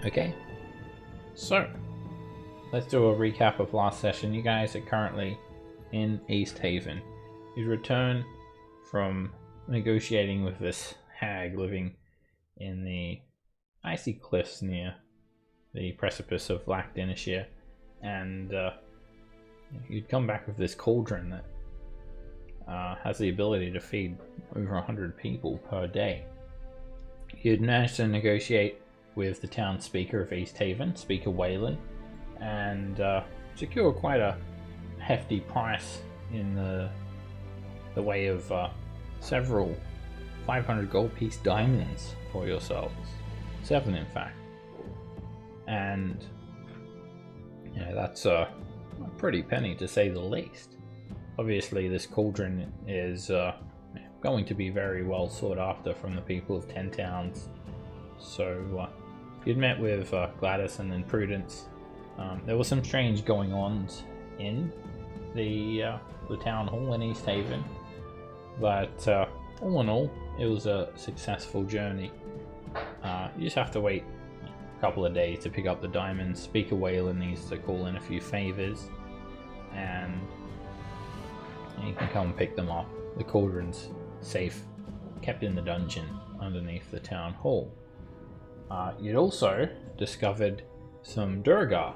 Okay, so let's do a recap of last session. You guys are currently in East Haven. You return from negotiating with this hag living in the icy cliffs near the precipice of Lac Dinishir, and you'd come back with this cauldron that has the ability to feed over 100 people per day. You'd managed to negotiate with the town speaker of East Haven, Speaker Wayland, and secure quite a hefty price in the way of several 500 gold piece diamonds for yourselves. 7 in fact. And that's a pretty penny to say the least. Obviously this cauldron is going to be very well sought after from the people of 10 towns. So you'd met with Gladys and then Prudence. There was some strange going on in the town hall in East Haven, but all in all it was a successful journey. You just have to wait a couple of days to pick up the diamonds. Speaker Wayland needs to call in a few favors, and you can come pick them up. The cauldron's safe, kept in the dungeon underneath the town hall. You'd also discovered some Durgar,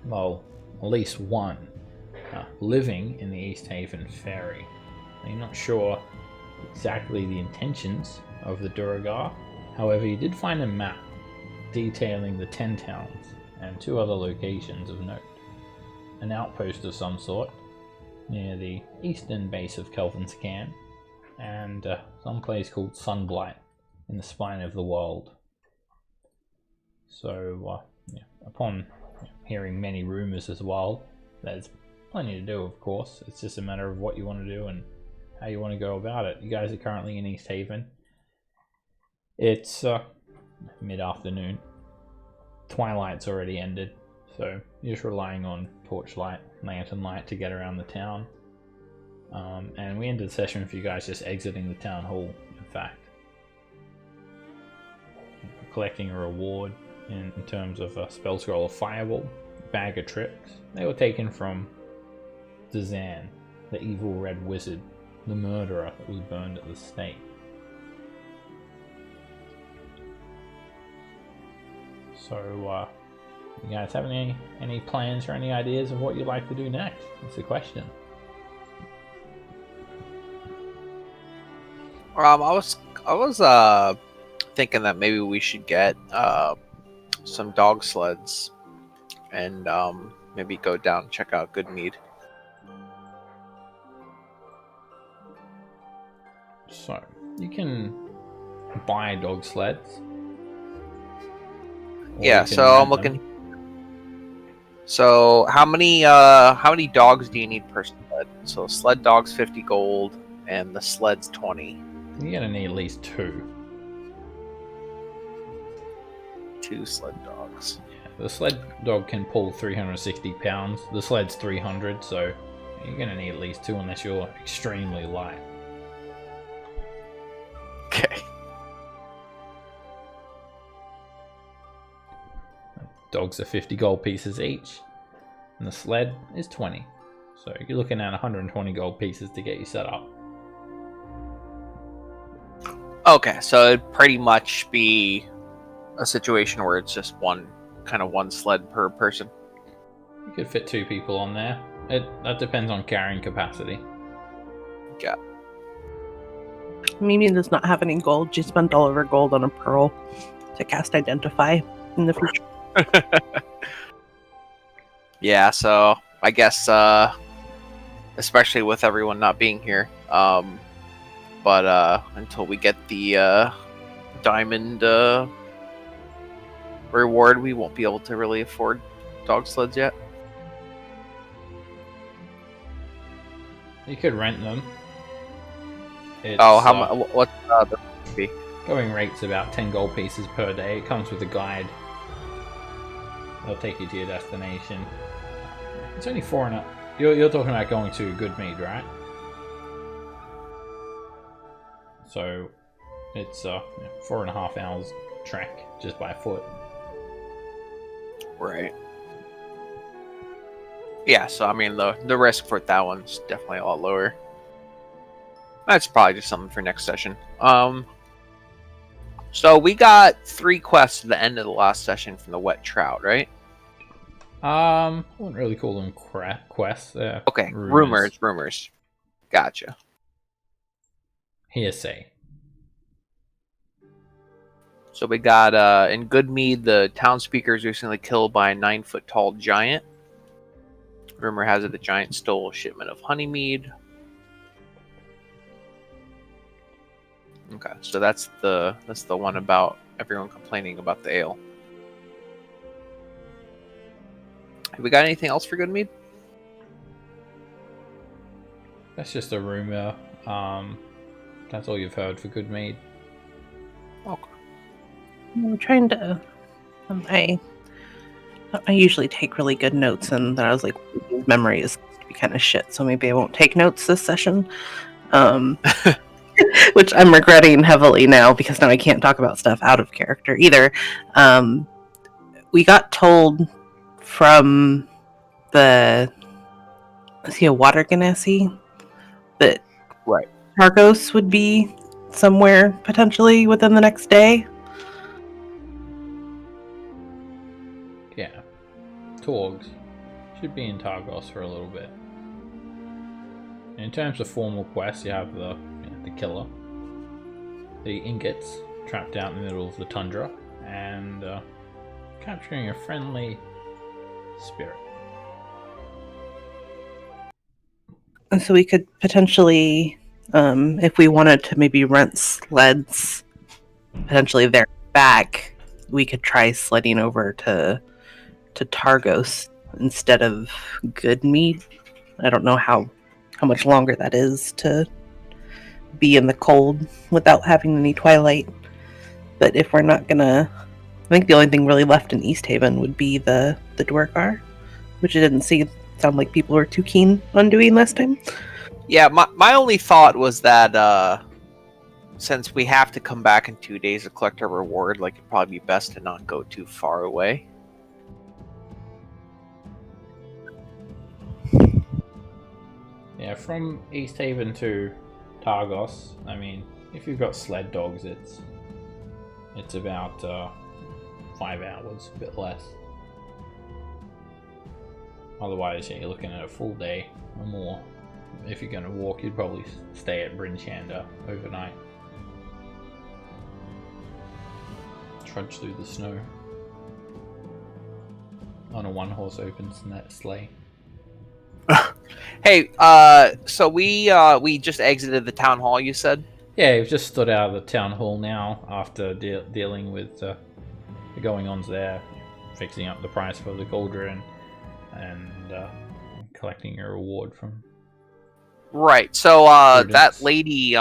well, at least one, living in the East Haven ferry. Now, you're not sure exactly the intentions of the Durgar, however you did find a map detailing the 10 towns and 2 other locations of note. An outpost of some sort near the eastern base of Kelvinscan, and some place called Sunblight in the spine of the world. So upon hearing many rumors as well, there's plenty to do, of course. It's just a matter of what you want to do and how you want to go about it. You guys are currently in East Haven. It's mid-afternoon. Twilight's already ended, so you're just relying on torchlight, lantern light to get around the town. And we ended the session with you guys just exiting the town hall, in fact. Collecting a reward in terms of a spell scroll of Fireball, bag of tricks. They were taken from Dazan, the evil red wizard, the murderer that was burned at the stake. So, you guys have any plans or any ideas of what you'd like to do next? That's the question. I was thinking that maybe we should get some dog sleds and maybe go down and check out Goodmead. So you can buy dog sleds. Yeah, so I'm looking. So how many dogs do you need per sled? So sled dogs 50 gold and the sleds 20. You're gonna need at least 2. 2 sled dogs. Yeah, the sled dog can pull 360 pounds. The sled's 300, so you're gonna need at least 2 unless you're extremely light. Okay. Dogs are 50 gold pieces each, and the sled is 20. So you're looking at 120 gold pieces to get you set up. Okay, so it'd pretty much be a situation where it's just one sled per person. You could fit 2 people on there. That depends on carrying capacity. Yeah. Mimi does not have any gold. She spent all of her gold on a pearl to cast Identify in the future. Yeah, so I guess especially with everyone not being here, but until we get the diamond reward, we won't be able to really afford dog sleds yet. You could rent them. How much? What's the fee? Going rate's about 10 gold pieces per day. It comes with a guide. They'll take you to your destination. It's only 4 and up. You're talking about going to Goodmead, right? So it's 4.5 hours trek just by foot. Right. Yeah, so I mean the risk for that one's definitely a lot lower. That's probably just something for next session. So we got 3 quests at the end of the last session from the wet trout, right? I wouldn't really call them quests. Okay, rumors. Gotcha. Hearsay. So we got in Goodmead, the town speaker is recently killed by a 9-foot tall giant. Rumor has it the giant stole a shipment of honeymead. Okay, so that's the one about everyone complaining about the ale. Have we got anything else for Goodmead? That's just a rumor. That's all you've heard for Goodmead. Okay. I'm trying to. I usually take really good notes, and then I was like, memory is kind of shit, so maybe I won't take notes this session. Which I'm regretting heavily now, because now I can't talk about stuff out of character either. We got told from the a water ganassi that Right. Targos would be somewhere potentially within the next day. Yeah. Torgs should be in Targos for a little bit. In terms of formal quests, you have the killer, the ingots trapped out in the middle of the tundra, and capturing a friendly spirit. And so we could potentially, if we wanted to maybe rent sleds, potentially there back, we could try sledding over to Targos instead of Goodmead. I don't know how much longer that is to be in the cold without having any twilight. But if we're not gonna, I think the only thing really left in East Haven would be the Dwarkar, which I didn't sound like people were too keen on doing last time. Yeah, my only thought was that since we have to come back in 2 days to collect our reward, like it'd probably be best to not go too far away. Yeah, from East Haven to Targos, I mean, if you've got sled dogs, it's about 5 hours, a bit less. Otherwise, yeah, you're looking at a full day or more. If you're going to walk, you'd probably stay at Bryn Shander overnight. Trudge through the snow on a 1-horse open sleigh. Hey, so we just exited the town hall, you said? Yeah, we've just stood out of the town hall now after dealing with the going-ons there, fixing up the price for the Cauldron, and collecting your reward from. Right. So Prudence. that lady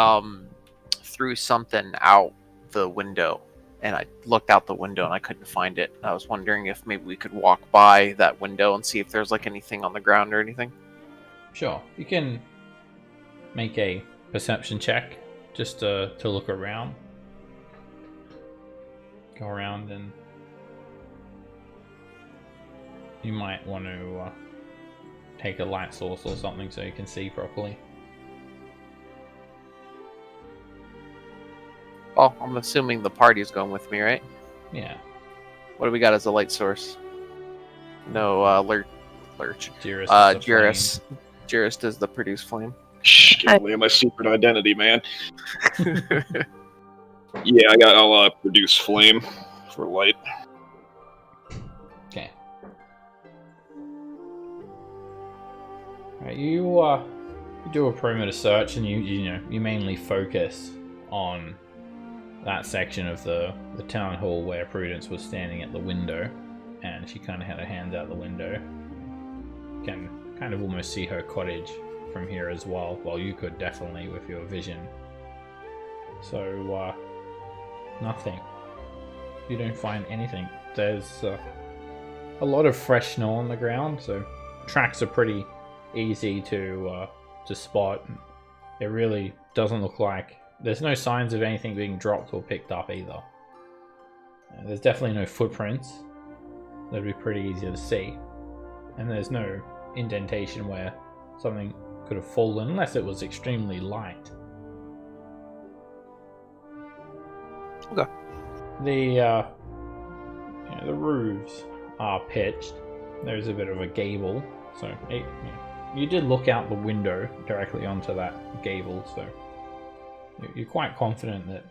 threw something out the window, and I looked out the window and I couldn't find it. I was wondering if maybe we could walk by that window and see if there's like anything on the ground or anything. Sure, you can make a perception check just to look around. Go around, and you might want to take a light source or something so you can see properly. Oh, I'm assuming the party's going with me, right? Yeah. What do we got as a light source? No, Lurch. Jirus. Jirus. Jirus does the produce flame. Shh, give me my secret identity, man. Yeah, I'll produce flame for light. Okay. Right, you do a perimeter search, and you mainly focus on that section of the town hall where Prudence was standing at the window, and she kind of had her hands out the window. You can kind of almost see her cottage from here as well. Well, you could definitely with your vision. So nothing. You don't find anything. There's a lot of fresh snow on the ground, so tracks are pretty easy to spot. It really doesn't look like there's no signs of anything being dropped or picked up either. There's definitely no footprints. that'd be pretty easy to see. And there's no indentation where something could have fallen unless it was extremely light. Okay. The roofs are pitched. There's a bit of a gable, so you did look out the window directly onto that gable, so you're quite confident that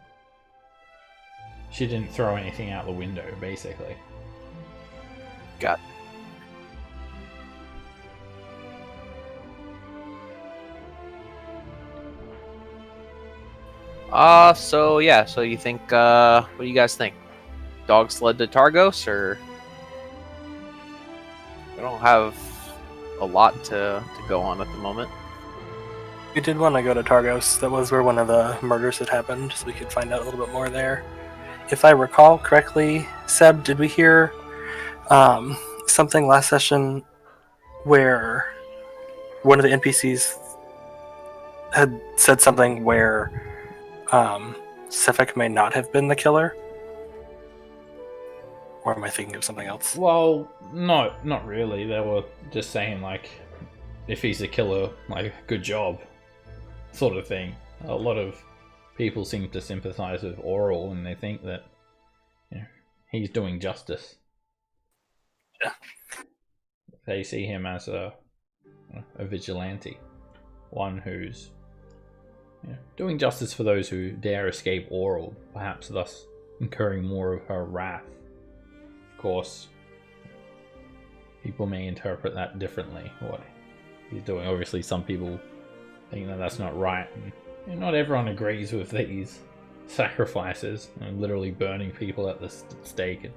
she didn't throw anything out the window, basically. Got so you think, what do you guys think? Dog sled to Targos, or we don't have a lot to go on at the moment. We did want to go to Targos. That was where one of the murders had happened, so we could find out a little bit more there. If I recall correctly, Seb, did we hear something last session where one of the NPCs had said something where Sefik may not have been the killer? Or am I thinking of something else? Well, no, not really. They were just saying, like, if he's a killer, like, good job, sort of thing. A lot of people seem to sympathize with Oral, and they think that, you know, he's doing justice. Yeah. They see him as a vigilante, one who's, you know, doing justice for those who dare escape Oral, perhaps thus incurring more of her wrath. Of course, people may interpret that differently, what he's doing. Obviously, some people think that that's not right, and, you know, not everyone agrees with these sacrifices, and literally burning people at the stake and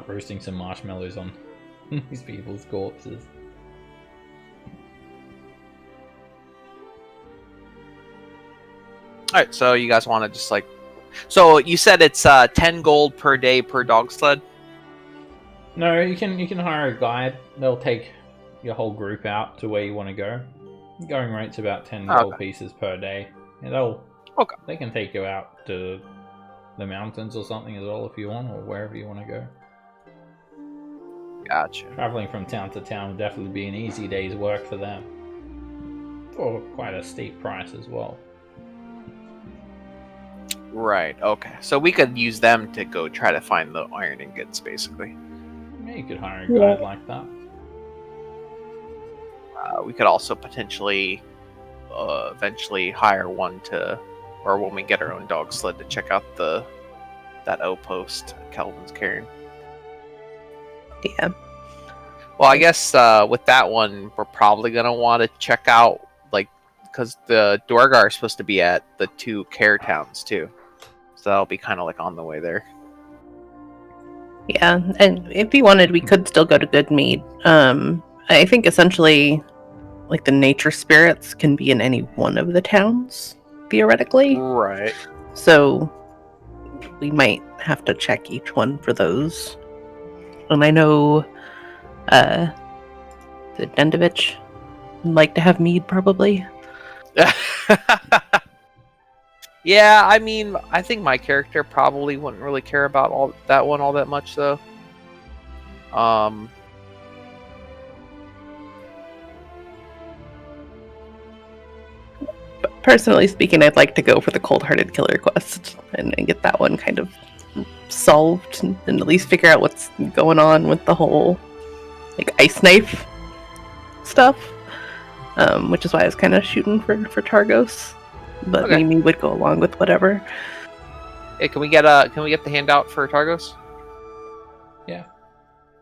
roasting some marshmallows on these people's corpses. Alright, so you guys want to just like... So you said it's 10 gold per day per dog sled? No, you can hire a guide. They'll take your whole group out to where you want to go. Going rate's about 10 gold pieces per day. And they can take you out to the mountains or something as well if you want, or wherever you want to go. Gotcha. Traveling from town to town would definitely be an easy day's work for them. For quite a steep price as well. Right, okay. So we could use them to go try to find the iron ingots, basically. Yeah, you could hire a guide like that. We could also potentially eventually hire one to, or when we get our own dog sled, to check out that outpost Calvin's carrying. Yeah. Well, I guess with that one, we're probably going to want to check out, like, because the Duergar are supposed to be at the 2 care towns, too. So that'll be kind of like on the way there. Yeah, and if we wanted, we could still go to Goodmead. I think essentially, like, the nature spirits can be in any one of the towns, theoretically. Right. So we might have to check each one for those. And I know the Dendovich would like to have mead, probably. Yeah, I mean, I think my character probably wouldn't really care about all that much, though. But personally speaking, I'd like to go for the cold-hearted killer quest and get that one kind of solved, and at least figure out what's going on with the whole, like, ice knife stuff. Which is why I was kind of shooting for Targos. But Okay. Mimi would go along with whatever. Hey, can we get the handout for Targos? Yeah.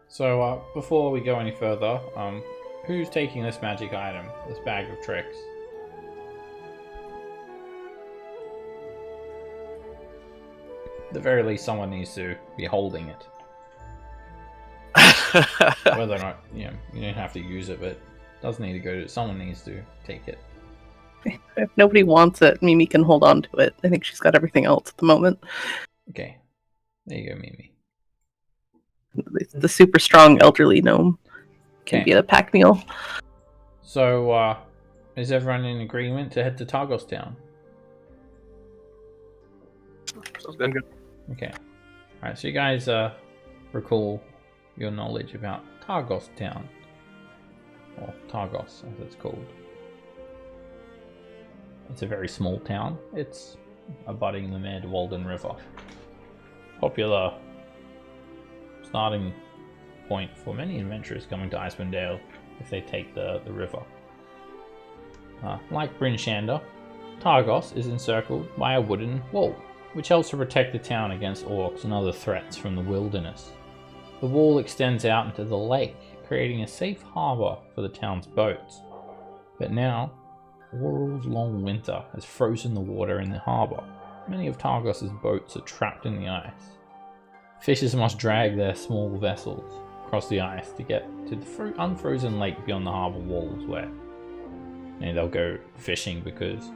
So before we go any further, who's taking this magic item, this bag of tricks? At the very least, someone needs to be holding it. Whether or not, you don't have to use it, but it does need to go to someone needs to take it. If nobody wants it, Mimi can hold on to it. I think she's got everything else at the moment. Okay. There you go, Mimi. The super strong elderly gnome can Okay. be a pack meal. So, is everyone in agreement to head to Targos Town? Sounds good. Okay. Alright, so you guys recall your knowledge about Targos Town, or Targos as it's called. It's a very small town. It's abutting the Mad Walden River. Popular starting point for many adventurers coming to Icewind Dale if they take the river. Like Bryn Shander, Targos is encircled by a wooden wall, which helps to protect the town against orcs and other threats from the wilderness. The wall extends out into the lake, creating a safe harbour for the town's boats. But now, Oral's long winter has frozen the water in the harbour. Many of Targos' boats are trapped in the ice. Fishers must drag their small vessels across the ice to get to the unfrozen lake beyond the harbour walls, where they'll go fishing, because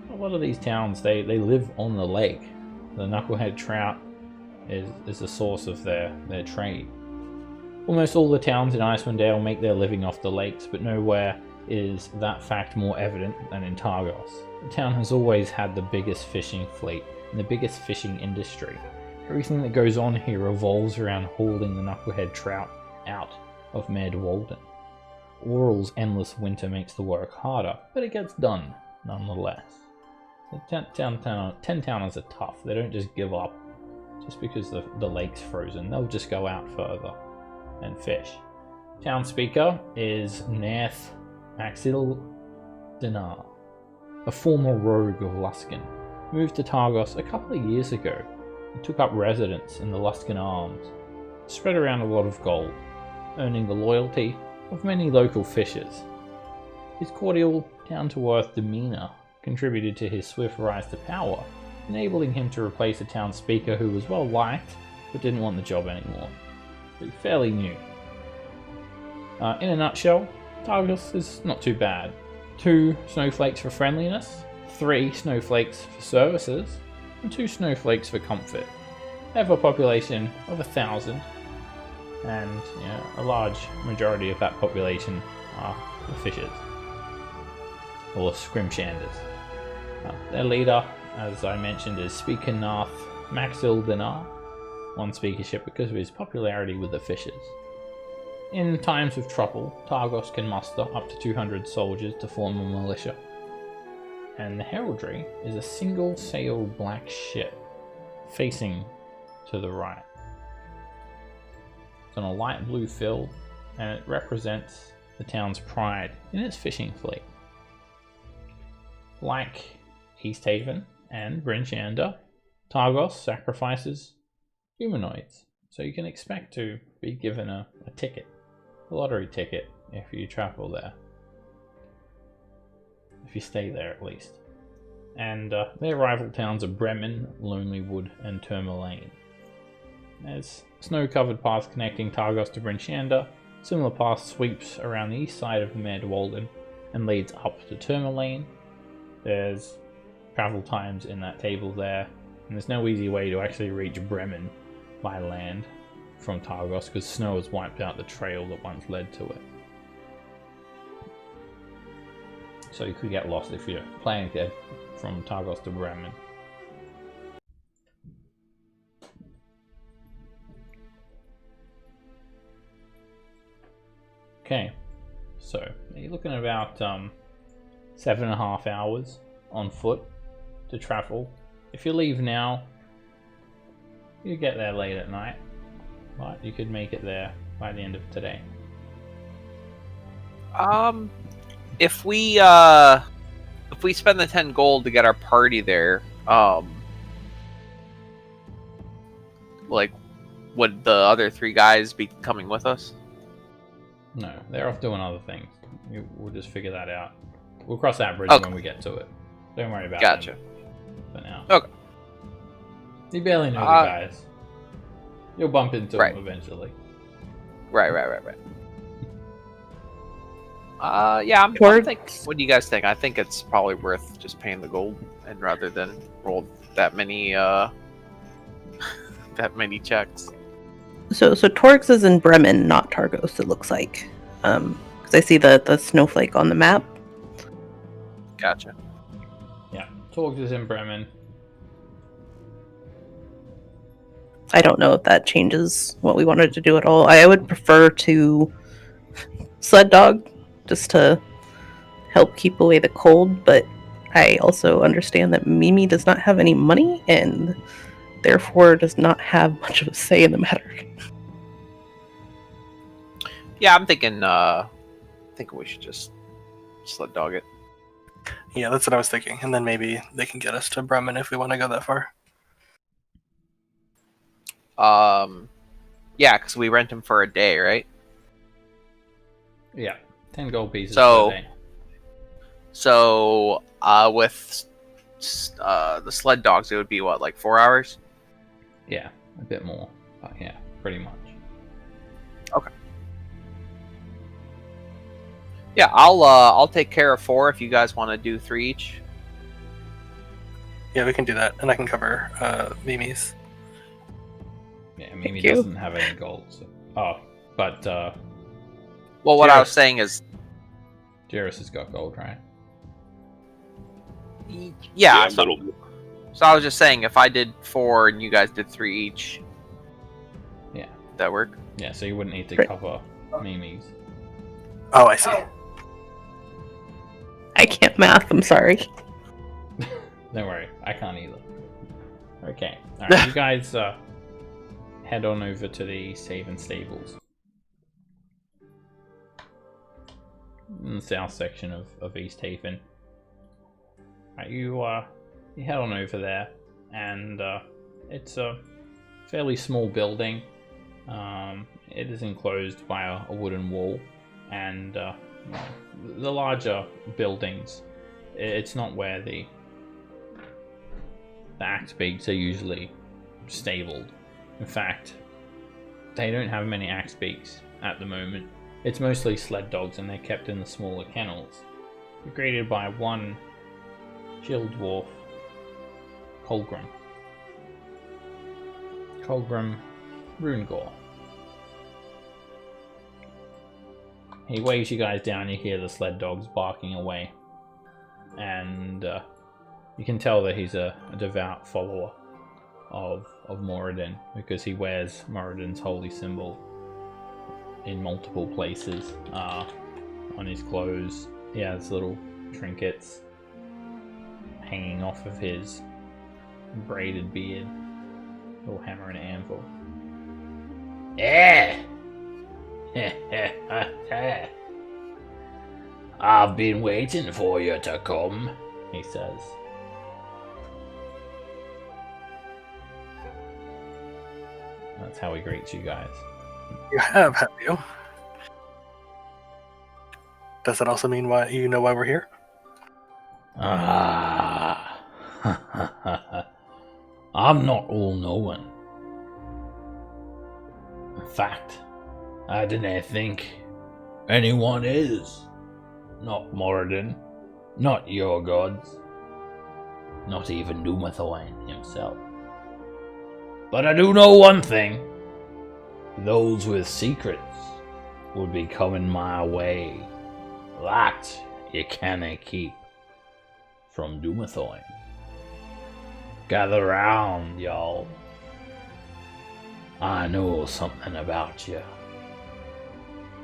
a lot of these towns, they live on the lake. The knucklehead trout is the source of their trade. Almost all the towns in Icewind Dale make their living off the lakes, but nowhere is that fact more evident than in Targos. The town has always had the biggest fishing fleet and the biggest fishing industry. Everything that goes on here revolves around hauling the knucklehead trout out of Mad Walden. Oral's endless winter makes the work harder, but it gets done nonetheless. The 10 towners are tough. They don't just give up just because the lake's frozen. They'll just go out further and fish. Town speaker is Nath Axil Dinar, a former rogue of Luskan. Moved to Targos a couple of years ago and took up residence in the Luskan Arms. Spread around a lot of gold, earning the loyalty of many local fishers. His cordial, down-to-earth demeanour contributed to his swift rise to power, enabling him to replace a town speaker who was well liked but didn't want the job anymore. But fairly new. In a nutshell, Targos is not too bad. 2 snowflakes for friendliness, 3 snowflakes for services, and 2 snowflakes for comfort. They have a population of 1,000, and a large majority of that population are the fishers, or Scrimshanders. Their leader, as I mentioned, is Speaker Nath Maxil Dinar, one speakership because of his popularity with the fishers. In times of trouble, Targos can muster up to 200 soldiers to form a militia. And the heraldry is a single-sailed black ship facing to the right. It's on a light blue field, and it represents the town's pride in its fishing fleet. Like East Haven and Bryn Shander, Targos sacrifices humanoids, so you can expect to be given a ticket, a lottery ticket, if you travel there. If you stay there, at least. And their rival towns are Bremen, Lonelywood, and Tourmaline. There's snow-covered paths connecting Targos to Bryn Shander. Similar path sweeps around the east side of Mad Walden and leads up to Tourmaline. There's travel times in that table there, and there's no easy way to actually reach Bremen by land from Targos, because snow has wiped out the trail that once led to it. So you could get lost if you're planning to head from Targos to Bremen. Okay, so you're looking at about 7.5 hours on foot to travel. If you leave now, you get there late at night, but you could make it there by the end of today. If we spend the 10 gold to get our party there, like, would the other 3 guys be coming with us? No, they're off doing other things. We'll just figure that out. We'll cross that bridge when we get to it. Don't worry about Gotcha. them for now. Okay. You barely know the guys. You'll bump into them eventually. Right. Yeah, I'm thinking, what do you guys think? I think it's probably worth just paying the gold, and rather than roll that many checks. So Torx is in Bremen, not Targos, it looks like. Because I see the snowflake on the map. Gotcha. Yeah, Torx is in Bremen. I don't know if that changes what we wanted to do at all. I would prefer to sled dog just to help keep away the cold, but I also understand that Mimi does not have any money and therefore does not have much of a say in the matter. Yeah, I'm thinking we should just sled dog it. Yeah, that's what I was thinking. And then maybe they can get us to Bremen if we want to go that far. Yeah, because we rent him for a day, right? Yeah, 10 gold pieces So- per day. So, with the sled dogs, it would be what, like 4 hours? Yeah, a bit more, but yeah, pretty much. Yeah, I'll take care of 4 if you guys want to do 3 each. Yeah, we can do that. And I can cover Mimi's. Yeah, Mimi you. doesn't have any gold. So... Oh, but Well, what I was Jairus. saying is, Jairus has got gold, right? yeah. a So, little bit. so I was just saying, if I did 4 and you guys did 3 each, Yeah. that work? Yeah, so you wouldn't need to Right. cover Mimi's. Oh, I see. I can't math, I'm sorry. Don't worry, I can't either. Okay, alright, you guys head on over to the Haven Stables. In the south section of East Haven. Right, you head on over there, and it's a fairly small building. It is enclosed by a wooden wall, and the larger buildings, it's not where the axe beaks are usually stabled. In fact, they don't have many axe beaks at the moment. It's mostly sled dogs, and they're kept in the smaller kennels. They're greeted by one shield dwarf, Cauldron. Cauldron Runegore. He waves you guys down, you hear the sled dogs barking away. And you can tell that he's a devout follower of Moradin, because he wears Moradin's holy symbol in multiple places on his clothes. He has little trinkets hanging off of his braided beard, little hammer and anvil. Yeah! I've been waiting for you to come, he says. That's how he greets you guys. You have you? Does that also mean why you know why we're here? Ah, I'm not all-knowing. In fact, I didn't think anyone is. Not Moradin, not your gods, not even Dumathoin himself. But I do know one thing. Those with secrets would be coming my way. That you cannot keep from Dumathoin. Gather round, y'all. I know something about you.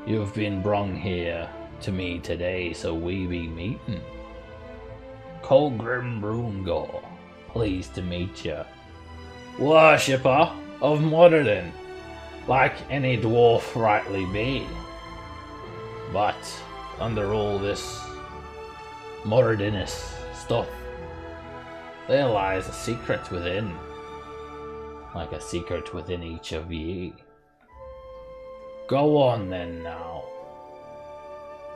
You've been brung here to me today, so we be meeting. Colgrim Brungor, pleased to meet you. Worshipper of Moradin, like any dwarf rightly be. But under all this Moradinous stuff, there lies a secret within, like a secret within each of ye. Go on then now.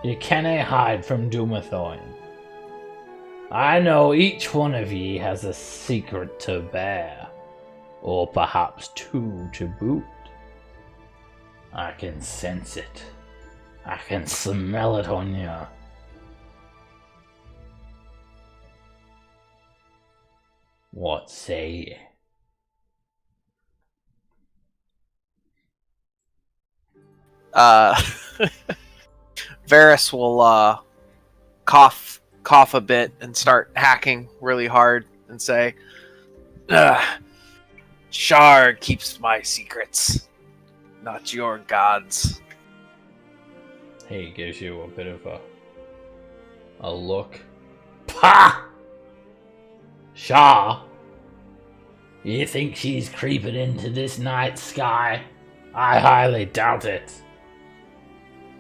You cannot hide from Dumathoin. I know each one of ye has a secret to bear, or perhaps 2 to boot. I can sense it. I can smell it on you. What say ye? Varys will cough a bit and start hacking really hard and say, Shard keeps my secrets, not your gods. He gives you a bit of a look. Pah! Shah? You think she's creeping into this night sky? I highly doubt it.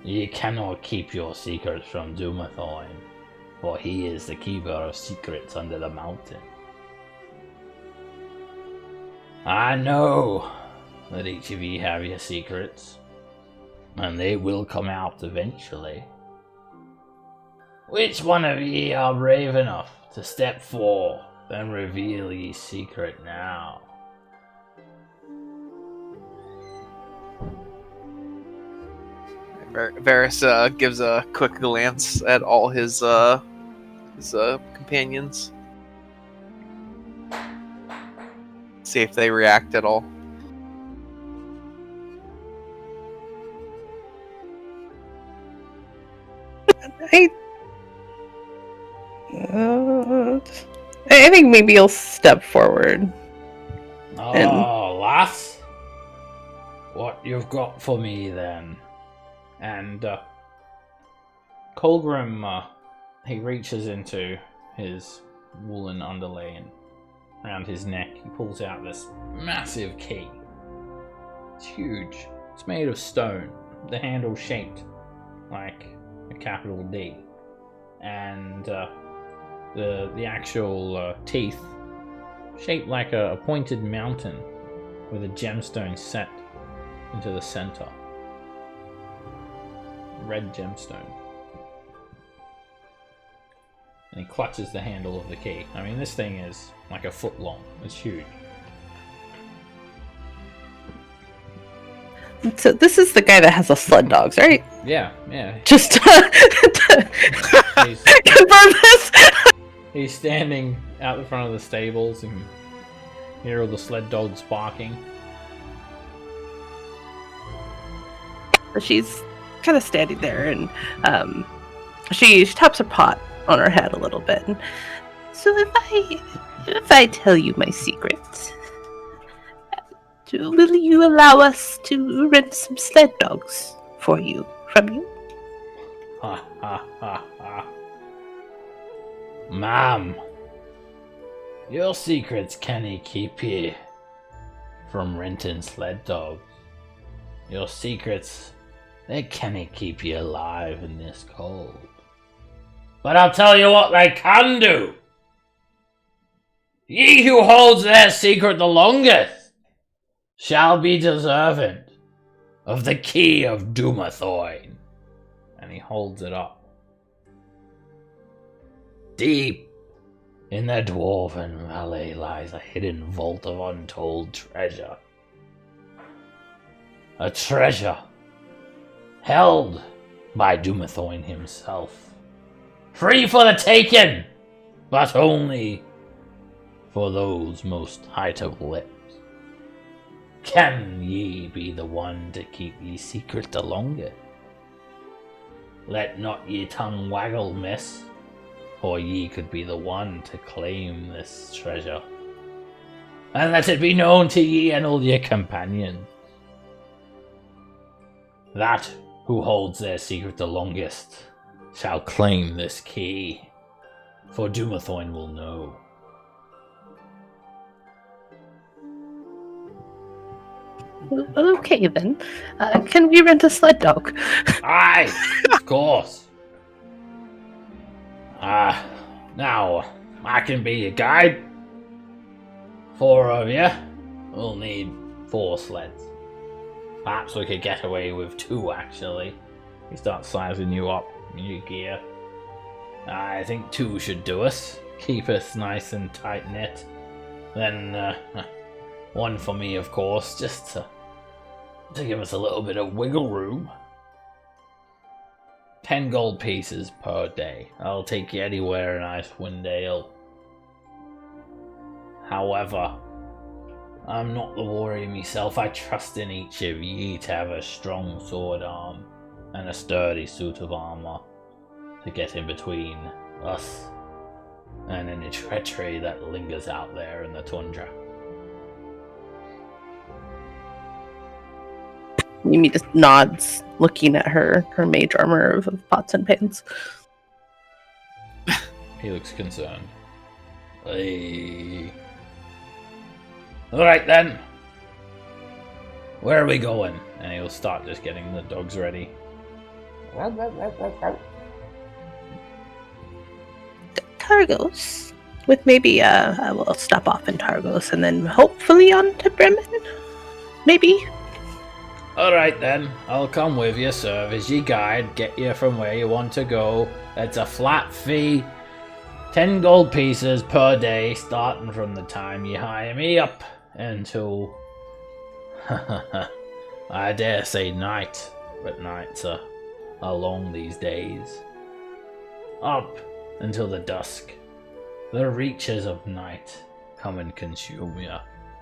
You cannot keep your secrets from Dumathorn, for he is the keeper of secrets under the mountain. I know that each of you have your secrets, and they will come out eventually. Which one of ye are brave enough to step forth and reveal ye secret now? Varys gives a quick glance at all his companions. See if they react at all. I think maybe you'll step forward. Oh, lass? What you've got for me then? And Cauldron, he reaches into his woolen underlay and around his neck he pulls out this massive key. It's huge. It's made of stone. The handle shaped like a capital D. And the actual teeth shaped like a pointed mountain with a gemstone set into the center. Red gemstone. And he clutches the handle of the key. I mean, this thing is like a foot long. It's huge. So this is the guy that has the sled dogs, right? Yeah. Just to confirm this. He's standing out the front of the stables and hear all the sled dogs barking. She's kind of standing there, and she taps her pot on her head a little bit. And, so if I tell you my secret, will you allow us to rent some sled dogs from you? Ha ha ha ha. Ma'am, your secrets can't keep you from renting sled dogs. Your secrets, they can't keep you alive in this cold. But I'll tell you what they can do. He who holds their secret the longest shall be deserving of the key of Dumathorn. And he holds it up. Deep in the Dwarven Valley lies a hidden vault of untold treasure. A treasure held by Dumathorn himself. Free for the taking, but only for those most height of lips. Can ye be the one to keep ye secret the longest? Let not ye tongue waggle, miss, or ye could be the one to claim this treasure. And let it be known to ye and all your companions. That who holds their secret the longest shall claim this key, for Dumathorn will know. Okay then. Can we rent a sled dog? Aye, of course. Now, I can be your guide. 4 of you. We'll need 4 sleds. Perhaps we could get away with 2, actually. He starts sizing you up in your gear. I think 2 should do us. Keep us nice and tight-knit. Then, 1 for me, of course, just to give us a little bit of wiggle room. 10 gold pieces per day. I'll take you anywhere in Icewind Dale. However, I'm not the warrior myself. I trust in each of ye to have a strong sword arm and a sturdy suit of armor to get in between us and any treachery that lingers out there in the tundra. Mimi just nods, looking at her mage armor of pots and pans. He looks concerned. Hey. Alright then. Where are we going? And he'll start just getting the dogs ready. Targos. With maybe we'll stop off in Targos and then hopefully on to Bremen. Maybe. Alright then, I'll come with you, serve as your guide, get you from where you want to go. It's a flat fee, 10 gold pieces per day, starting from the time you hire me up until, I dare say night, but nights are long these days. Up until the dusk, the reaches of night come and consume you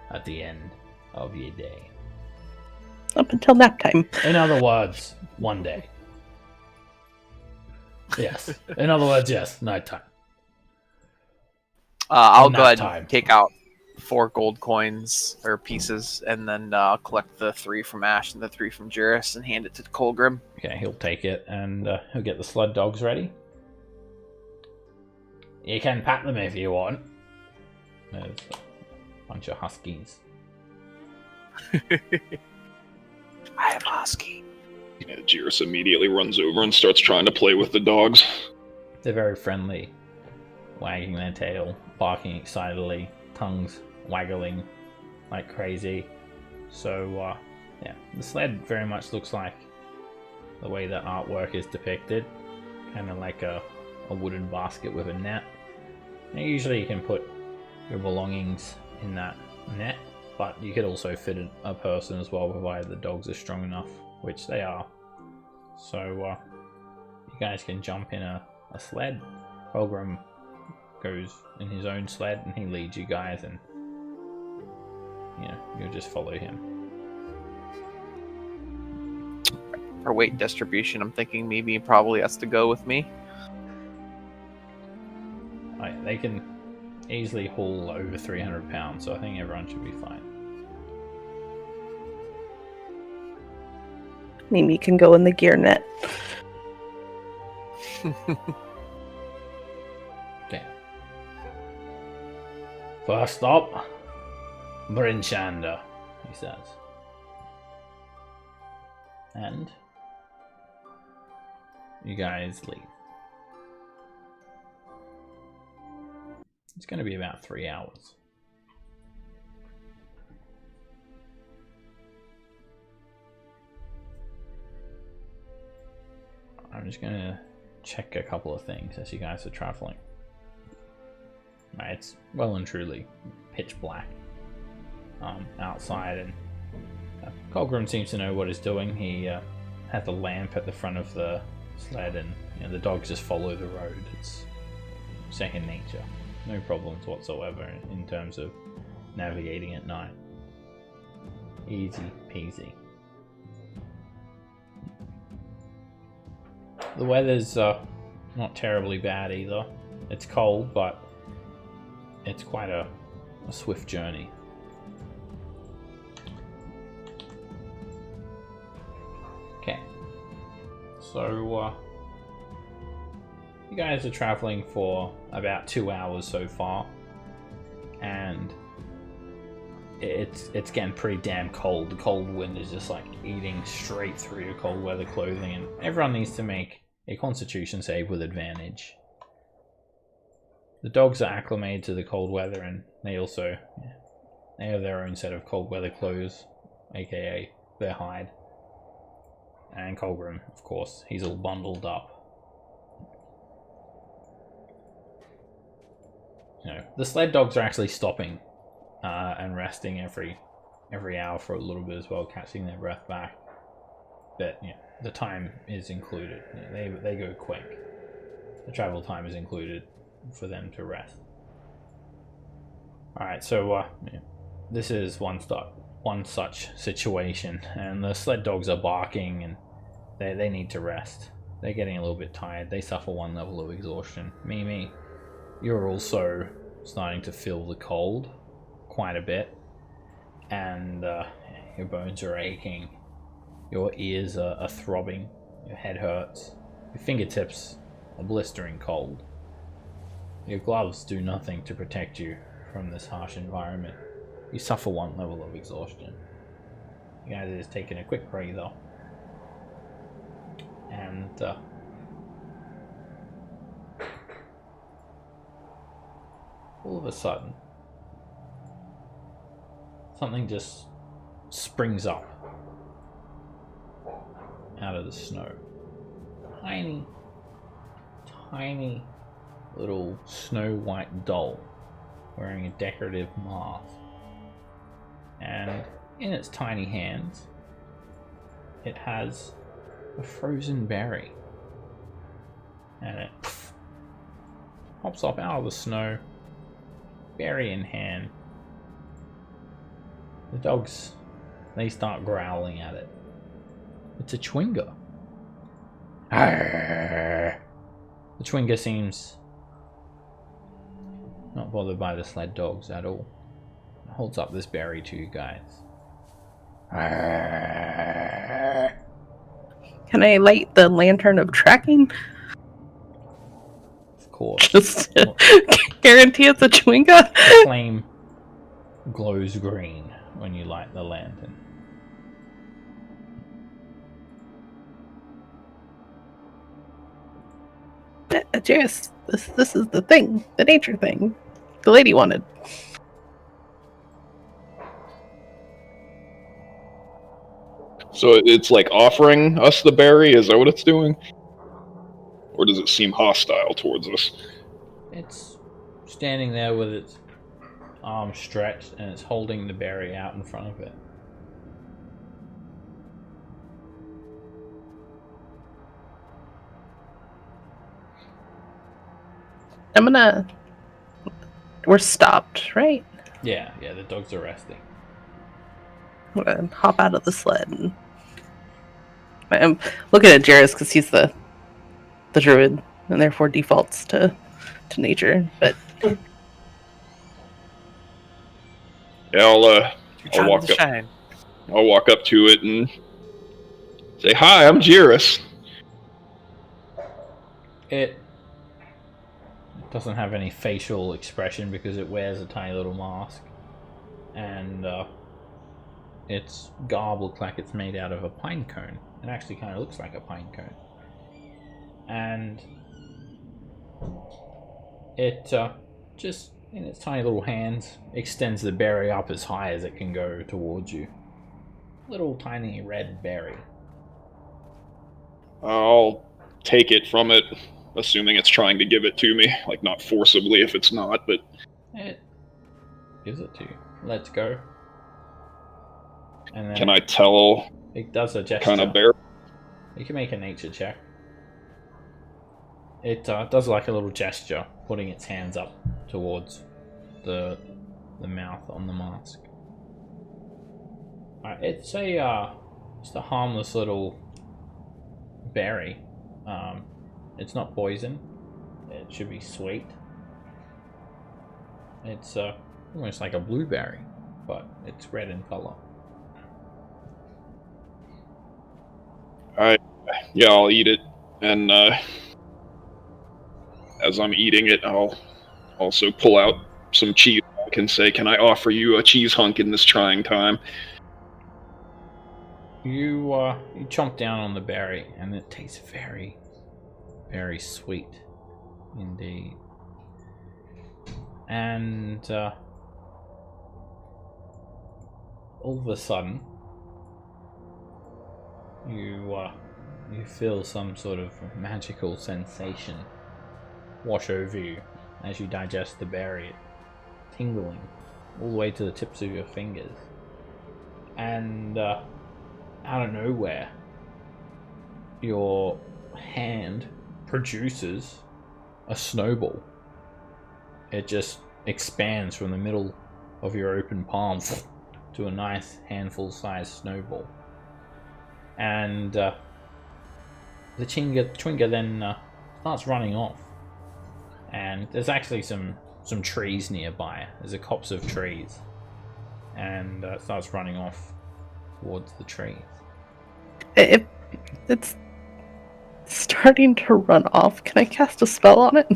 at the end of your day. Up until nap time. In other words, one day. Yes. In other words, yes, nighttime. I'll Nap go ahead time. and take out 4 gold coins or pieces, and then collect the 3 from Ash and the 3 from Juris and hand it to Colgrim. Okay, he'll take it and he'll get the sled dogs ready. You can pat them if you want. There's a bunch of huskies. I have a husky. Yeah, Jirus immediately runs over and starts trying to play with the dogs. They're very friendly, wagging their tail, barking excitedly, tongues waggling like crazy. So, yeah, the sled very much looks like the way the artwork is depicted, kind of like a wooden basket with a net. Now, usually you can put your belongings in that net, but you could also fit a person as well, provided the dogs are strong enough, which they are. So you guys can jump in a sled. Colgrim goes in his own sled and he leads you guys, and you'll just follow him. For weight distribution, I'm thinking maybe he probably has to go with me. They can easily haul over 300 pounds, so I think everyone should be fine. Mimi can go in the gear net. Okay. First stop, Brinchanda, he says. And you guys leave. It's going to be about 3 hours. I'm just going to check a couple of things as you guys are traveling. Right, it's well and truly pitch black outside, and Colgrim seems to know what he's doing. He has a lamp at the front of the sled, and the dogs just follow the road. It's second nature. No problems whatsoever in terms of navigating at night. Easy peasy. The weather's not terribly bad either. It's cold, but it's quite a swift journey. Okay. So, you guys are traveling for about 2 hours so far, and it's getting pretty damn cold. The cold wind is just like eating straight through your cold weather clothing, and everyone needs to make a constitution save with advantage. The dogs are acclimated to the cold weather, and they also they have their own set of cold weather clothes, aka their hide. And Colgrim, of course, he's all bundled up. The sled dogs are actually stopping and resting every hour for a little bit as well, catching their breath back. But the time is included. They go quick. The travel time is included for them to rest. All right, so this is one such situation, and the sled dogs are barking, and they need to rest. They're getting a little bit tired. They suffer one level of exhaustion. Mimi, you're also starting to feel the cold quite a bit, and your bones are aching. Your ears are throbbing, your head hurts, your fingertips are blistering cold. Your gloves do nothing to protect you from this harsh environment. You suffer one level of exhaustion. You guys are just taking a quick breather. And all of a sudden, something just springs up out of the snow. Tiny, tiny little snow white doll wearing a decorative mask. And in its tiny hands, it has a frozen berry. And it hops up out of the snow, berry in hand. The dogs, they start growling at it. It's a Chwinga. Arrgh. The Chwinga seems not bothered by the sled dogs at all. It holds up this berry to you guys. Arrgh. Can I light the lantern of tracking? Of course. Just to guarantee it's a Chwinga? The flame glows green when you light the lantern. Jess, this is the thing, the nature thing, the lady wanted. So it's like offering us the berry? Is that what it's doing? Or does it seem hostile towards us? It's standing there with its arms stretched and it's holding the berry out in front of it. We're stopped, right? Yeah, the dogs are resting. I'm gonna hop out of the sled. And I'm looking at Jairus because he's the druid and therefore defaults to nature. But Yeah, I'll walk up. Shine. I'll walk up to it and say, "Hi, I'm Jairus." It doesn't have any facial expression because it wears a tiny little mask, and its garb looks like it's made out of a pine cone. It actually kind of looks like a pine cone, and it just in its tiny little hands extends the berry up as high as it can go towards you. Little tiny red berry. I'll take it from it, assuming it's trying to give it to me. Like, not forcibly if it's not, but... It gives it to you. Let's go. And then Can I tell it does a gesture. kind of bear? You can make a nature check. It does like a little gesture, putting its hands up towards the mouth on the mask. It's a just a harmless little berry. It's not poison. It should be sweet. It's almost like a blueberry, but it's red in color. Yeah, I'll eat it, and as I'm eating it, I'll also pull out some cheese hunk and say, "Can I offer you a cheese hunk in this trying time?" You chomp down on the berry, and it tastes very, very sweet, indeed. And all of a sudden, you feel some sort of magical sensation wash over you as you digest the berry, tingling all the way to the tips of your fingers. And out of nowhere, your hand produces a snowball. It just expands from the middle of your open palm to a nice handful-sized snowball. And the Chwinga then starts running off. And there's actually some trees nearby. There's a copse of trees. And it starts running off towards the trees. If it's starting to run off, can I cast a spell on it?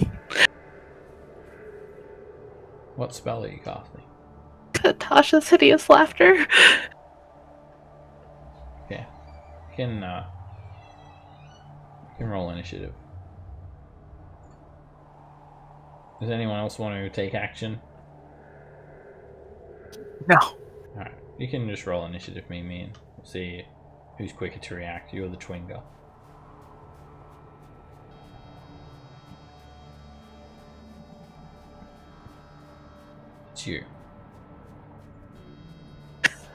What spell are you casting? Tasha's hideous laughter. Yeah. You can roll initiative. Does anyone else want to take action? No. Alright. You can just roll initiative, me, and we'll see who's quicker to react, you or the Twinger. It's you.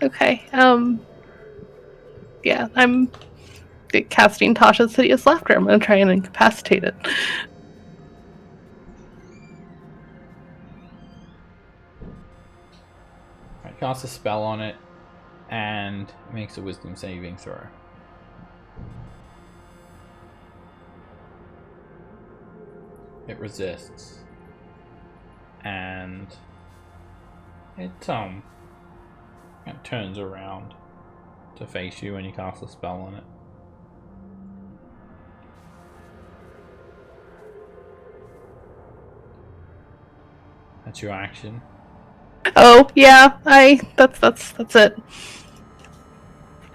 Okay. Yeah, I'm casting Tasha's hideous laughter. I'm gonna try and incapacitate it. Alright, cast a spell on it, and it makes a wisdom saving throw. It resists. And it turns around to face you when you cast a spell on it. That's your action. Oh yeah, that's it.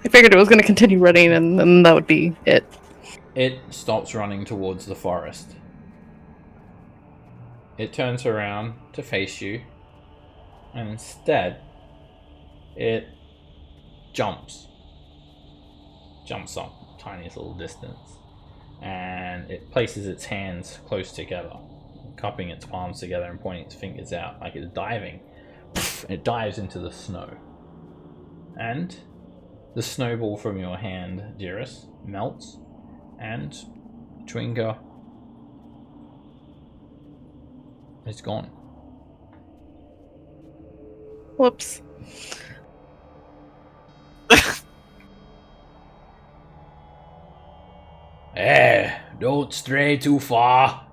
I figured it was gonna continue running, and then that would be it. It stops running towards the forest. It turns around to face you, and instead, it jumps up tiniest little distance, and it places its hands close together, cupping its palms together and pointing its fingers out like it's diving. It dives into the snow, and the snowball from your hand, Dearest, melts, and Twinger is gone. Whoops. Don't stray too far.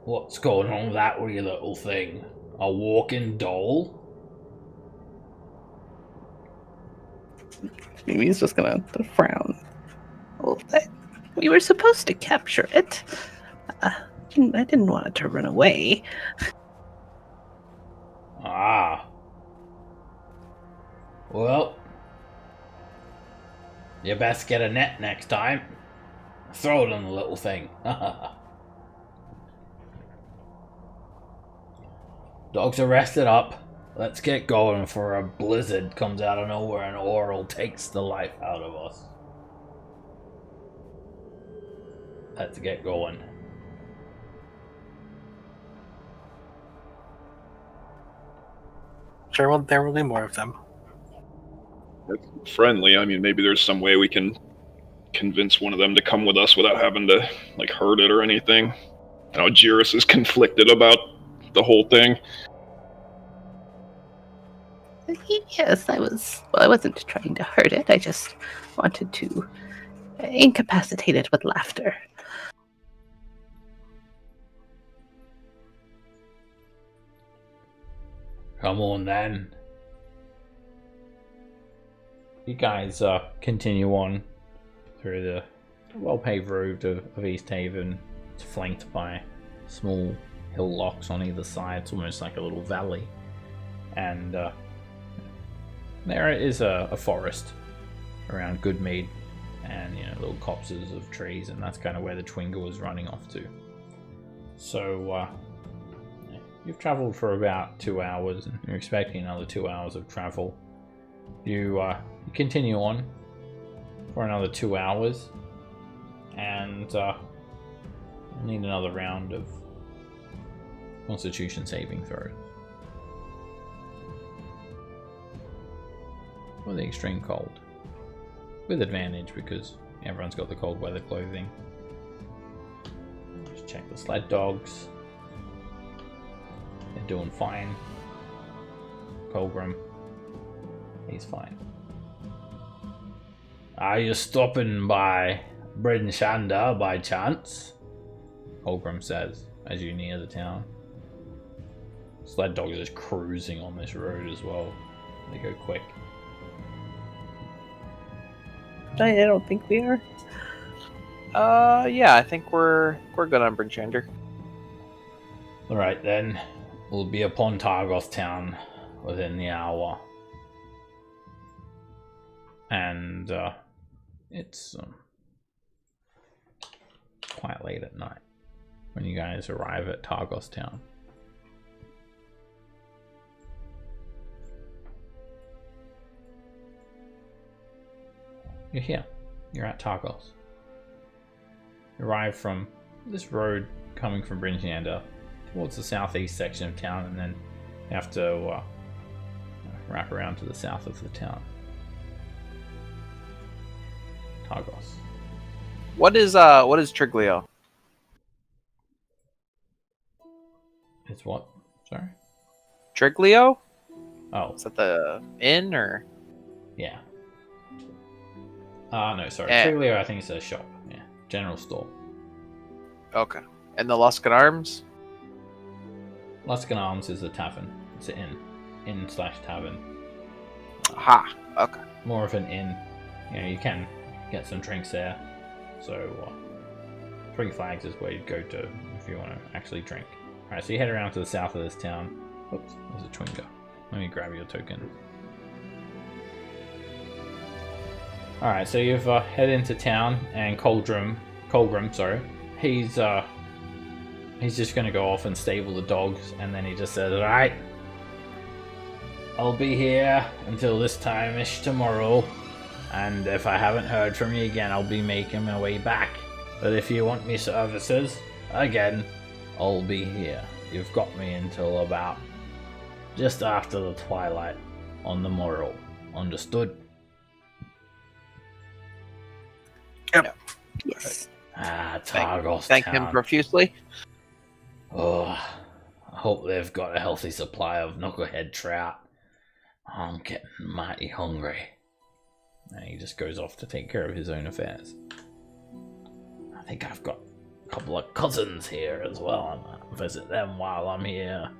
What's going on with that wee little thing? A walking doll? Mimi's just gonna frown. Oh, we were supposed to capture it. I didn't want it to run away. Ah. Well, you best get a net next time. Throw it on the little thing. Dogs are rested up. Let's get going before a blizzard comes out of nowhere and Oral takes the life out of us. Let's get going. Sure, well, there will be more of them. That's friendly. I mean, maybe there's some way we can convince one of them to come with us without having to, like, hurt it or anything. I know Jiris is conflicted about the whole thing. Yes, I wasn't trying to hurt it. I just wanted to incapacitate it with laughter. Come on then. You guys continue on through the well-paved road of East Haven. It's flanked by small hill locks on either side. It's almost like a little valley. And there is a forest around Goodmead, and little copses of trees, and that's kind of where the Twinger was running off to. So you've traveled for about 2 hours, and you're expecting another 2 hours of travel. You continue on for another 2 hours, and need another round of Constitution saving throw. For the extreme cold. With advantage because everyone's got the cold weather clothing. Just check the sled dogs. They're doing fine. Cauldron, he's fine. Are you stopping by Bryn Shanda by chance? Cauldron says as you near the town. Sled dogs are just cruising on this road as well. They go quick. I don't think we are. Yeah, I think we're good on Bridgender. Alright then, we'll be upon Targos town within the hour. And it's quite late at night when you guys arrive at Targos town. You're here. You're at Targos. You arrive from this road coming from Bridgender towards the southeast section of town, and then you have to wrap around to the south of the town. Targos. What is Triglio? It's what? Sorry? Triglio? Oh, Is that the inn or? yeah. No, sorry. Eh. Triglio, I think it's a shop. Yeah. General store. Okay. And the Luskan Arms? Luskan Arms is a tavern. It's an inn. Inn/tavern. Aha. Okay. More of an inn. You know, you can get some drinks there. So, Three Flags is where you'd go to if you want to actually drink. Alright, so you head around to the south of this town. Oops, there's a Twingo. Let me grab your token. Alright, so you've headed into town, and Cauldron, sorry, he's just gonna go off and stable the dogs, and then he just says, alright, I'll be here until this time-ish tomorrow, and if I haven't heard from you again, I'll be making my way back. But if you want me services, again, I'll be here. You've got me until about just after the twilight on the morrow. Understood? Yes. Targos Thank town. him profusely. Oh, I hope they've got a healthy supply of knucklehead trout. I'm getting mighty hungry. And he just goes off to take care of his own affairs. I think I've got a couple of cousins here as well. I might visit them while I'm here.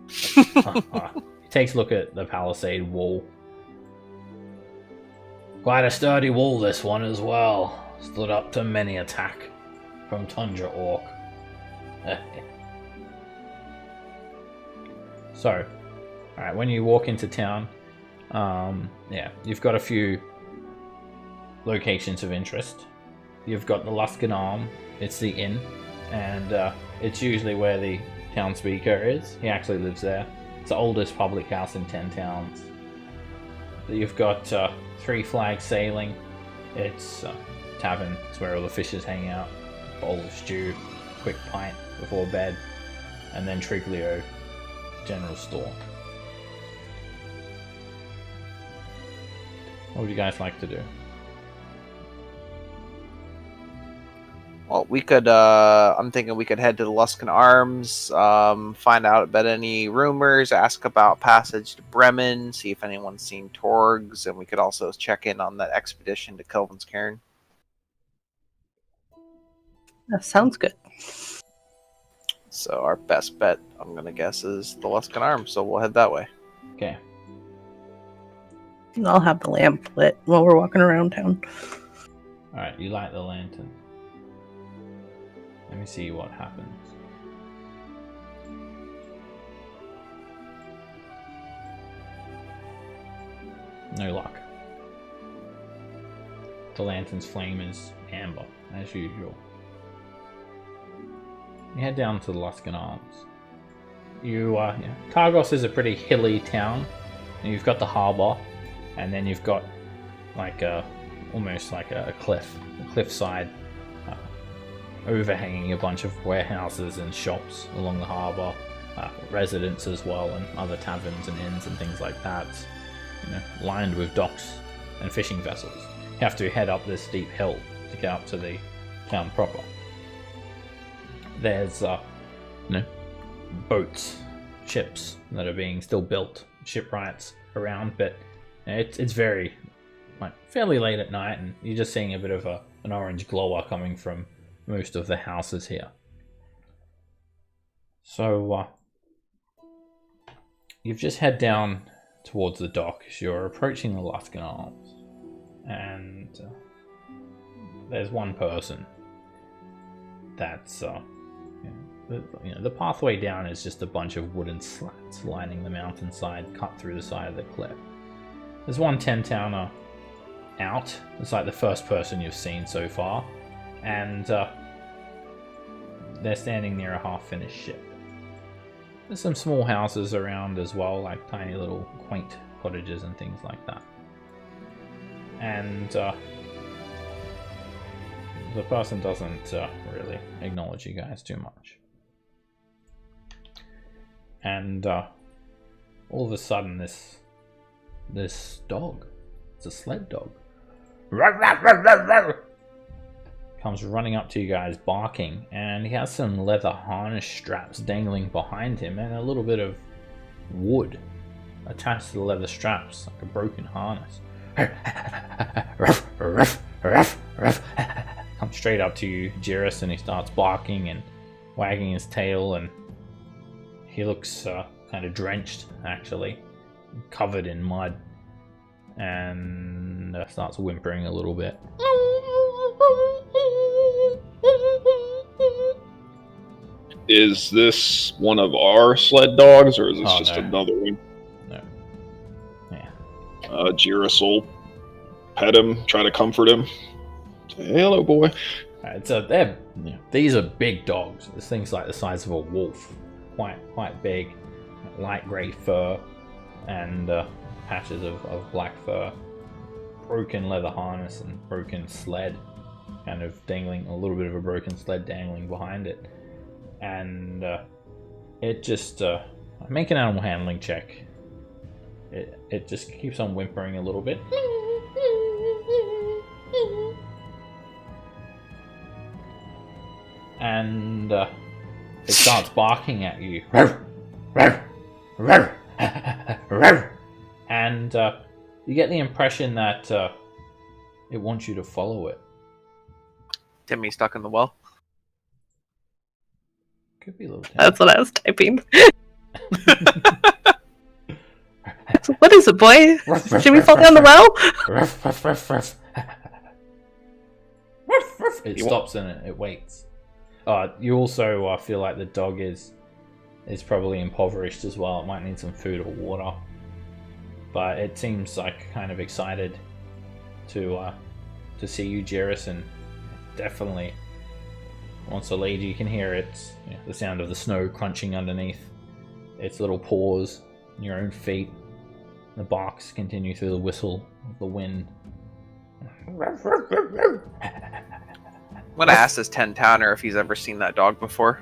He takes a look at the palisade wall. Quite a sturdy wall, this one as well. Stood up to many attack from Tundra Orc. So, alright, when you walk into town, yeah, you've got a few locations of interest. You've got the Luskan Arm, it's the inn, and it's usually where the town speaker is. He actually lives there. It's the oldest public house in 10 towns. You've got Three Flags Sailing. It's a tavern. It's where all the fishes hang out. Bowl of stew, quick pint before bed, and then Triglio General Store. What would you guys like to do? Well, we could. I'm thinking we could head to the Luskan Arms, find out about any rumors, ask about passage to Bremen, see if anyone's seen Torgs, and we could also check in on that expedition to Kelvin's Cairn. That sounds good. So our best bet, I'm gonna guess, is the Luskan Arms. So we'll head that way. Okay. And I'll have the lamp lit while we're walking around town. Alright, you light the lantern. Let me see what happens. No luck. The lantern's flame is amber, as usual. You head down to the Luskan Arms. Targos is a pretty hilly town. And you've got the harbour, and then you've got like almost like a cliffside overhanging a bunch of warehouses and shops along the harbour, residents as well, and other taverns and inns and things like that. Lined with docks and fishing vessels. You have to head up this steep hill to get up to the town proper. There's boats, ships that are being still built, shipwrights around, but it's very fairly late at night, and you're just seeing a bit of an orange glower coming from most of the houses here. So you've just head down towards the dock as you're approaching the Luskan Arms, and there's one person that's the pathway down is just a bunch of wooden slats lining the mountainside cut through the side of the cliff. There's one 10-towner out. It's like the first person you've seen so far, and they're standing near a half-finished ship. There's some small houses around as well, like tiny little quaint cottages and things like that. And the person doesn't really acknowledge you guys too much. And all of a sudden, this dog, it's a sled dog, comes running up to you guys barking, and he has some leather harness straps dangling behind him and a little bit of wood attached to the leather straps, like a broken harness. Comes straight up to you, Jirus, and he starts barking and wagging his tail, and he looks kind of drenched, actually, covered in mud, and starts whimpering a little bit. Is this one of our sled dogs, or is this just no. another one? No. Yeah. Jirus will pet him, try to comfort him. Say, hello, boy. These are big dogs. This thing's like the size of a wolf, quite big, light grey fur, and patches of black fur, broken leather harness and broken sled, kind of dangling, a little bit of a broken sled dangling behind it, and it just make an animal handling check. It just keeps on whimpering a little bit. And it starts barking at you. And you get the impression that it wants you to follow it. Timmy stuck in the well. Could be a little. That's what I was typing. What is it, boy? Should we fall down the well? It stops and it waits. You also feel like the dog is probably impoverished as well. It might need some food or water, but it seems like kind of excited to see you, Jirus, and definitely wants to lead you. You can hear it, the sound of the snow crunching underneath its little paws, your own feet. The barks continue through the whistle of the wind. I'm gonna ask this 10-towner if he's ever seen that dog before.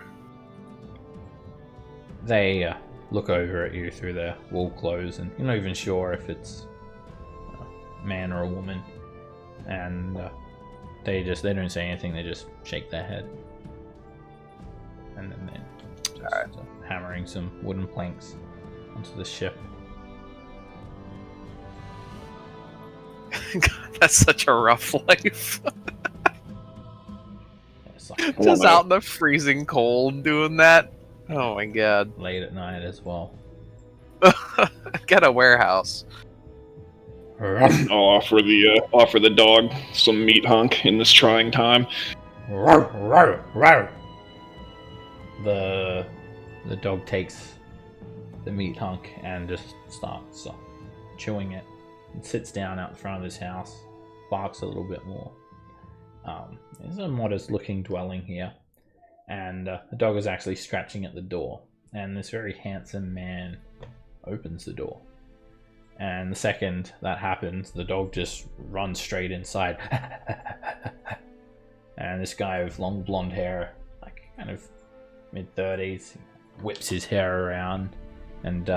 They look over at you through their wool clothes, and you're not even sure if it's a man or a woman. And they don't say anything. They just shake their head, and then they're just hammering some wooden planks onto the ship. God, that's such a rough life. Like just out in the freezing cold doing that. Oh my god. Late at night as well. Get a warehouse. I'll offer the dog some meat hunk in this trying time. The dog takes the meat hunk and just starts chewing it. And sits down out in front of his house, barks a little bit more. There's a modest looking dwelling here, and the dog is actually scratching at the door, and this very handsome man opens the door. And the second that happens, the dog just runs straight inside. And this guy with long blonde hair, like kind of mid-30s, whips his hair around, and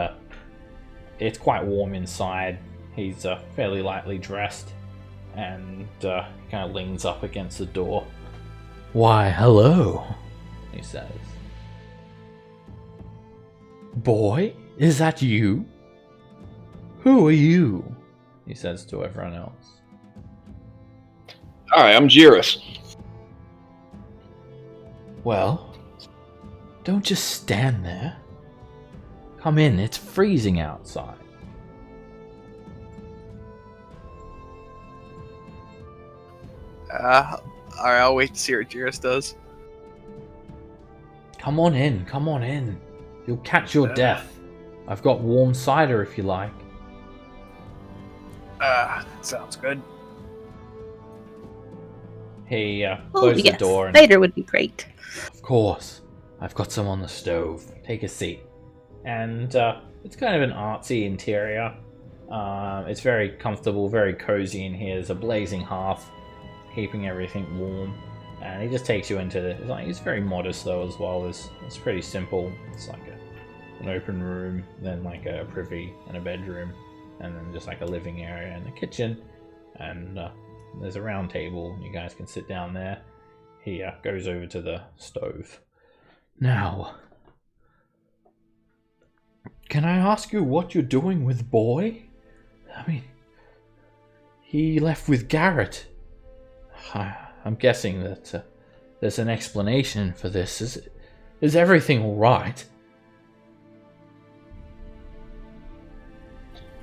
it's quite warm inside. He's fairly lightly dressed, and kind of leans up against the door. "Why, hello," he says. "Boy, is that you? Who are you?" he says to everyone else. Hi, I'm Jirus. "Well, don't just stand there. Come in, it's freezing outside." Alright, I'll wait to see what Jiris does. Come on in, come on in. You'll catch your death. I've got warm cider if you like. Sounds good. He closes the door and... Cider would be great. Of course. I've got some on the stove. Take a seat. And it's kind of an artsy interior. It's very comfortable, very cozy in here. There's a blazing hearth, keeping everything warm. And he just takes you into the... It's very modest though as well. It's pretty simple. It's like an open room, then like a privy and a bedroom, and then just like a living area and a kitchen. And there's a round table. You guys can sit down there. He goes over to the stove. Now, can I ask you what you're doing with Boy? I mean, he left with Garrett. I'm guessing that there's an explanation for this. Is everything all right?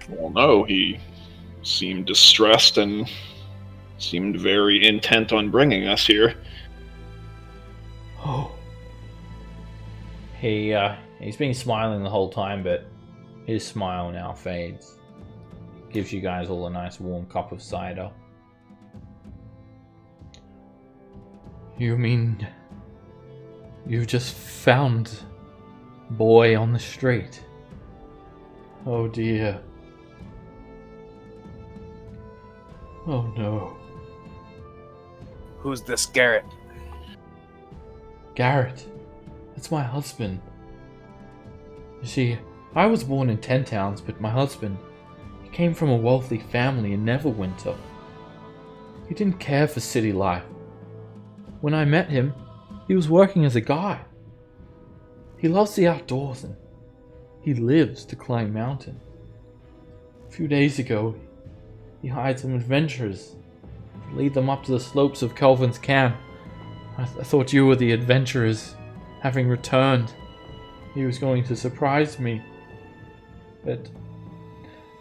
Well, no, he seemed distressed and seemed very intent on bringing us here. Oh. He's been smiling the whole time, but his smile now fades. Gives you guys all a nice warm cup of cider. You mean you just found Boy on the street? Oh dear. Oh no. Who's this Garrett? Garrett. That's my husband. You see, I was born in 10 Towns, but my husband, he came from a wealthy family in Neverwinter. He didn't care for city life. When I met him, he was working as a guide. He loves the outdoors and he lives to climb mountains. A few days ago, he hired some adventurers to lead them up to the slopes of Kelvin's camp. I thought you were the adventurers, having returned. He was going to surprise me. But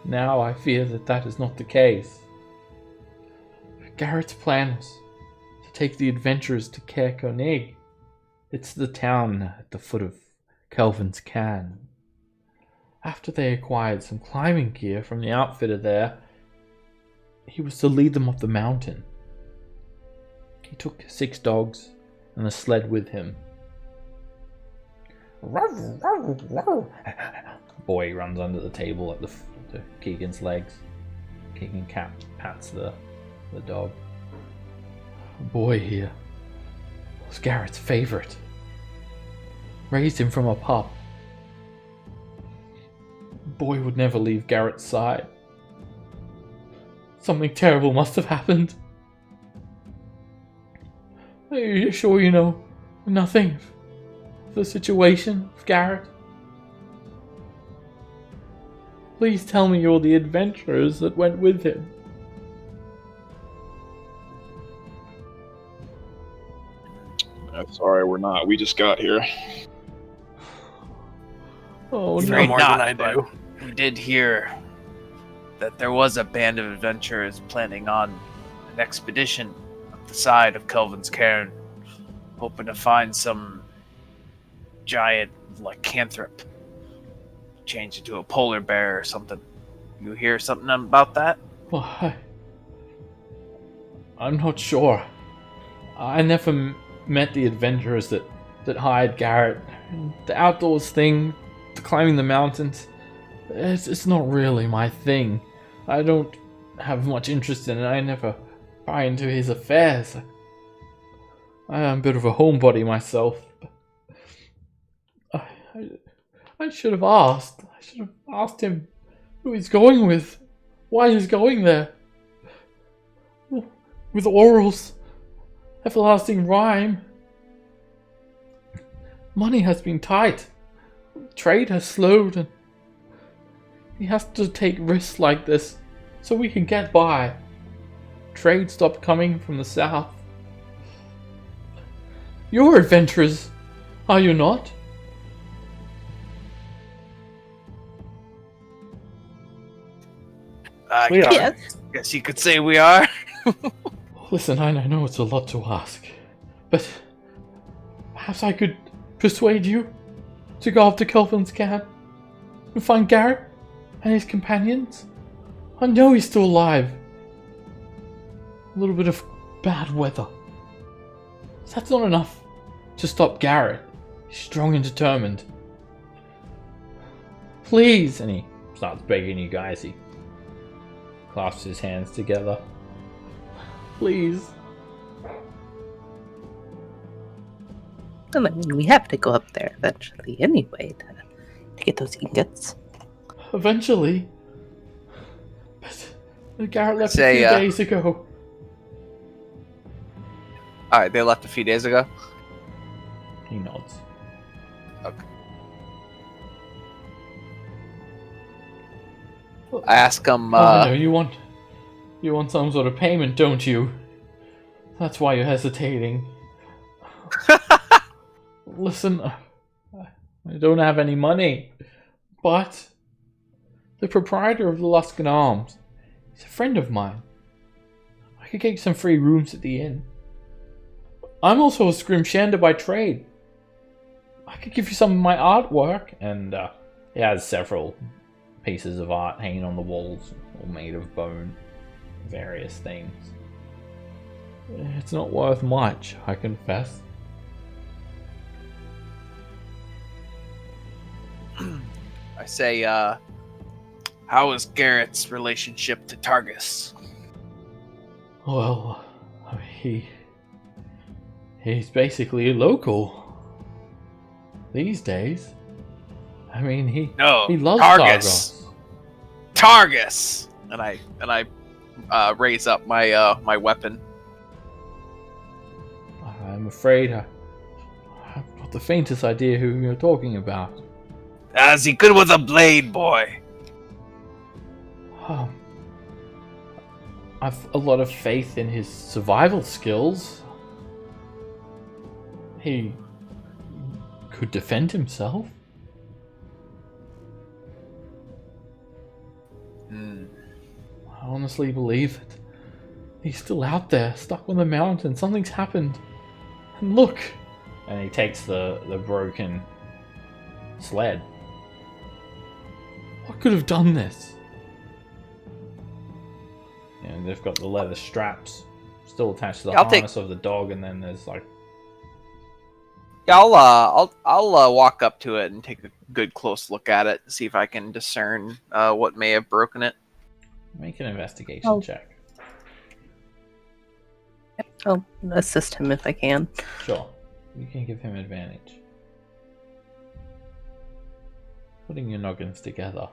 now I fear that is not the case. Garrett's plan was to take the adventurers to Caer Konig. It's the town at the foot of Kelvin's Cairn. After they acquired some climbing gear from the outfitter there, he was to lead them up the mountain. He took 6 dogs and a sled with him. Boy runs under the table at the Keegan's legs. Keegan pats the dog. Boy here was Garrett's favorite. Raised him from a pup. Boy would never leave Garrett's side. Something terrible must have happened. Are you sure you know nothing of the situation of Garrett? Please tell me you're the adventurers that went with him. Sorry, we're not. We just got here. Oh You no. know more not, than I do. We did hear that there was a band of adventurers planning on an expedition up the side of Kelvin's Cairn, hoping to find some giant lycanthrope, change into a polar bear or something. You hear something about that? Well, I'm not sure. I never met the adventurers that hired Garrett. The outdoors thing, the climbing the mountains, it's not really my thing. I don't have much interest in it. I never pry into his affairs. I am a bit of a homebody myself. I should have asked. I should have asked him who he's going with, why he's going there. With Oral's everlasting Rime. Money has been tight. Trade has slowed, and he has to take risks like this so we can get by. Trade stopped coming from the south. You're adventurers, are you not? We are. Yes. Guess you could say we are. Listen, I know it's a lot to ask, but perhaps I could persuade you to go up to Kelvin's camp and find Garrett and his companions. I know he's still alive. A little bit of bad weather. That's not enough to stop Garrett. He's strong and determined. Please! And he starts begging you guys. He clasps his hands together. Please. And I mean, we have to go up there eventually anyway to get those ingots. Eventually. But Garrett left Say, a few days ago. Alright, they left a few days ago? He nods. Okay. I ask him, no, you want some sort of payment, don't you? That's why you're hesitating. Listen, I don't have any money, but the proprietor of the Luskan Arms is a friend of mine. I could get you some free rooms at the inn. I'm also a scrimshander by trade. I could give you some of my artwork, and he has several pieces of art hanging on the walls, all made of bone, various things. It's not worth much, I confess. I say, how is Garrett's relationship to Targus? Well, he's basically a local these days. I mean, he loves Targus. Targus. And I raise up my my weapon. I'm afraid I have not the faintest idea who you're talking about. Is he good with a blade, boy? I've a lot of faith in his survival skills. He could defend himself. I honestly believe that he's still out there, stuck on the mountain. Something's happened. And look! And he takes the broken sled. What could have done this? And they've got the leather straps still attached to the harness of the dog, and then there's like... Yeah, I'll walk up to it and take a good close look at it, see if I can discern what may have broken it. Make an investigation check. I'll assist him if I can. Sure. You can give him advantage. Putting your noggins together.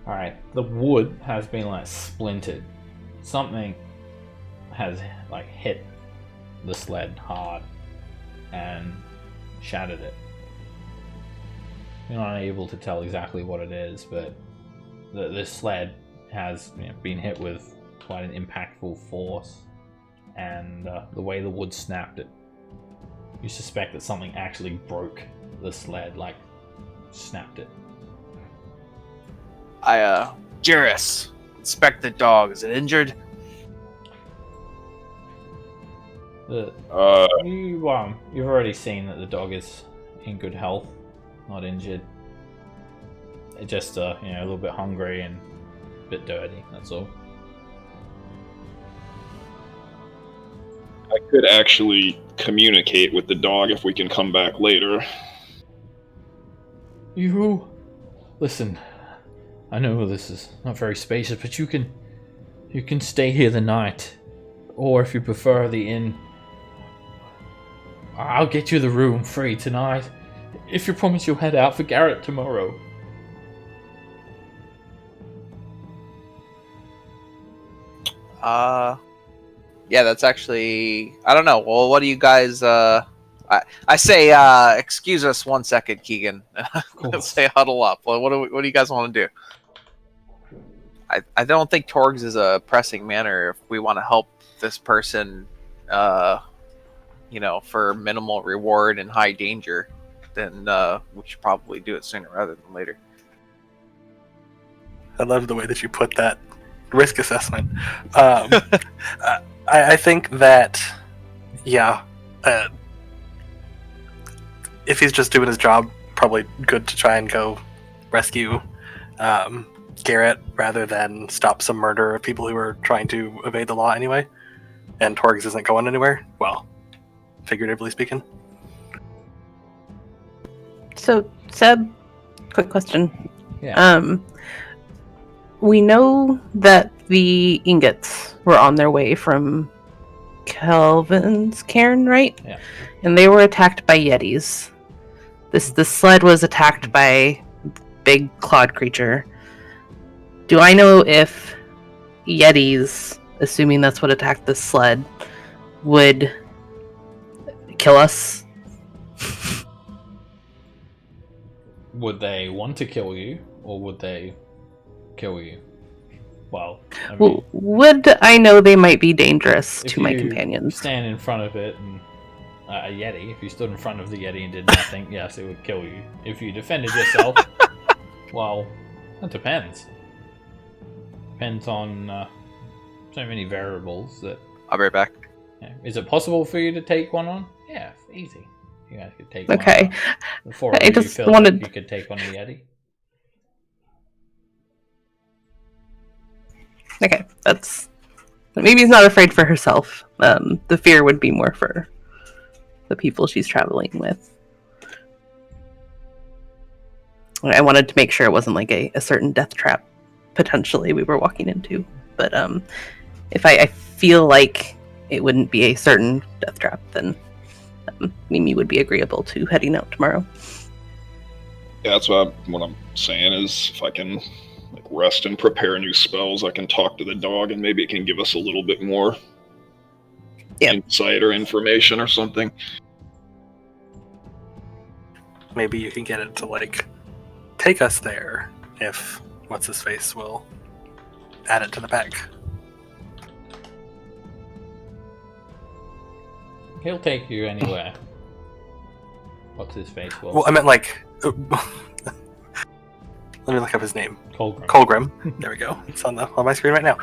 Alright, the wood has been like splintered. Something has like hit the sled hard and shattered it. You're not able to tell exactly what it is, but this sled has been hit with quite an impactful force, and the way the wood snapped it, you suspect that something actually broke the sled, like snapped it. Juris, inspect the dog. Is it injured? You've already seen that the dog is in good health, not injured. It just a little bit hungry and a bit dirty. That's all. I could actually communicate with the dog if we can come back later. You listen. I know this is not very spacious, but you can stay here the night, or if you prefer, the inn. I'll get you the room free tonight, if you promise you'll head out for Garrett tomorrow. Yeah, that's actually, I don't know. Well, what do you guys, I say, excuse us 1 second, Keegan. Let's say huddle up. Well, what do you guys want to do? I don't think Torgs is a pressing matter. If we want to help this person, for minimal reward and high danger, then we should probably do it sooner rather than later. I love the way that you put that. risk assessment. I think that, yeah, if he's just doing his job, probably good to try and go rescue Garrett rather than stop some murder of people who are trying to evade the law anyway. And Torgs isn't going anywhere. Well, figuratively speaking. So, Seb, quick question. Yeah. We know that the ingots were on their way from Kelvin's cairn, right? Yeah. And they were attacked by Yetis. The sled was attacked by big clawed creature. Do I know if Yetis, assuming that's what attacked the sled, would kill us? Would they want to kill you, or would they kill you? Well, I mean, Would I know they might be dangerous to my if you companions? stand in front of it and a Yeti, if you stood in front of the Yeti and did nothing, yes, it would kill you. If you defended yourself, well, that depends. Depends on so many variables that... I'll be right back. Yeah. Is it possible for you to take one on? Yeah, easy. You guys could take one Okay. on. Before I you just feel wanted- like you could take on a Yeti. Okay, that's... Maybe he's not afraid for herself. The fear would be more for the people she's traveling with. I wanted to make sure it wasn't like a certain death trap, potentially, we were walking into. But if I feel like it wouldn't be a certain death trap, then Mimi would be agreeable to heading out tomorrow. Yeah, that's what I'm saying is if I can like rest and prepare new spells, I can talk to the dog and maybe it can give us a little bit more insight or information or something. Maybe you can get it to like take us there if what's his face will add it to the pack. He'll take you anywhere. What's his face? Well, I meant like. Let me look up his name. Cauldron. Colgrim. There we go. It's on my screen right now.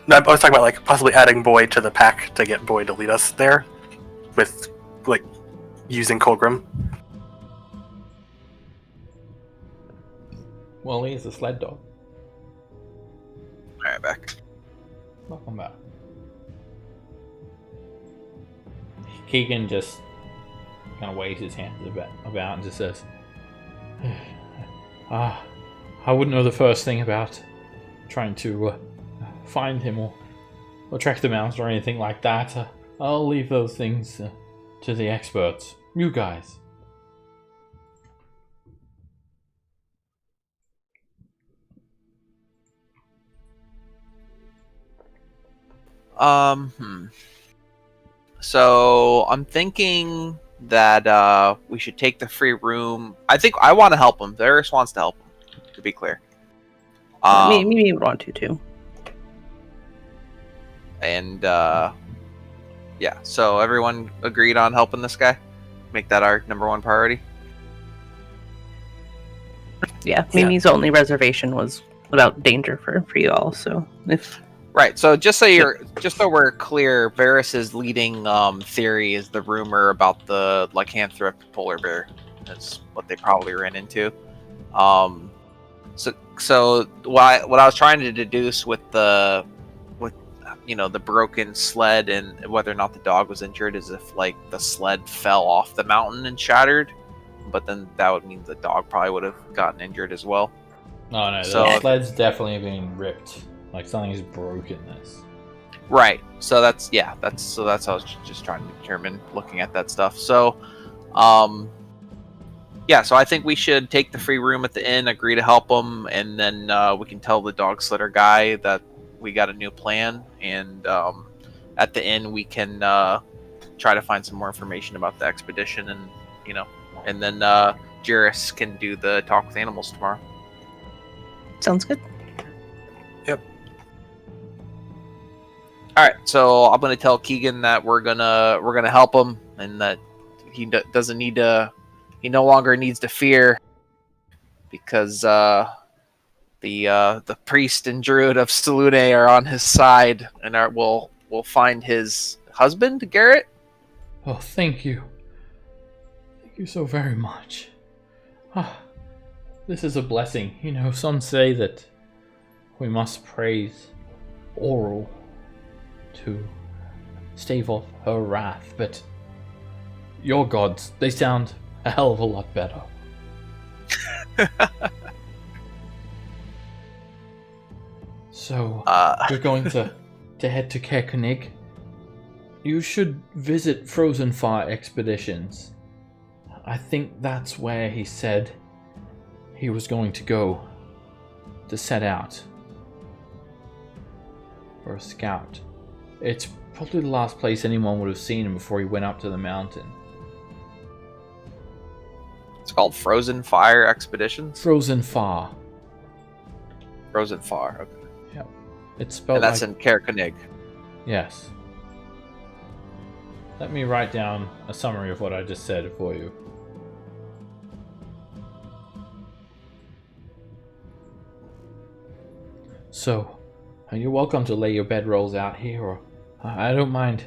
No, I was talking about like possibly adding Boy to the pack to get Boy to lead us there, with like using Colgrim. Well, he's a sled dog. Alright, back. Welcome back. Keegan just kind of waves his hands about and just says, I wouldn't know the first thing about trying to find him or track them out or anything like that. I'll leave those things to the experts. You guys. So I'm thinking that we should take the free room. I think I want to help him. Varys wants to help him, to be clear. Mimi would want to too. And yeah, so everyone agreed on helping this guy? Make that our number one priority? Yeah, Mimi's only reservation was about danger for you all, so if... Right, so just so we're clear, Varys' leading theory is the rumor about the lycanthrope polar bear. That's what they probably ran into. So what I was trying to deduce with the broken sled and whether or not the dog was injured is if like the sled fell off the mountain and shattered, but then that would mean the dog probably would have gotten injured as well. Oh no, So- the sled's definitely being ripped. Like something's broken this. Right. So that's what I was just trying to determine looking at that stuff. So yeah, so I think we should take the free room at the inn, agree to help him, and then we can tell the dog slitter guy that we got a new plan, and at the inn we can try to find some more information about the expedition, and then Jairus can do the talk with animals tomorrow. Sounds good. All right, so I'm gonna tell Keegan that we're gonna help him, and that he doesn't need to. He no longer needs to fear, because the The priest and druid of Salune are on his side, and will find his husband, Garrett. Oh, thank you. Thank you so very much. Ah, this is a blessing. You know, some say that we must praise Oral to stave off her wrath, but your gods, they sound a hell of a lot better. So, you're going to head to Kerkenig? You should visit Frozen Fire Expeditions. I think that's where he said he was going to go to set out for a scout. It's probably the last place anyone would have seen him before he went up to the mountain. It's called Frozen Fire Expeditions. Frozen Far. Frozen Fire. Okay. Yep. It's spelled And that's like... in Kerkenig. Yes. Let me write down a summary of what I just said for you. So, you're welcome to lay your bedrolls out here, or I don't mind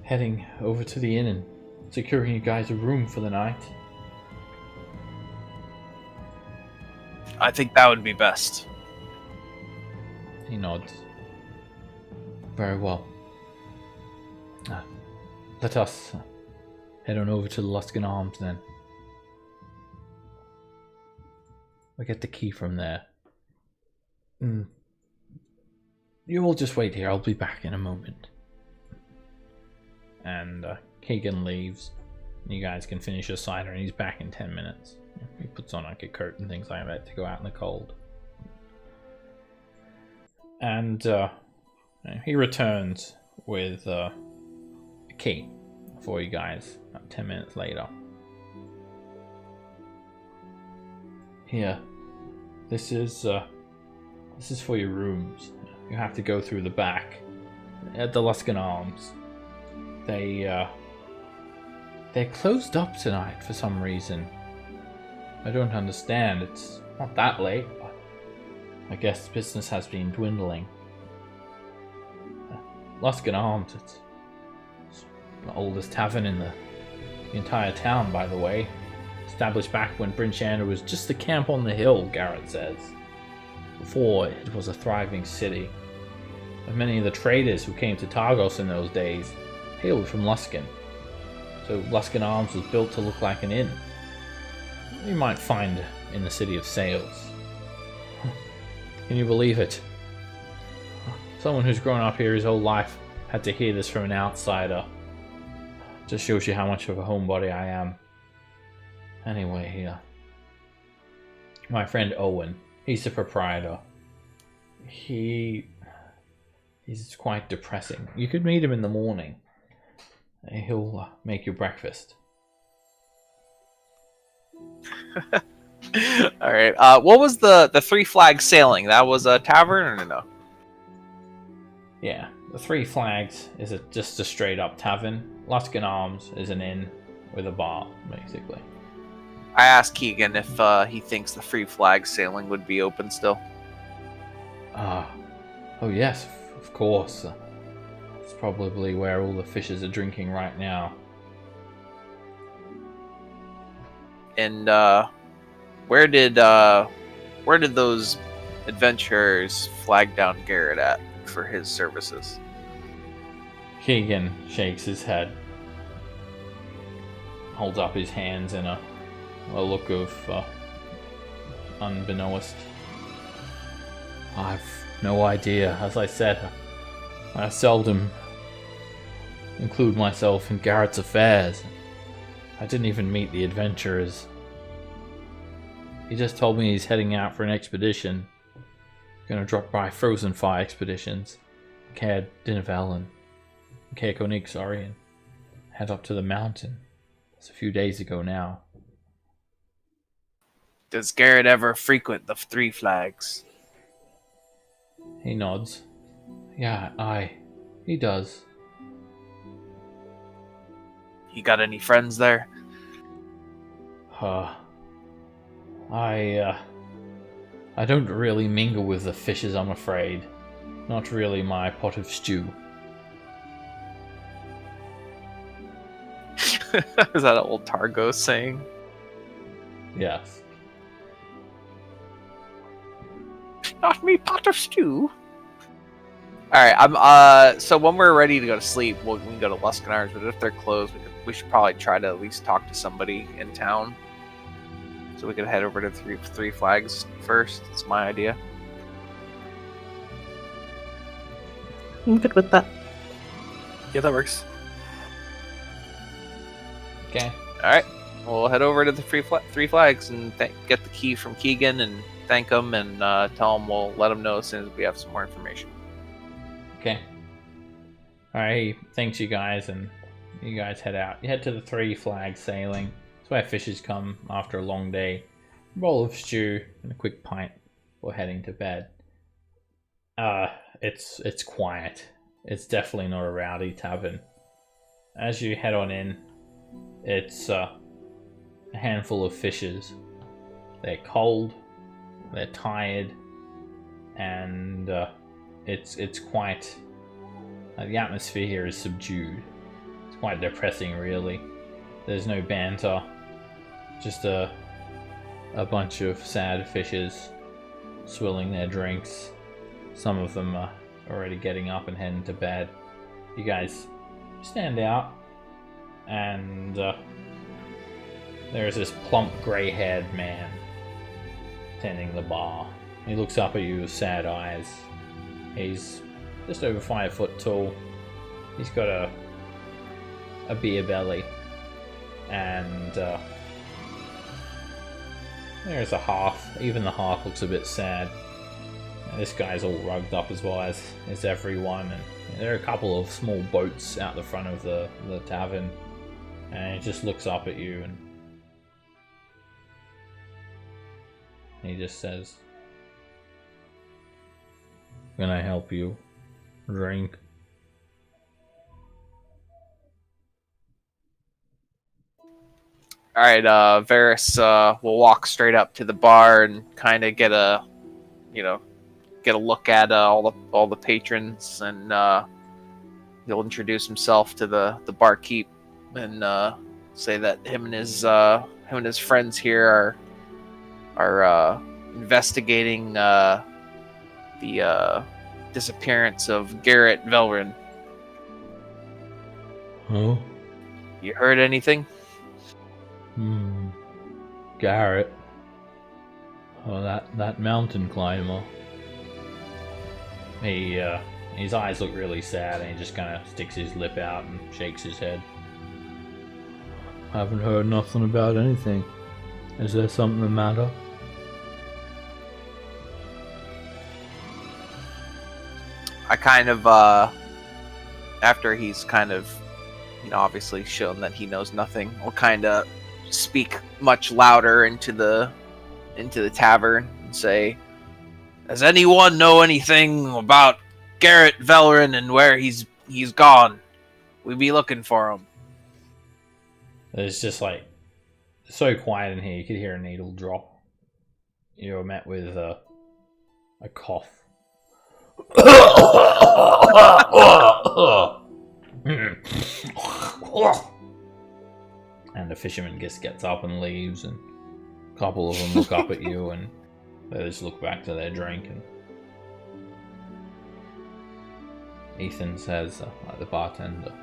heading over to the inn and securing you guys a room for the night. I think that would be best. He nods. Very well. Let us head on over to the Luskan Arms then. We'll get the key from there. You all just wait here, I'll be back in a moment. And Keegan leaves. You guys can finish your cider and he's back in 10 minutes. He puts on like a coat and things like that to go out in the cold. And he returns with a key for you guys about 10 minutes later. Here, this is for your rooms. You have to go through the back at the Luskan Arms. They're closed up tonight for some reason. I don't understand. It's not that late, but I guess business has been dwindling. Luskan Arms, it's the oldest tavern in the entire town, by the way. Established back when Brinchander was just a camp on the hill, Garrett says. Before it was a thriving city. And many of the traders who came to Targos in those days hailed from Luskan. So Luskan Arms was built to look like an inn. You might find in the City of Sails. Can you believe it? Someone who's grown up here his whole life had to hear this from an outsider. Just shows you how much of a homebody I am. Anyway, here. My friend Owen, he's the proprietor. He's quite depressing. You could meet him in the morning. He'll make you breakfast. All right. What was the Three Flags Sailing? That was a tavern or no? Yeah, the Three Flags is just a straight up tavern. Luskan Arms is an inn with a bar, basically. I asked Keegan if he thinks the Three Flags Sailing would be open still. Oh yes, of course. It's probably where all the fishes are drinking right now. And where did those adventurers flag down Garrett at for his services? Keegan shakes his head, holds up his hands in a look of unbeknownst. I've no idea. As I said, I seldom include myself in Garrett's affairs. I didn't even meet the adventurers. He just told me he's heading out for an expedition. Gonna drop by Frozen Fire Expeditions, Caer Dinevel and Caer Konig, and head up to the mountain. It's a few days ago now. Does Garrett ever frequent the Three Flags? He nods. Yeah, he does. He got any friends there? I don't really mingle with the fishes, I'm afraid. Not really my pot of stew. Is that an old Targo saying? Yes. Not me pot of stew. Alright, I'm so when we're ready to go to sleep, we can go to Luskanar's, but if they're closed, we should probably try to at least talk to somebody in town. So we could head over to Three Flags first. That's my idea. I'm good with that. Yeah, that works. Okay. Alright, we'll head over to the Three Flags and get the key from Keegan and thank him and tell him we'll let him know as soon as we have some more information. Okay. Alright, thanks you guys, and you guys head out. You head to the Three Flags Sailing. It's where fishers come after a long day. A bowl of stew and a quick pint before heading to bed. It's quiet. It's definitely not a rowdy tavern. As you head on in, it's a handful of fishers. They're cold, they're tired, and it's quite... the atmosphere here is subdued. It's quite depressing, really. There's no banter, just a bunch of sad fishers swilling their drinks. Some of them are already getting up and heading to bed. You guys stand out, and there's this plump, grey-haired man tending the bar. He looks up at you with sad eyes. He's just over 5 foot tall. He's got a beer belly, and there's a half. Even the half looks a bit sad. And this guy's all rugged up as well as everyone, and there are a couple of small boats out the front of the tavern, and he just looks up at you and he just says, "Can I help you drink?" Alright, Varys will walk straight up to the bar and kind of get a look at all the patrons, and he'll introduce himself to the barkeep and say that him and his friends here are investigating the disappearance of Garrett Velrin. Oh? You heard anything? Garrett. Oh, that mountain climber. His eyes look really sad, and he just kind of sticks his lip out and shakes his head. I haven't heard nothing about anything. Is there something the matter? I kind of, after he's kind of, obviously shown that he knows nothing, will kind of speak much louder into the tavern and say, "Does anyone know anything about Garrett Velrin and where he's gone? We'd be looking for him." It's just like so quiet in here. You could hear a needle drop. You're met with a cough. And the fisherman just gets up and leaves, and a couple of them look up at you, and they just look back to their drink. And Ethan says, like the bartender,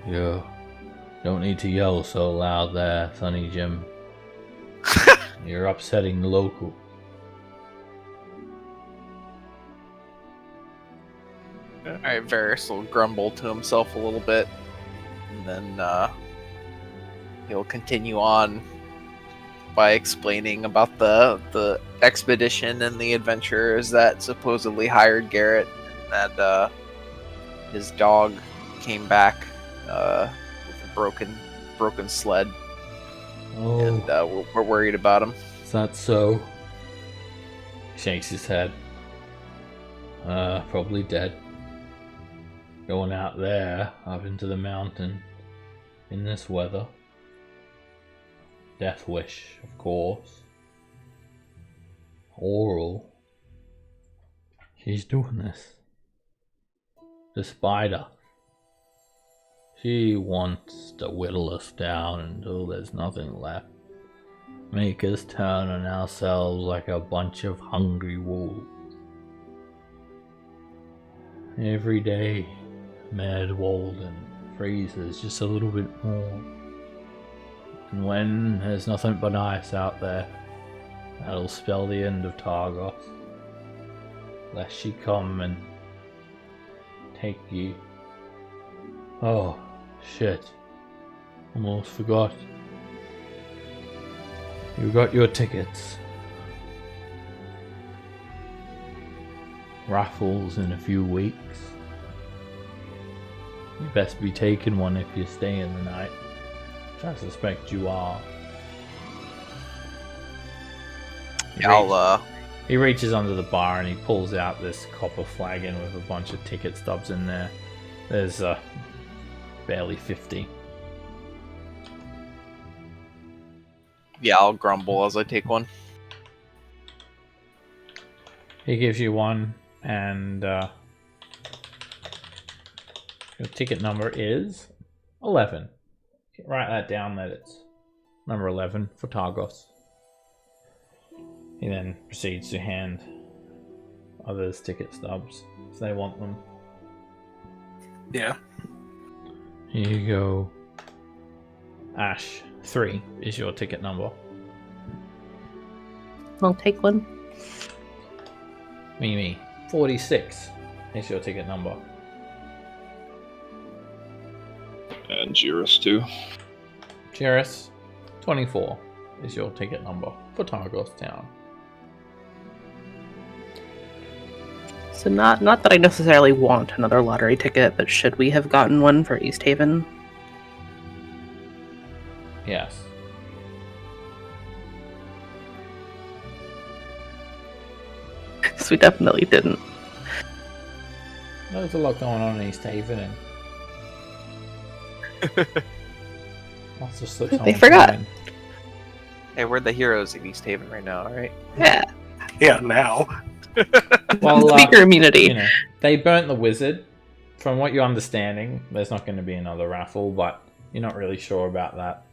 "Yeah, don't need to yell so loud there, Sonny Jim. You're upsetting the local." Alright, Varys will grumble to himself a little bit, and then he'll continue on by explaining about the expedition and the adventurers that supposedly hired Garrett, and that his dog came back with a broken sled. Oh, And we're worried about him. is that so? Shakes his head. Probably dead. Going out there, up into the mountain, in this weather. Death wish, of course. Oral. She's doing this. The spider. She wants to whittle us down until there's nothing left. Make us turn on ourselves like a bunch of hungry wolves. Every day, Mad Walden freezes just a little bit more. And when there's nothing but ice out there, that'll spell the end of Targos. Lest she come and take you. Oh, shit. Almost forgot. You got your tickets. Raffles in a few weeks. You best be taking one if you're staying the night. Which I suspect you are. He reaches under the bar and he pulls out this copper flagon with a bunch of ticket stubs in there. There's barely 50. Yeah, I'll grumble as I take one. He gives you one, and your ticket number is 11. Write that down, that it's number 11 for Targos. He then proceeds to hand others ticket stubs if they want them. Yeah. Here you go. Ash, 3 is your ticket number. I'll take one. Mimi, 46 is your ticket number. And Jiris too. Jairus, 24 is your ticket number for Targos Town. So not that I necessarily want another lottery ticket, but should we have gotten one for East Haven? Yes. Because we definitely didn't. There's a lot going on in East Haven and lots of slips on They the forgot. mind. Hey, we're the heroes of East Haven right now, alright? Yeah. Yeah, now. Well, Speaker immunity. you know, they burnt the wizard. From what you're understanding, there's not going to be another raffle, but you're not really sure about that.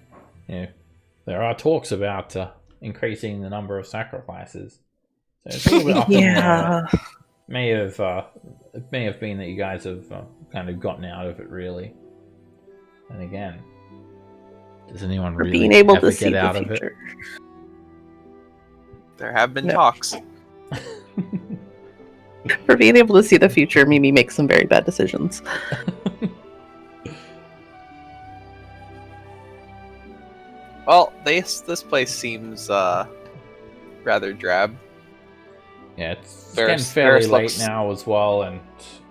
You know, there are talks about increasing the number of sacrifices. So it's a little bit up in the air. Yeah. It may have been that you guys have kind of gotten out of it, really. And again, does anyone For really being able ever to see get the out of it? future. There have been No. talks. For being able to see the future, Mimi makes some very bad decisions. Well, this place seems rather drab. Yeah, it's Ferris- getting fairly Ferris late looks- now as well, and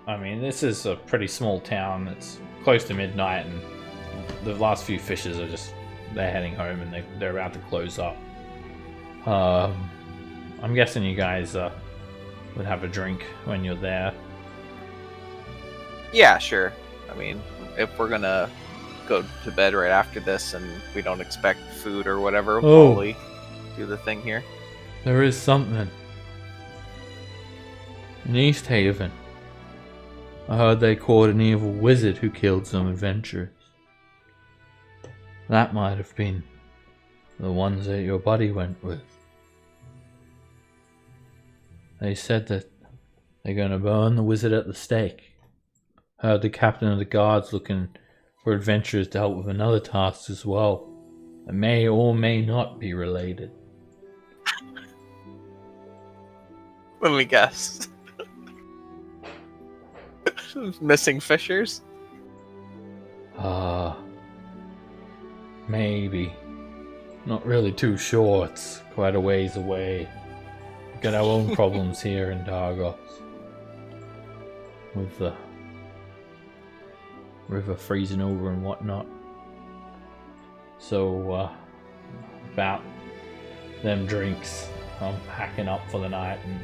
I mean, this is a pretty small town. It's close to midnight, and the last few fishers are they're heading home, and they're about to close up. I'm guessing you guys would have a drink when you're there. Yeah, sure. I mean, if we're gonna go to bed right after this and we don't expect food or whatever, we'll Oh. probably do the thing here. There is something in East Haven. I heard they caught an evil wizard who killed some adventurers. That might have been the ones that your buddy went with. They said that they're going to burn the wizard at the stake. Heard the captain of the guards looking for adventurers to help with another task as well. That may or may not be related. Let me guess. Missing fishers? Maybe. Not really too sure. It's quite a ways away. We've got our own problems here in Targos. With the river freezing over and whatnot. So, about them drinks, I'm packing up for the night, and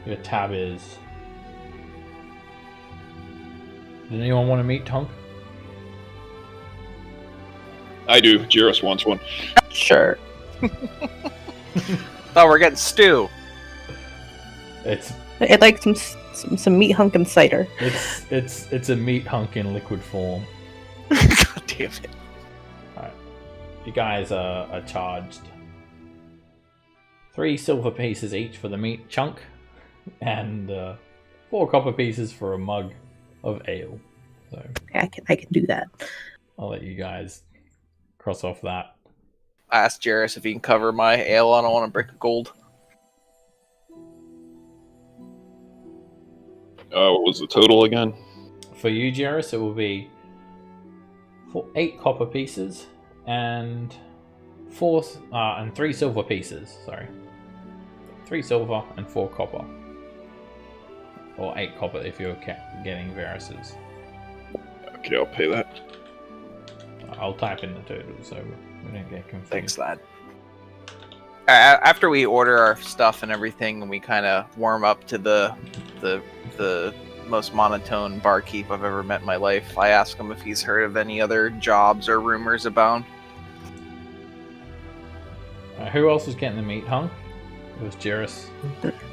your tab is... Does anyone want to meet Tunk? I do. Jiris wants one. Sure. Oh, we're getting stew. It's I'd like some meat hunk and cider. it's a meat hunk in liquid form. God damn it. You guys are charged 3 silver pieces each for the meat chunk, and 4 copper pieces for a mug of ale. So I can do that. I'll let you guys cross off that. I asked Jairus if he can cover my ale. I don't want to break a gold. What was the total again? For you, Jairus, it will be 8 copper pieces and 3 silver pieces. Sorry, 3 silver and 4 copper, or 8 copper if you're getting Varus's. Okay, I'll pay that. I'll type in the total so we don't get confused. Thanks, lad. After we order our stuff and everything, and we kind of warm up to the most monotone barkeep I've ever met in my life, I ask him if he's heard of any other jobs or rumors abound. Who else was getting the meat hung? It was Jairus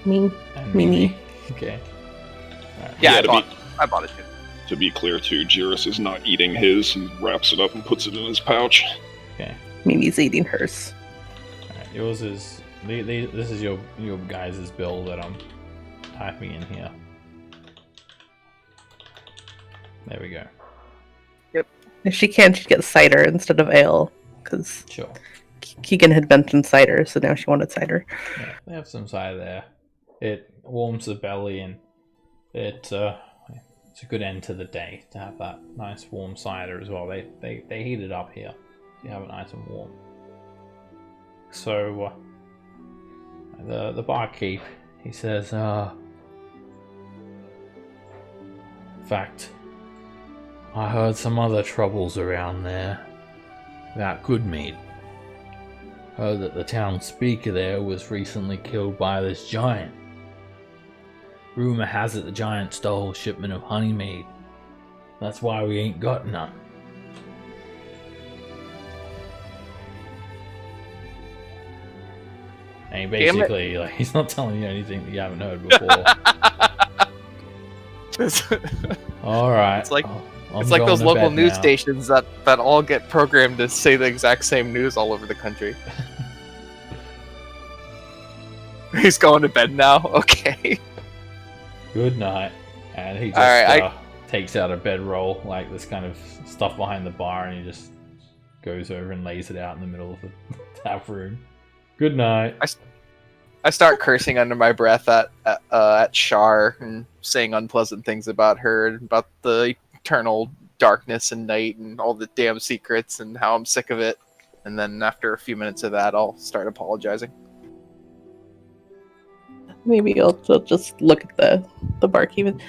Me. and Me. Okay. Alright. Yeah, Yeah, I bought it too. To be clear, too, Jairus is not eating his. He wraps it up and puts it in his pouch. Okay. Mimi's eating hers. Alright, yours is this is your guys' bill that I'm typing in here. There we go. If she can, she'd get cider instead of ale, because Sure. Keegan had mentioned cider, so now she wanted cider. Yeah, they have some cider there. It warms the belly, and it's a good end to the day to have that nice warm cider as well. They heat it up here. You have it nice and warm. So the barkeep, he says, in fact, I heard some other troubles around there about good meat. Heard that the town speaker there was recently killed by this giant. Rumor has it the giant stole a shipment of honey mead. That's why we ain't got none. And he basically, like, he's not telling you anything that you haven't heard before. Alright. It's like I'm it's like going those to local bed news now. stations that all get programmed to say the exact same news all over the country. He's going to bed now? Okay. Good night. And he just Alright, takes out a bedroll, like this kind of stuff behind the bar, and he just goes over and lays it out in the middle of the tap room. Good night. I start cursing under my breath at Shar and saying unpleasant things about her and about the eternal darkness and night and all the damn secrets and how I'm sick of it. And then after a few minutes of that, I'll start apologizing. Maybe I'll just look at the barkeep and,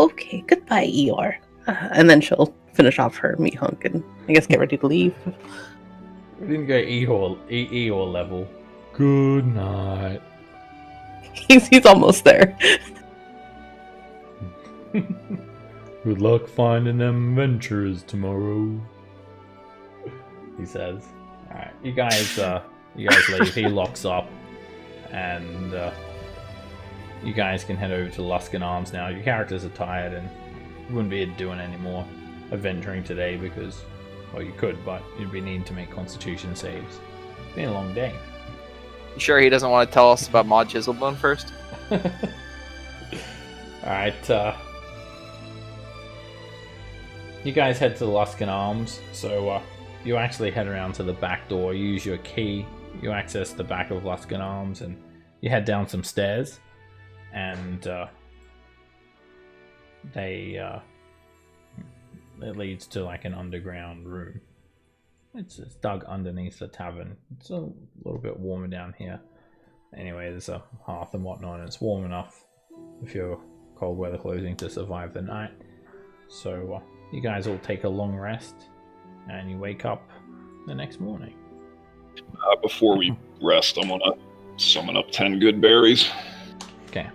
okay, goodbye, Eeyore. And then she'll finish off her meat hunk and I guess get ready to leave. We didn't go Eeyore level. Good night. He's almost there. Good luck finding them adventurers tomorrow. He says. Alright, you guys leave. He locks up, and you guys can head over to Luskan Arms now. Your characters are tired, and you wouldn't be doing any more adventuring today because, well, you could, but you'd be needing to make Constitution saves. It's been a long day. You sure he doesn't want to tell us about Maud Chiselbone first? Alright, you guys head to the Luskan Arms, so you actually head around to the back door, you use your key, you access the back of Luskan Arms, and you head down some stairs, and it leads to like an underground room. It's dug underneath the tavern. It's a little bit warmer down here. Anyway, there's a hearth and whatnot, and it's warm enough if you're cold weather clothing to survive the night. So you guys all take a long rest, and you wake up the next morning. Before we rest, I'm gonna summon up 10 good berries. Okay.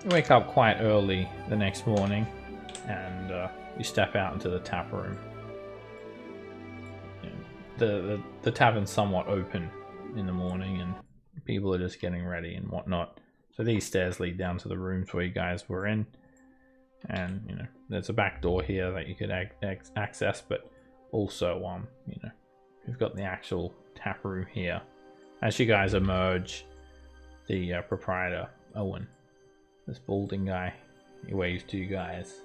You wake up quite early the next morning, and you step out into the tap room. The tavern's somewhat open in the morning, and people are just getting ready and whatnot. So these stairs lead down to the rooms where you guys were in. And, you know, there's a back door here that you could access, but also, you know, you've got the actual tap room here. As you guys emerge, the proprietor, Owen, this balding guy, he waves to you guys.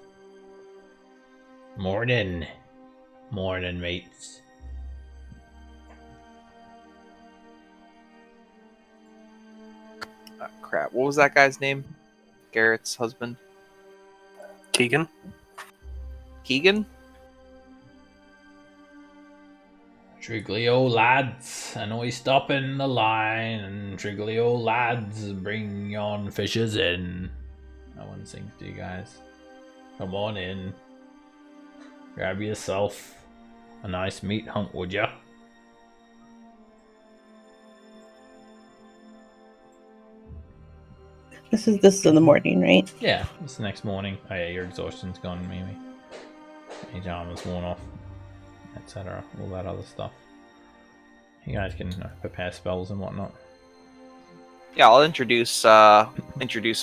Morning. Morning, mates. Crap. What was that guy's name? Garrett's husband? Keegan? Keegan? Triglio lads, I know he's stopping the line, and Triglio lads, bring yon fishes in. No one sings to you guys. Come on in. Grab yourself a nice meat hunk, would ya? This is in the morning, right? Yeah, it's the next morning. Oh yeah, your exhaustion's gone, maybe. Your armor's worn off, etc. All that other stuff. You guys can prepare spells and whatnot. Yeah, I'll introduce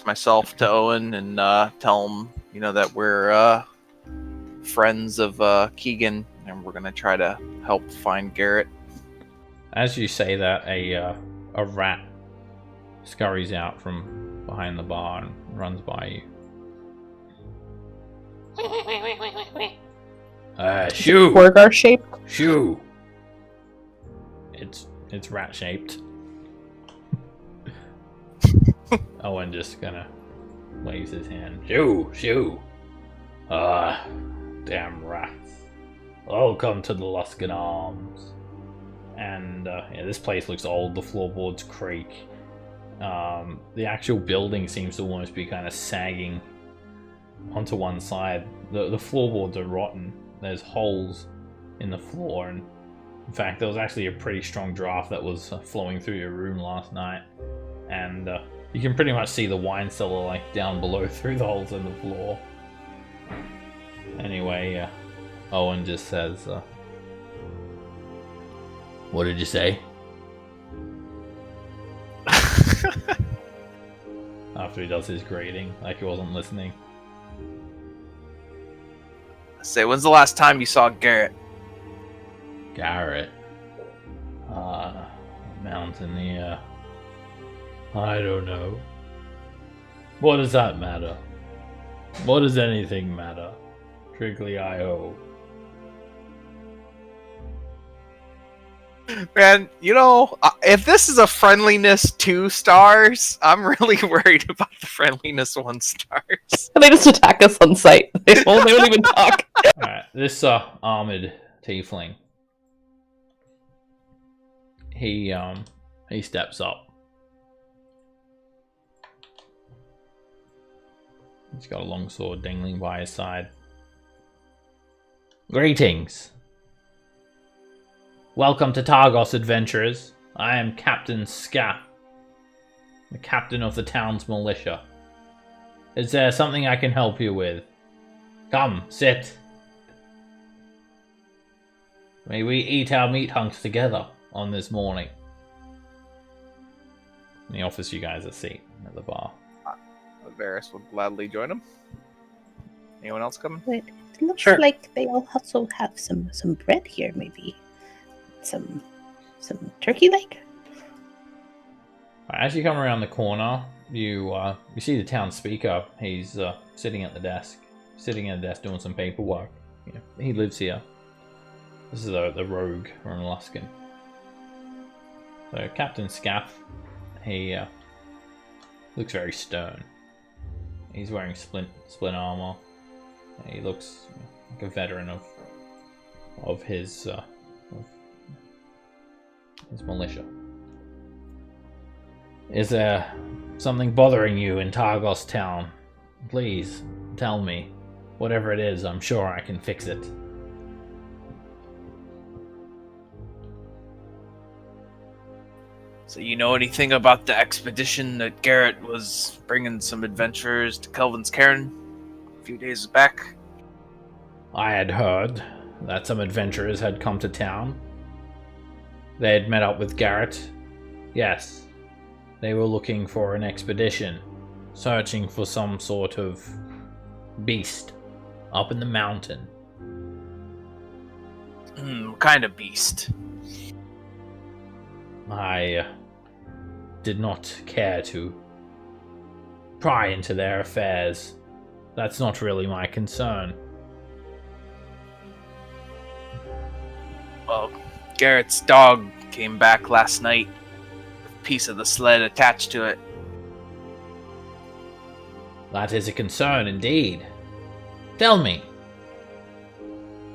myself to Owen and tell him, you know, that we're friends of Keegan, and we're gonna try to help find Garrett. As you say that, a rat scurries out from behind the bar and runs by you. Shoo! Wargar shaped. Shoo! It's rat shaped. Owen just kinda waves his hand. Shoo! Shoo! Damn rats. Welcome to the Luskan Arms. And yeah, this place looks old, the floorboards creak. The actual building seems to almost be kind of sagging onto one side. The floorboards are rotten. There's holes in the floor, and in fact there was actually a pretty strong draft that was flowing through your room last night, and you can pretty much see the wine cellar like down below through the holes in the floor. Anyway, Owen just says, what did you say? After he does his greeting, like he wasn't listening. Say, when's the last time you saw Garrett? Garrett? Mountain here. I don't know. What does that matter? What does anything matter? Triglio. Man, you know, if this is a friendliness 2 stars, I'm really worried about the friendliness 1 stars. They just attack us on sight. They don't even talk. Alright, this armored tiefling. He steps up. He's got a long sword dangling by his side. Greetings. Welcome to Targos, adventurers. I am Captain Scaff, the captain of the town's militia. Is there something I can help you with? Come, sit. May we eat our meat hunks together on this morning. And he offers you guys a seat at the bar. Varys would gladly join him. Anyone else coming? Wait, it looks Sure. like they all also have some bread here, maybe. Some turkey leg? As you come around the corner, you see the town speaker. He's sitting at the desk doing some paperwork. You know, he lives here. This is the rogue from Luskan. So Captain Scaff, he looks very stern. He's wearing splint armor. He looks like a veteran of his militia. Is there something bothering you in Targos town? Please tell me. Whatever it is, I'm sure I can fix it. So you know anything about the expedition that Garrett was bringing some adventurers to Kelvin's Cairn a few days back? I had heard that some adventurers had come to town. They had met up with Garrett. Yes. they were looking for an expedition, searching for some sort of beast up in the mountain. What kind of beast? I did not care to pry into their affairs. That's not really my concern. Well, Garrett's dog came back last night with a piece of the sled attached to it. That is a concern indeed. Tell me,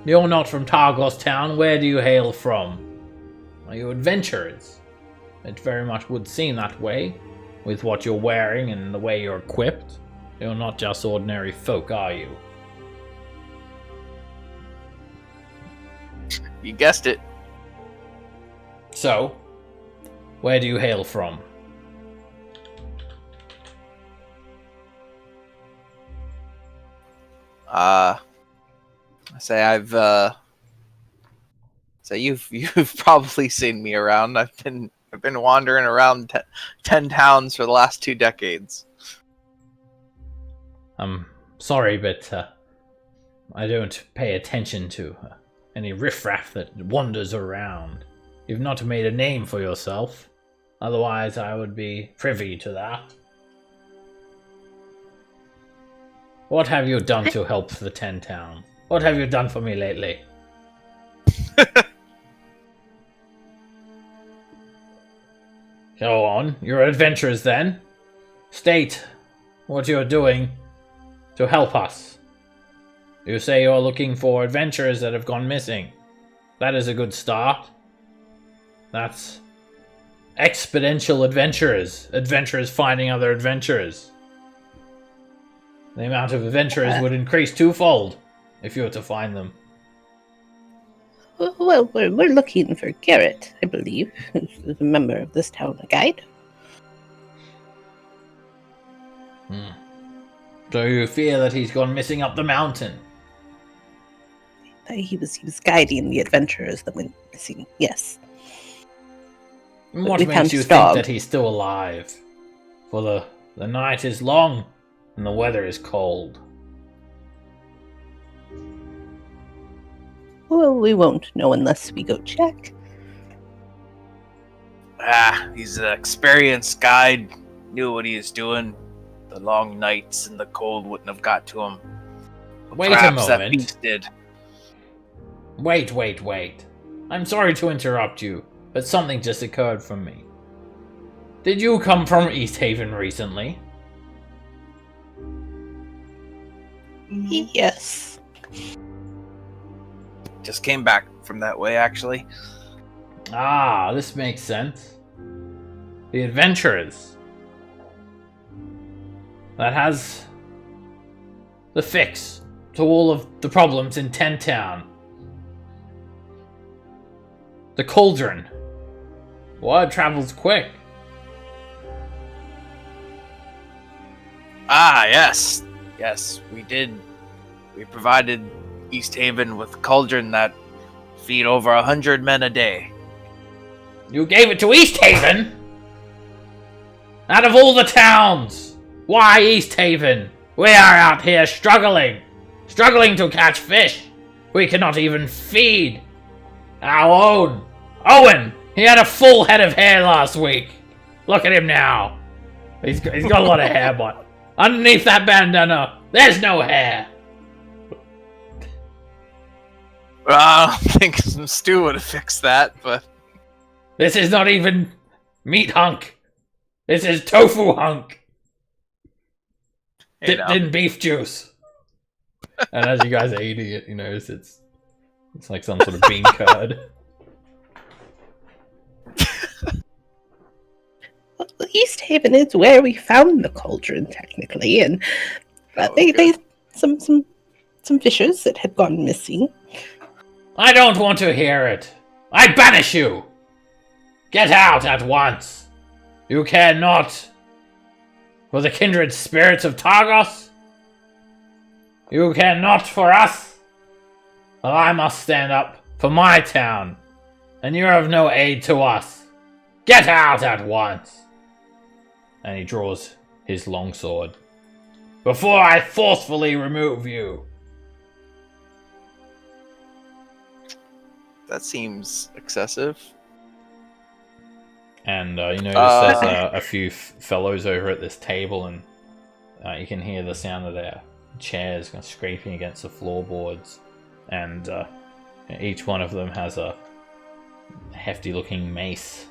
you're not from Targos Town. Where do you hail from? Are you adventurers? It very much would seem that way, with what you're wearing and the way you're equipped. You're not just ordinary folk, are you? You guessed it. So, where do you hail from? I say you've probably seen me around. I've been wandering around 10 towns for the last 2 decades. I'm sorry, but I don't pay attention to any riffraff that wanders around. You've not made a name for yourself. Otherwise, I would be privy to that. What have you done to help the 10 towns? What have you done for me lately? Go on, you're adventurers then. State what you're doing to help us. You say you're looking for adventurers that have gone missing. That is a good start. That's exponential adventurers. Adventurers finding other adventurers. The amount of adventurers would increase twofold if you were to find them. Well, we're looking for Garrett, I believe, who's a member of this town, a guide. So you fear that he's gone missing up the mountain? He was guiding the adventurers that went missing, yes. And what We makes found you his think dog. that he's still alive? For the night is long and the weather is cold. Well, we won't know unless we go check. He's an experienced guide. Knew what he was doing. The long nights and the cold wouldn't have got to him. Wait Perhaps a that moment. beast did. Wait. I'm sorry to interrupt you, but something just occurred from me. Did you come from East Haven recently? Yes. Just came back from that way, actually. Ah, this makes sense. The adventurers. That has the fix to all of the problems in Ten Town. The Cauldron. Word travels quick. Yes. Yes, we did. We provided East Haven with Cauldron that feed over 100 men a day. You gave it to East Haven? Out of all the towns! Why East Haven? We are out here struggling to catch fish. We cannot even feed our own. Owen, he had a full head of hair last week. Look at him now. He's got a lot of hair, but underneath that bandana, there's no hair. Well, I don't think some stew would have fixed that, but This is not even meat hunk. This is tofu hunk. you Dipped know. in beef juice. And as you guys are eating it, you notice it's like some sort of bean curd. Well, East Haven is where we found the cauldron, technically, and they some fishers that had gone missing. I don't want to hear it. I banish you. Get out at once. You care not for the kindred spirits of Targos. You care not for us. Well, I must stand up for my town, and you're of no aid to us. Get out at once. And he draws his longsword. Before I forcefully remove you! That seems excessive. And you notice there's a few fellows over at this table, and you can hear the sound of their chairs kind of scraping against the floorboards. And each one of them has a hefty-looking mace.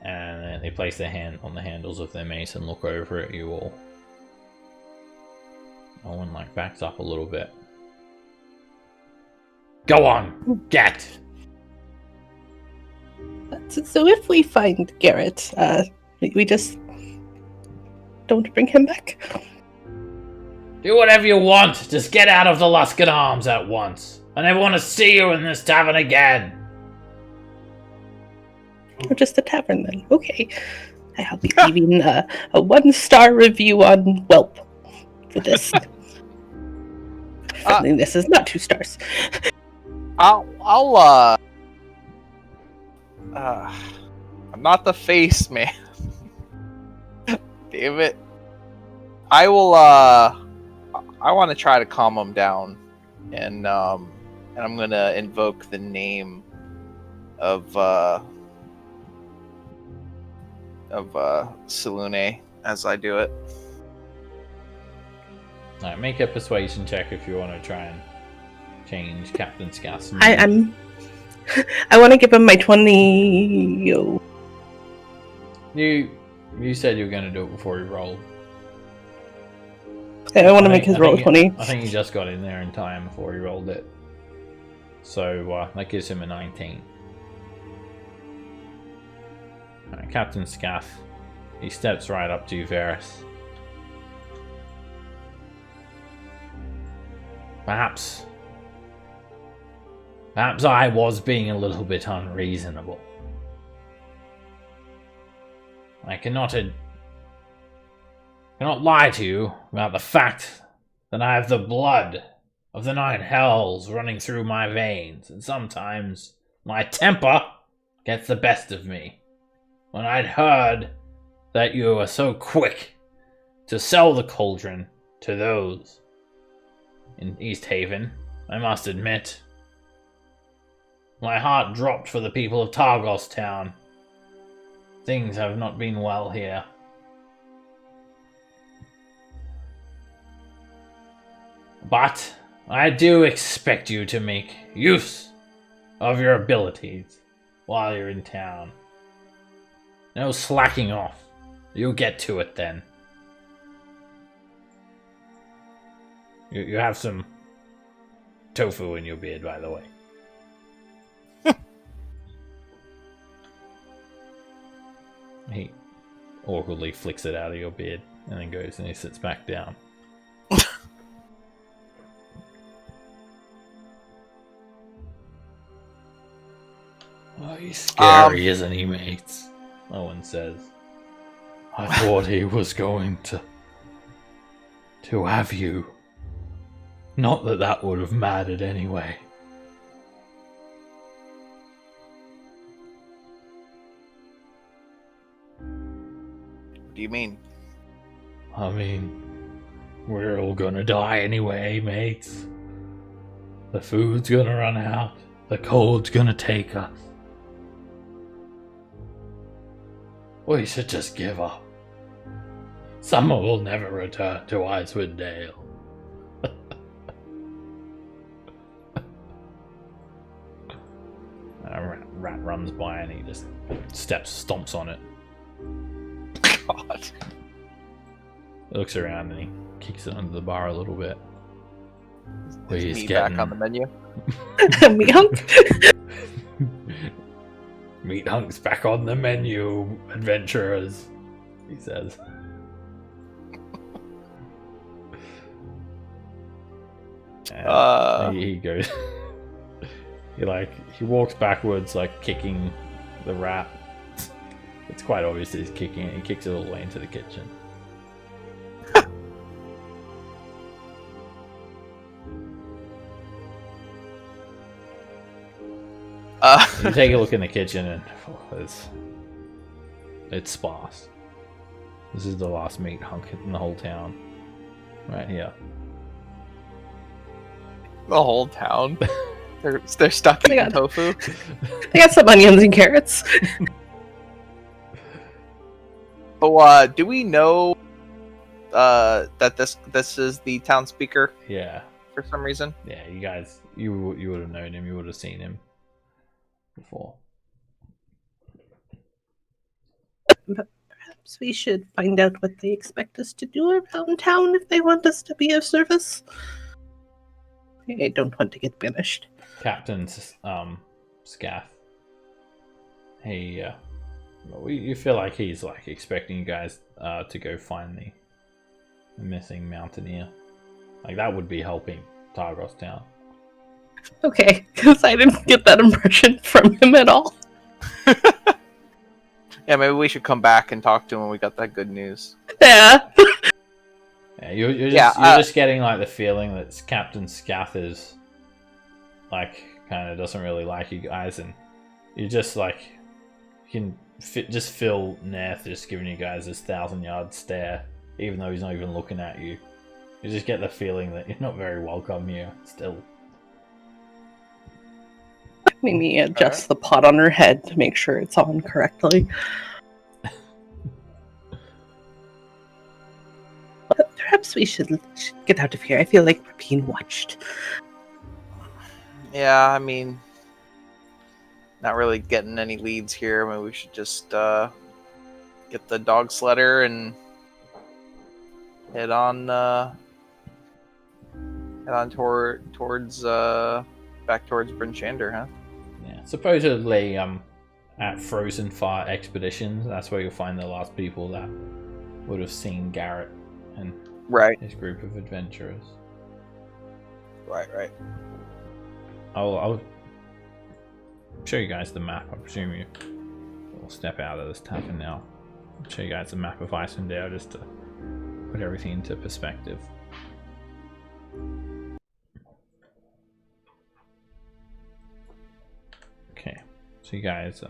And they place their hand on the handles of their mace and look over at you all. Owen backs up a little bit. Go on, get! So if we find Garrett, we just don't bring him back. Do whatever you want. Just get out of the Luskan Arms at once. I never want to see you in this tavern again. Or just a tavern then. Okay. I'll be leaving a 1-star review on Welp for this. Friendliness is not 2 stars. I'm not the face man. Damn it. I will I want to try to calm him down, and I'm gonna invoke the name of Salune as I do it. Alright, make a persuasion check if you want to try and change Captain Scass. I want to give him my 20. You said you were going to do it before he rolled. I want to make his roll 20. I think he just got in there in time before he rolled it. So that gives him a 19. Captain Scaff, he steps right up to you, Varys. Perhaps I was being a little bit unreasonable. I cannot lie to you about the fact that I have the blood of the 9 hells running through my veins, and sometimes my temper gets the best of me. When I'd heard that you were so quick to sell the cauldron to those in East Haven, I must admit, my heart dropped for the people of Targos Town. Things have not been well here. But I do expect you to make use of your abilities while you're in town. No slacking off. You'll get to it then. You have some tofu in your beard, by the way. He awkwardly flicks it out of your beard and then goes and he sits back down. Oh, he's scary, isn't he, mates? Owen says. I thought he was going to have you. Not that that would have mattered anyway. What do you mean? I mean, we're all gonna die anyway, mates. The food's gonna run out. The cold's gonna take us. We should just give up. Summer will never return to Icewind Dale. A rat runs by and he just stomps on it. God. He looks around and he kicks it under the bar a little bit. Is meat back on the menu? Meat hunk? Meat hunk's back on the menu, adventurers, he says. And he goes. He walks backwards, kicking the rat. It's quite obvious that he's kicking it. He kicks it all the way into the kitchen. You take a look in the kitchen and it's sparse. This is the last meat hunk in the whole town. Right here. The whole town. They're stuck They eating got- tofu. They got some onions and carrots. So, do we know that this is the town speaker Yeah. for some reason? Yeah, you guys, you would have known him. You would have seen him before. Perhaps we should find out what they expect us to do around town if they want us to be of service. I don't want to get banished. Captain Scath. He, you feel like he's like expecting you guys to go find the missing mountaineer. Like that would be helping Targos Town. Okay, because I didn't get that impression from him at all. Yeah, maybe we should come back and talk to him when we got that good news. Yeah. Yeah, you're Yeah, just getting like the feeling that Captain Scath is like kind of doesn't really like you guys, and you're just like you can just feel Neth just giving you guys this 1,000-yard stare, even though he's not even looking at you. You just get the feeling that you're not very welcome here still. Maybe adjust the pot on her head to make sure it's on correctly. But perhaps we should get out of here. I feel like we're being watched. Yeah, I mean, not really getting any leads here. Maybe we should just get the dog sledder and head on towards back towards Bryn Shander, huh? Yeah, supposedly at Frozen Fire Expeditions, that's where you'll find the last people that would have seen Garrett and Right. his group of adventurers. Right. I'll show you guys the map. I presume you will step out of this tavern now. I'll show you guys the map of Icewind Dale just to put everything into perspective. Okay, so you guys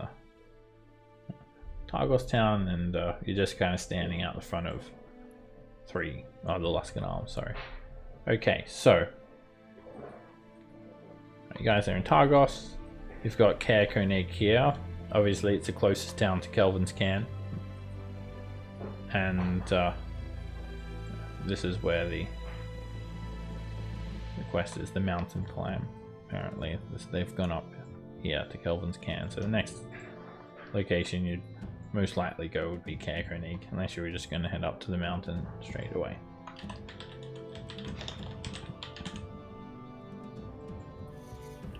Targos Town, and you're just kind of standing out the front of the Luskan Arms, sorry. Okay, so you guys are in Targos. You've got Caer Konig here. Obviously, it's the closest town to Kelvin's Cairn. And this is where the quest is, the mountain climb. Apparently, they've gone up here to Kelvin's Cairn. So the next location you'd most likely go would be Caer Konig, unless you were just going to head up to the mountain straight away.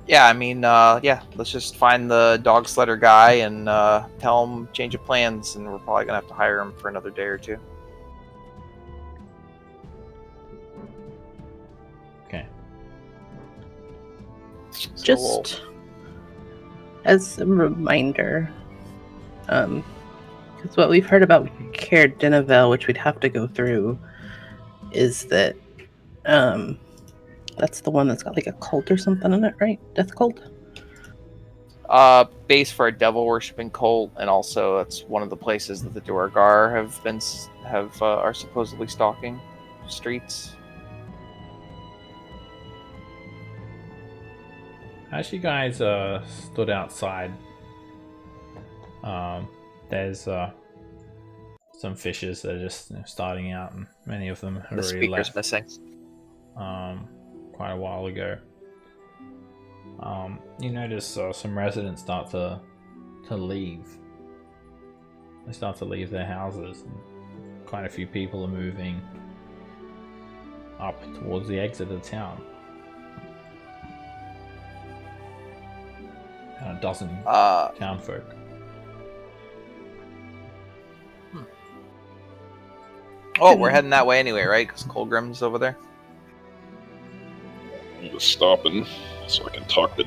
Yeah, I mean, let's just find the dog sledder guy and tell him change of plans, and we're probably gonna have to hire him for another day or two. Okay. So Just as a reminder, because what we've heard about Caer Dinevel, which we'd have to go through, is that that's the one that's got like a cult or something in it, right? Death cult? base for a devil worshipping cult, and also it's one of the places that the Duergar are supposedly stalking streets. As you guys stood outside, there's some fishes that are just starting out, and many of them have The already speaker's left missing. quite a while ago. You notice some residents start to leave. They start to leave their houses, and quite a few people are moving up towards the exit of the town. And a dozen townfolk. Oh, we're heading that way anyway, right? Because Colgrim's over there. I'm just stopping so I can talk the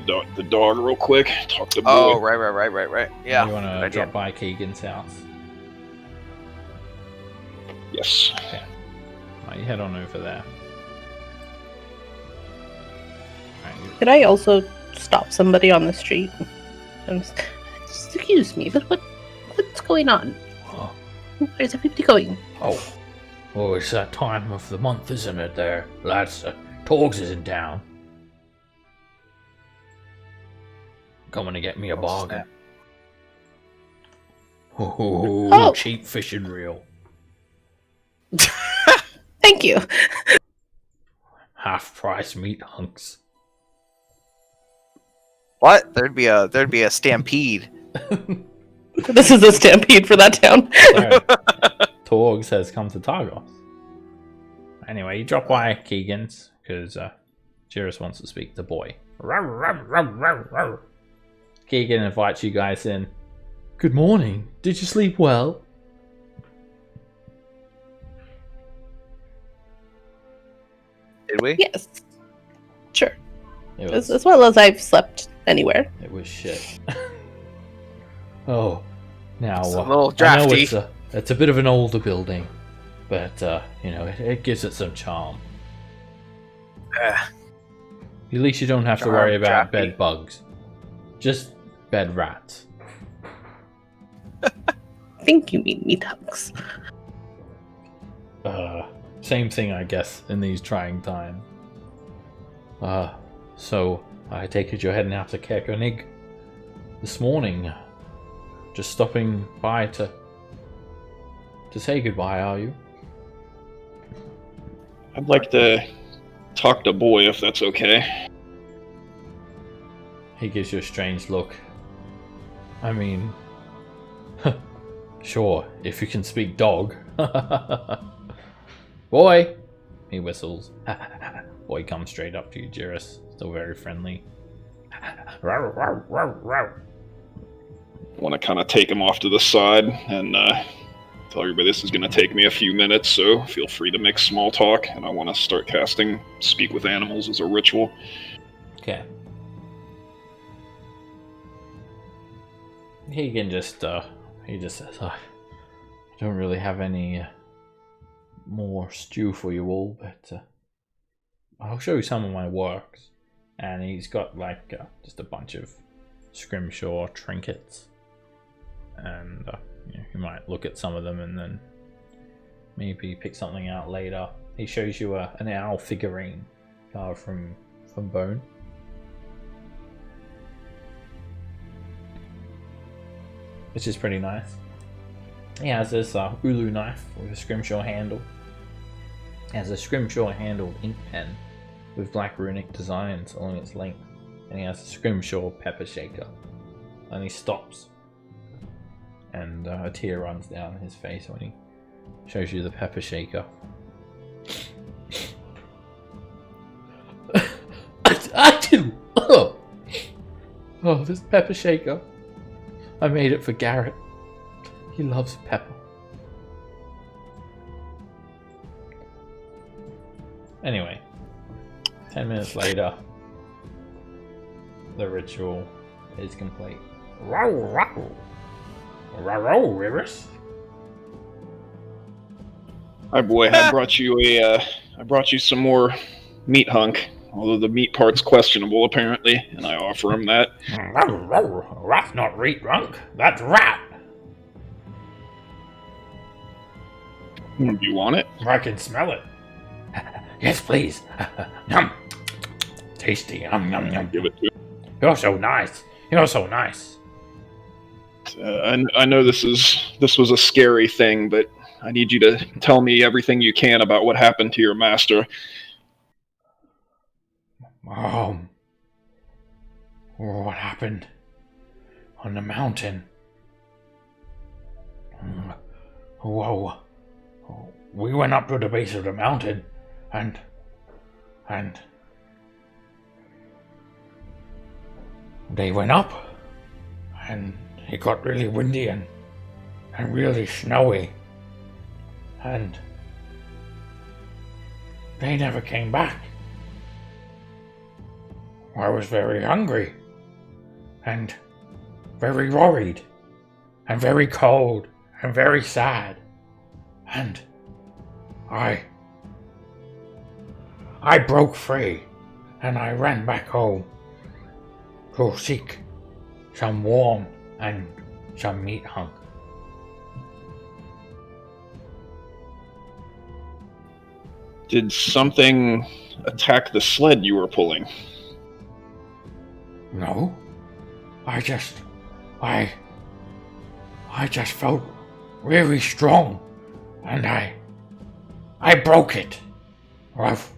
dog real quick. Talk to boy. Oh, right. Yeah. You want good to idea. drop by Keegan's house? Yes. Okay. Right, you head on over there. Right, Could I also stop somebody on the street? Excuse me, but what's going on? oh, Where's everybody going? Oh, it's that time of the month, isn't it there, lads? Torgs is in town. Coming to get me a bargain. Oh. Cheap fishing reel. Thank you. Half price meat hunks. What? There'd be a stampede. This is a stampede for that town. So, Torgs has come to Targos. Anyway, you drop by Keegan's because Jiris wants to speak to Boy. Keegan invites you guys in. Good morning. Did you sleep well? Did we? Yes. Sure. It was, As well as I've slept anywhere. it was shit. Oh, now It's a little I know drafty. it's a bit of an older building, but it gives it some charm. At least you don't have to worry about Drafty. bed bugs, just bed rats. I think you mean meat hunks. Same thing, I guess, in these trying times. So I take it you're heading out to Kerkonig this morning. Just stopping by to say goodbye, are you? I'd like to talk to Boy if that's okay. He gives you a strange look. I mean, sure, if you can speak dog. Boy! He whistles. Boy comes straight up to you, Jiris. Still very friendly. Want to kind of take him off to the side and tell everybody this is going to take me a few minutes, so feel free to make small talk. And I want to start casting Speak with Animals as a ritual. Okay. He can just says, I don't really have any more stew for you all, but I'll show you some of my works. And he's got like just a bunch of scrimshaw trinkets, and you might look at some of them and then maybe pick something out later. He shows you an owl figurine carved from bone. Which is pretty nice. He has this ulu knife with a scrimshaw handle. He has a scrimshaw handled ink pen with black runic designs along its length. And he has a scrimshaw pepper shaker. And he stops. And a tear runs down his face when he shows you the pepper shaker. I do! Oh, this pepper shaker. I made it for Garrett. He loves pepper. Anyway, 10 minutes later, the ritual is complete. Row, row. Row, Rivers. Hi, Boy. I brought you some more meat hunk. Although the meat part's questionable, apparently, and I offer him that. That's not meat drunk. That's rat. Do you want it? I can smell it. Yes, please. Yum. Tasty. Yum, yum, yum. Give it to him. You're so nice. You're so nice. I know this was a scary thing, but I need you to tell me everything you can about what happened to your master. What happened on the mountain? Whoa. We went up to the base of the mountain and they went up and it got really windy and really snowy and they never came back. I was very hungry and very worried and very cold and very sad, and I broke free and I ran back home to seek some warm and some meat hunk. Did something attack the sled you were pulling? No. I just felt really strong, and I broke it. I've...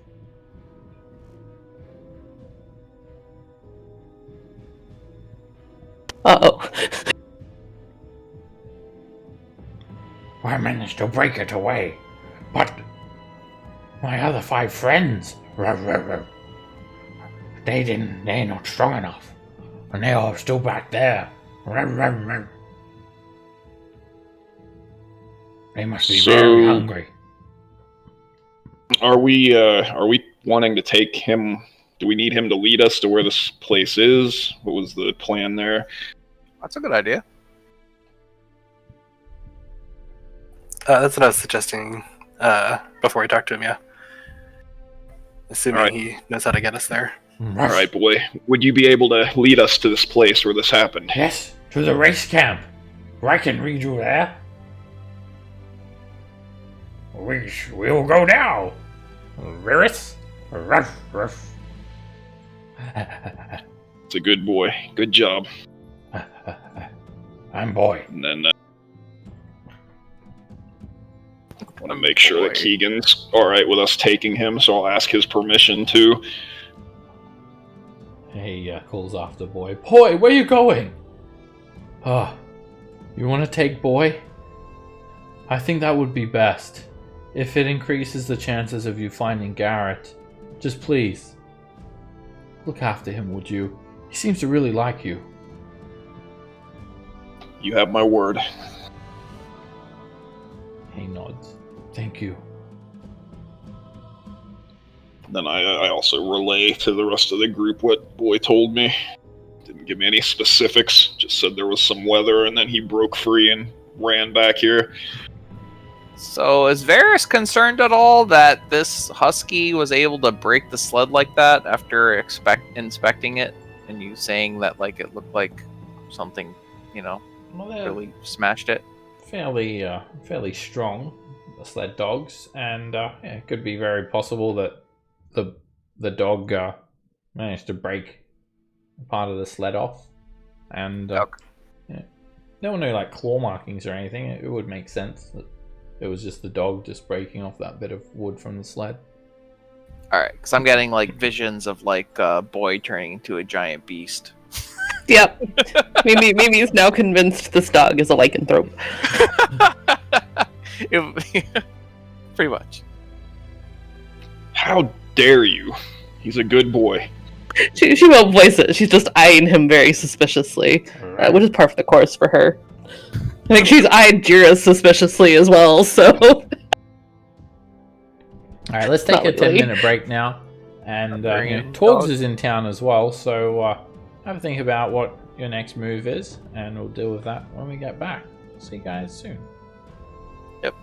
Uh-oh. I managed to break it away, but my other 5 friends, they're not strong enough, and they are still back there. They must be very hungry. Are we wanting to take him? Do we need him to lead us to where this place is? What was the plan there? That's a good idea. That's what I was suggesting before we talked to him, yeah. Assuming he knows how to get us there. All right, boy. Would you be able to lead us to this place where this happened? Yes, to the race camp. I can lead you there. We'll go now. Virus? Ruff, ruff. It's a good boy. Good job. I'm boy. And then want to make sure that Keegan's all right with us taking him, so I'll ask his permission too. He calls after boy. Boy, where you going? You want to take boy? I think that would be best. If it increases the chances of you finding Garrett, just please look after him, would you? He seems to really like you. You have my word. He nods. Thank you. Then I also relay to the rest of the group what Boy told me. Didn't give me any specifics, just said there was some weather and then he broke free and ran back here. So is Varys concerned at all that this husky was able to break the sled like that after inspecting it, and you saying that like it looked like something, really smashed it? Fairly strong, the sled dogs, and it could be very possible that the dog managed to break part of the sled off, and there were no like claw markings or anything. It would make sense that it was just the dog just breaking off that bit of wood from the sled. Alright, because I'm getting like visions of like Boy turning into a giant beast. Yep. Maybe he's now convinced this dog is a lycanthrope. Pretty much. How dare you? He's a good boy. She won't voice it. She's just eyeing him very suspiciously, which is par for the course for her. I think she's eyed Jira suspiciously as well, so... Alright, let's take a 10-minute break now. And Torgs is in town as well, so have a think about what your next move is, and we'll deal with that when we get back. See you guys soon. Yep.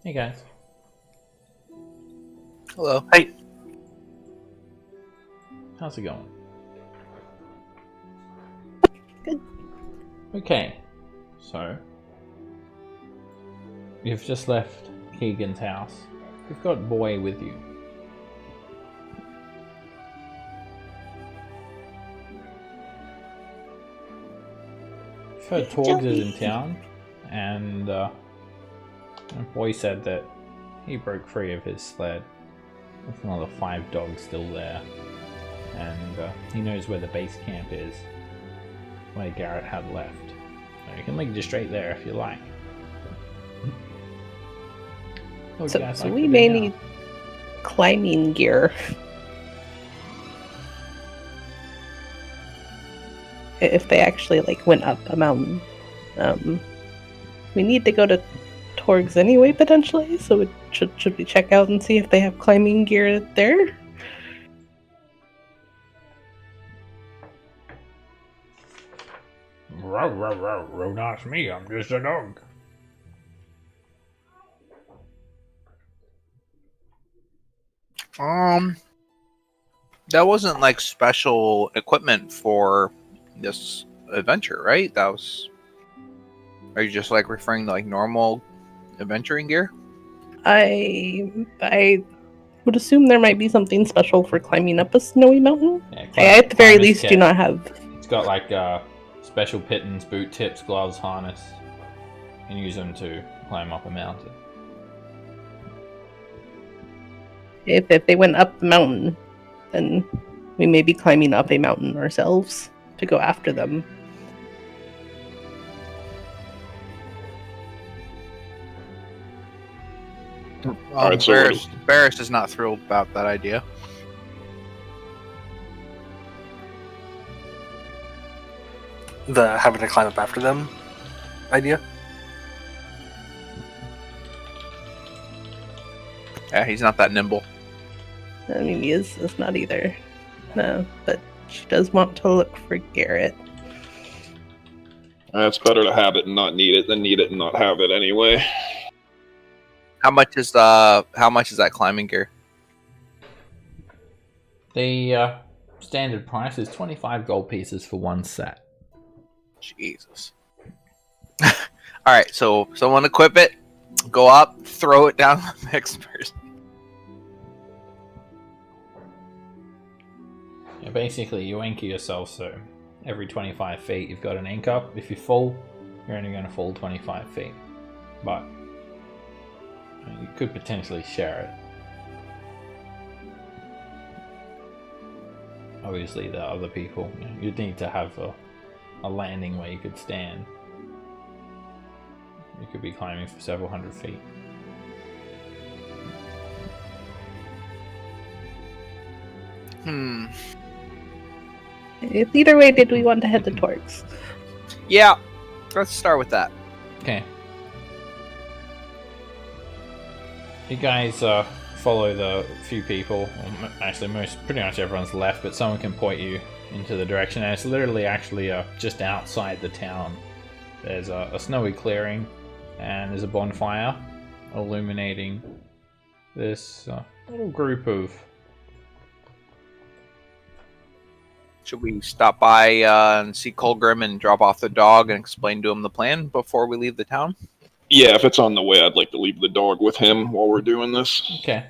Hey guys. Hello. Hey, How's it going? Good. Okay. So, you've just left Keegan's house. You've got Boy with you. You've heard Torgs is in town, and Boy said that he broke free of his sled with another 5 dogs still there, and he knows where the base camp is, where Garrett had left. So you can lead you straight there if you like. What would you guys So like we to do may now? need climbing gear. If they actually went up a mountain. We need to go to Torgs anyway, potentially, so should we check out and see if they have climbing gear there? Don't ask me, I'm just a dog. That wasn't like special equipment for this adventure, right? That was. Are you just like referring to like normal adventuring gear? I would assume there might be something special for climbing up a snowy mountain. Yeah, I, at the very climber's least, kit. do not have. It's got like special pittons, boot tips, gloves, harness. You can use them to climb up a mountain. If they went up the mountain, then we may be climbing up a mountain ourselves to go after them. Alright, so what Barris is not thrilled about that idea. the having to climb up after them idea. Yeah, he's not that nimble. I mean, he is not either. No, but she does want to look for Garrett. It's better to have it and not need it than need it and not have it anyway. How much is that climbing gear? The standard price is 25 gold pieces for one set. Jesus. All right, so someone equip it, go up, throw it down the next person. Yeah, basically, you anchor yourself so every 25 feet you've got an anchor. If you fall, you're only going to fall 25 feet. But you could potentially share it. Obviously, the other people, you'd need to have a landing where you could stand. You could be climbing for several hundred feet. Either way, did we want to head to Torgs? Yeah, let's start with that. Okay. You guys follow the few people. Well, actually, pretty much everyone's left, but someone can point you into the direction. And it's literally actually just outside the town. There's a snowy clearing, and there's a bonfire illuminating this little group of. Should we stop by and see Cauldron and drop off the dog and explain to him the plan before we leave the town? Yeah, if it's on the way, I'd like to leave the dog with him while we're doing this. Okay.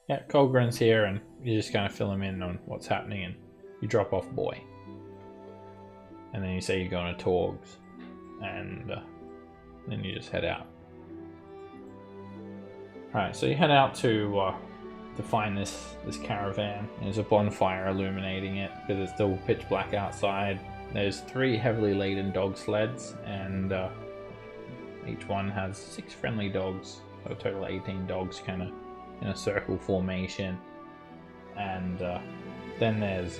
Yeah, Cauldron's here, and you just kind of fill him in on what's happening, and you drop off Boy. And then you say you're going to Torgs, and then you just head out. Alright, so you head out to find this caravan. There's a bonfire illuminating it because it's still pitch black outside. There's 3 heavily laden dog sleds, and each one has 6 friendly dogs, so a total of 18 dogs kind of in a circle formation. And then there's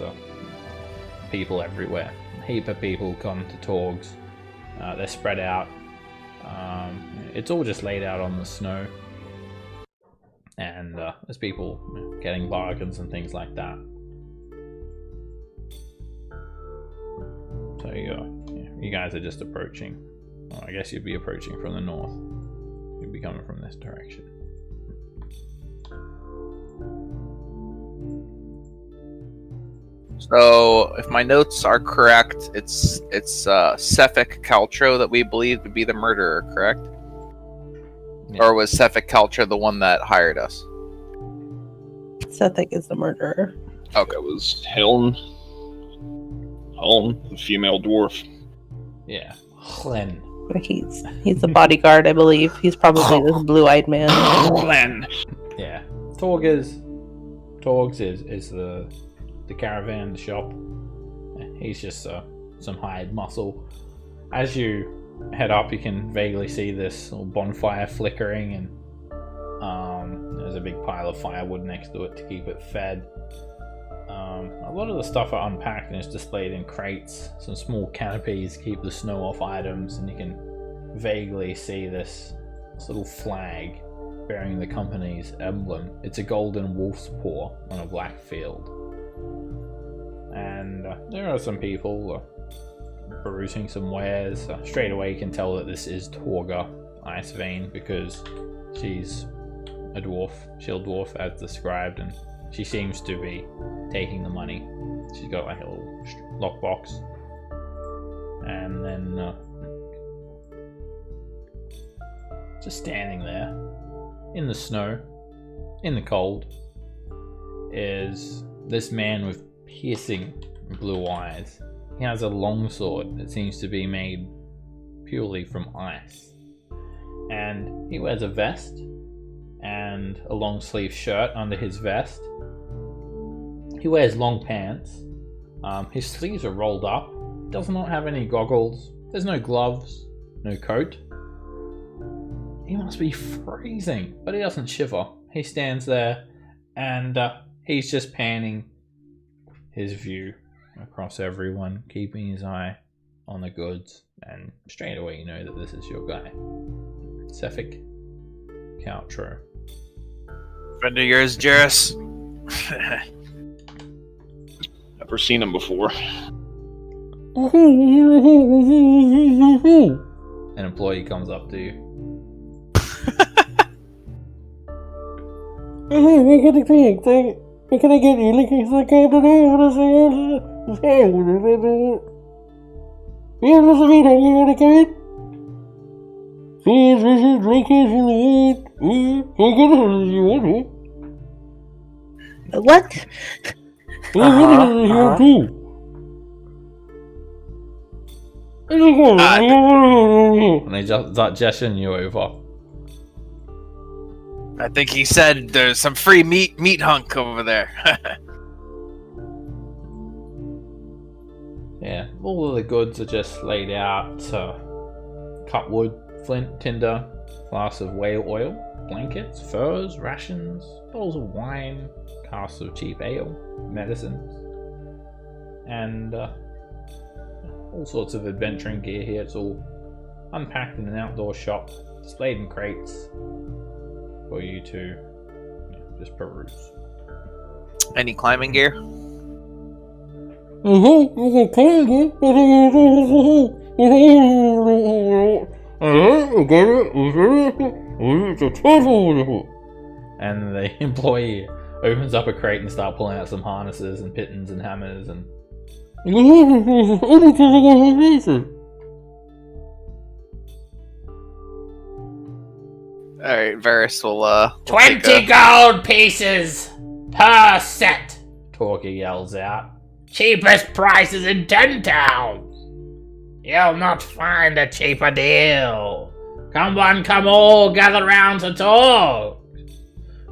people everywhere. A heap of people come to Torgs. They're spread out. It's all just laid out on the snow. And there's people getting bargains and things like that. So you guys are just approaching. Well, I guess you'd be approaching from the north. You'll be coming from this direction. So, if my notes are correct, it's Sefik Caltro that we believe to be the murderer, correct? Yeah. Or was Sefik Caltro the one that hired us? Sethik is the murderer. Okay. That was Helm, the female dwarf. Yeah. Glenn. He's the bodyguard, I believe. He's probably this blue-eyed man. Glenn. Yeah. Torgs is the caravan, the shop. He's just some hired muscle. As you head up, you can vaguely see this little bonfire flickering, and there's a big pile of firewood next to it to keep it fed. A lot of the stuff are unpacked and is displayed in crates. Some small canopies keep the snow off items, and you can vaguely see this little flag bearing the company's emblem. It's a golden wolf's paw on a black field. And there are some people perusing some wares. Straight away you can tell that this is Torga Icewind, because she's a dwarf, shield dwarf as described, and she seems to be taking the money. She's got like a little lockbox. And then just standing there in the snow, in the cold, is this man with piercing blue eyes. He has a longsword that seems to be made purely from ice. And he wears a vest and a long sleeve shirt under his vest. He wears long pants. His sleeves are rolled up. He does not have any goggles. There's no gloves, no coat. He must be freezing, but he doesn't shiver. He stands there and he's just panning his view across everyone, keeping his eye on the goods, and straight away you know that this is your guy, Sefik Caltro. Friend of yours, Juris? Never seen him before. An employee comes up to you. Can I get you looking so good today? You listen to me, are you gonna come in? Please visit Lakers in the 8. You get it if you want it. What? You get it if you want to. And they just start gesturing you over. I think he said there's some free meat hunk over there. Yeah, all of the goods are just laid out. Cut wood, flint, tinder, flasks of whale oil, blankets, furs, rations, bottles of wine, casks of cheap ale, medicines, and all sorts of adventuring gear here. It's all unpacked in an outdoor shop, displayed in crates for you to just peruse. Any climbing gear? And the employee opens up a crate and starts pulling out some harnesses and pittons and hammers and Alright, Varys will 20 gold pieces per set, Torky yells out. Cheapest prices in 10 towns. You'll not find a cheaper deal. Come one, come all, gather round to talk.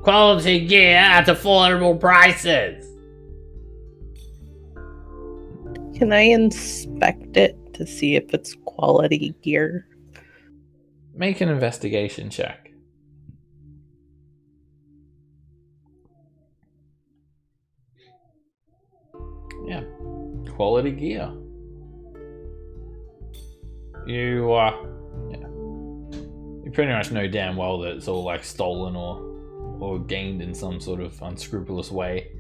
Quality gear at affordable prices. Can I inspect it to see if it's quality gear? Make an investigation check. Yeah, quality gear. You pretty much know damn well that it's all like stolen or gained in some sort of unscrupulous way,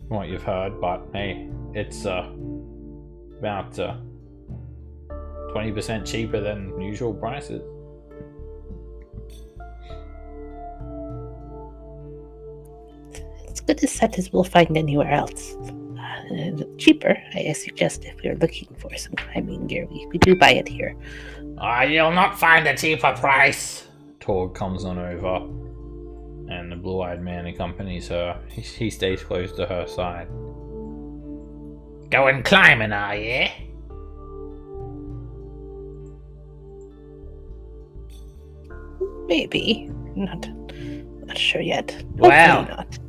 from what you've heard. But hey, it's about 20% cheaper than usual prices. as good a set as we'll find anywhere else. Cheaper, I suggest, if we're looking for some climbing gear. We do buy it here. You'll not find a cheaper price. Torg comes on over, and the blue-eyed man accompanies her. He stays close to her side. Going climbing, are you? Maybe. Not sure yet. Well, Hopefully not.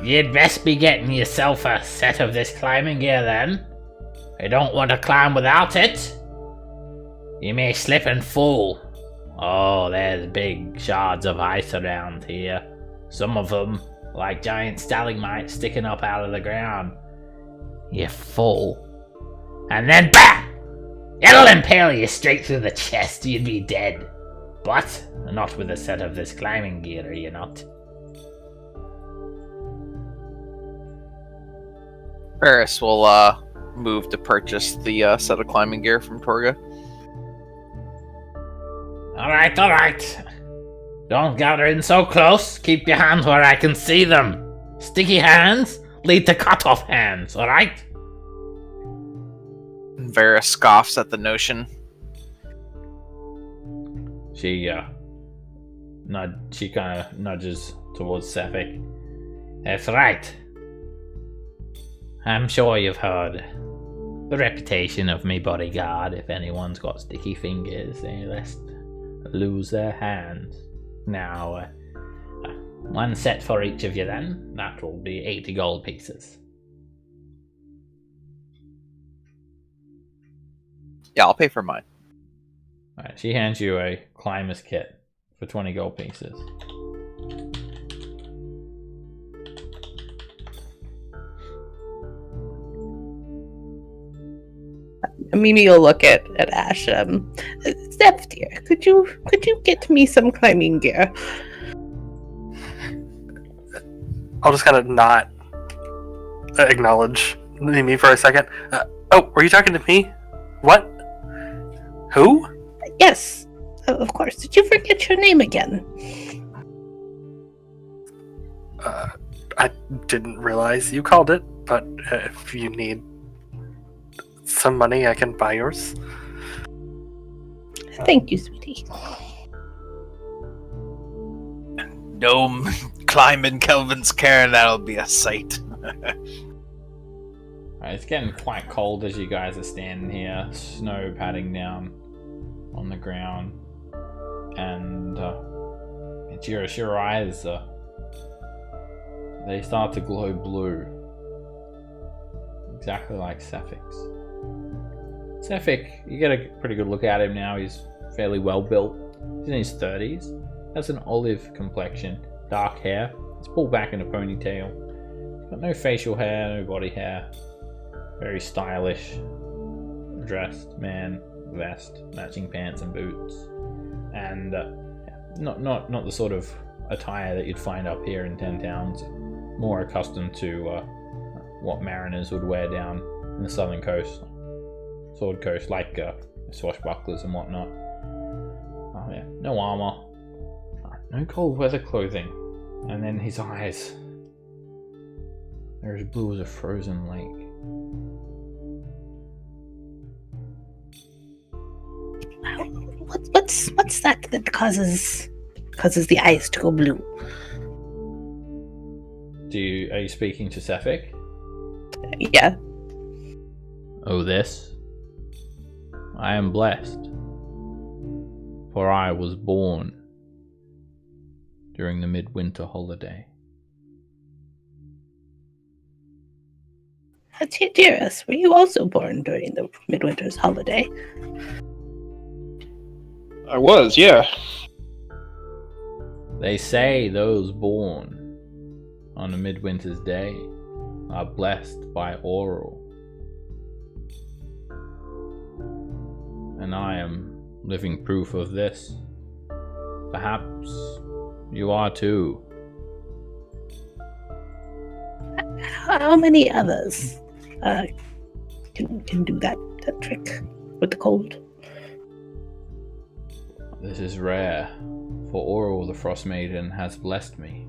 You'd best be getting yourself a set of this climbing gear then. You don't want to climb without it. You may slip and fall. Oh, there's big shards of ice around here. Some of them, like giant stalagmites sticking up out of the ground. You fall. And then BAM! It'll impale you straight through the chest. You'd be dead. But not with a set of this climbing gear, are you not? Ferris will move to purchase the set of climbing gear from Torga. Alright. Don't gather in so close. Keep your hands where I can see them. Sticky hands lead to cut-off hands, alright? Vera scoffs at the notion. She kind of nudges towards Sefik. That's right. I'm sure you've heard the reputation of me bodyguard. If anyone's got sticky fingers, they just lose their hands. Now, one set for each of you then. That will be 80 gold pieces. Yeah, I'll pay for mine. Alright, she hands you a climber's kit for 20 gold pieces. Mimi will look at Ash. Steph, dear, could you get me some climbing gear? I'll just kind of not acknowledge Mimi for a second. Oh, were you talking to me? What? Who? Yes, of course. Did you forget your name again? I didn't realize you called it, but if you need some money, I can buy yours. Thank you, sweetie. Gnome climbing Kelvin's care, that'll be a sight. Alright, it's getting quite cold as you guys are standing here. Snow patting down on the ground. And your eyes, they start to glow blue. Exactly like Sefik's. Sefik, you get a pretty good look at him now. He's fairly well built. He's in his 30s. Has an olive complexion, dark hair. It's pulled back in a ponytail. He's got no facial hair, no body hair. Very stylish dressed man, vest, matching pants and boots, and not the sort of attire that you'd find up here in 10 Towns. More accustomed to what mariners would wear down in the southern coast, sword coast, like swashbucklers and whatnot. Oh yeah, no armor, no cold weather clothing, and then his eyes, they're as blue as a frozen lake. What's that causes the eyes to go blue? Are you speaking to Sefik? Yeah. Oh, this? I am blessed, for I was born during the midwinter holiday. Dearest, were you also born during the midwinter's holiday? I was, yeah. They say those born on a midwinter's day are blessed by Oral. And I am living proof of this. Perhaps you are too. How many others can do that trick with the cold? This is rare, for Oral the Frostmaiden has blessed me.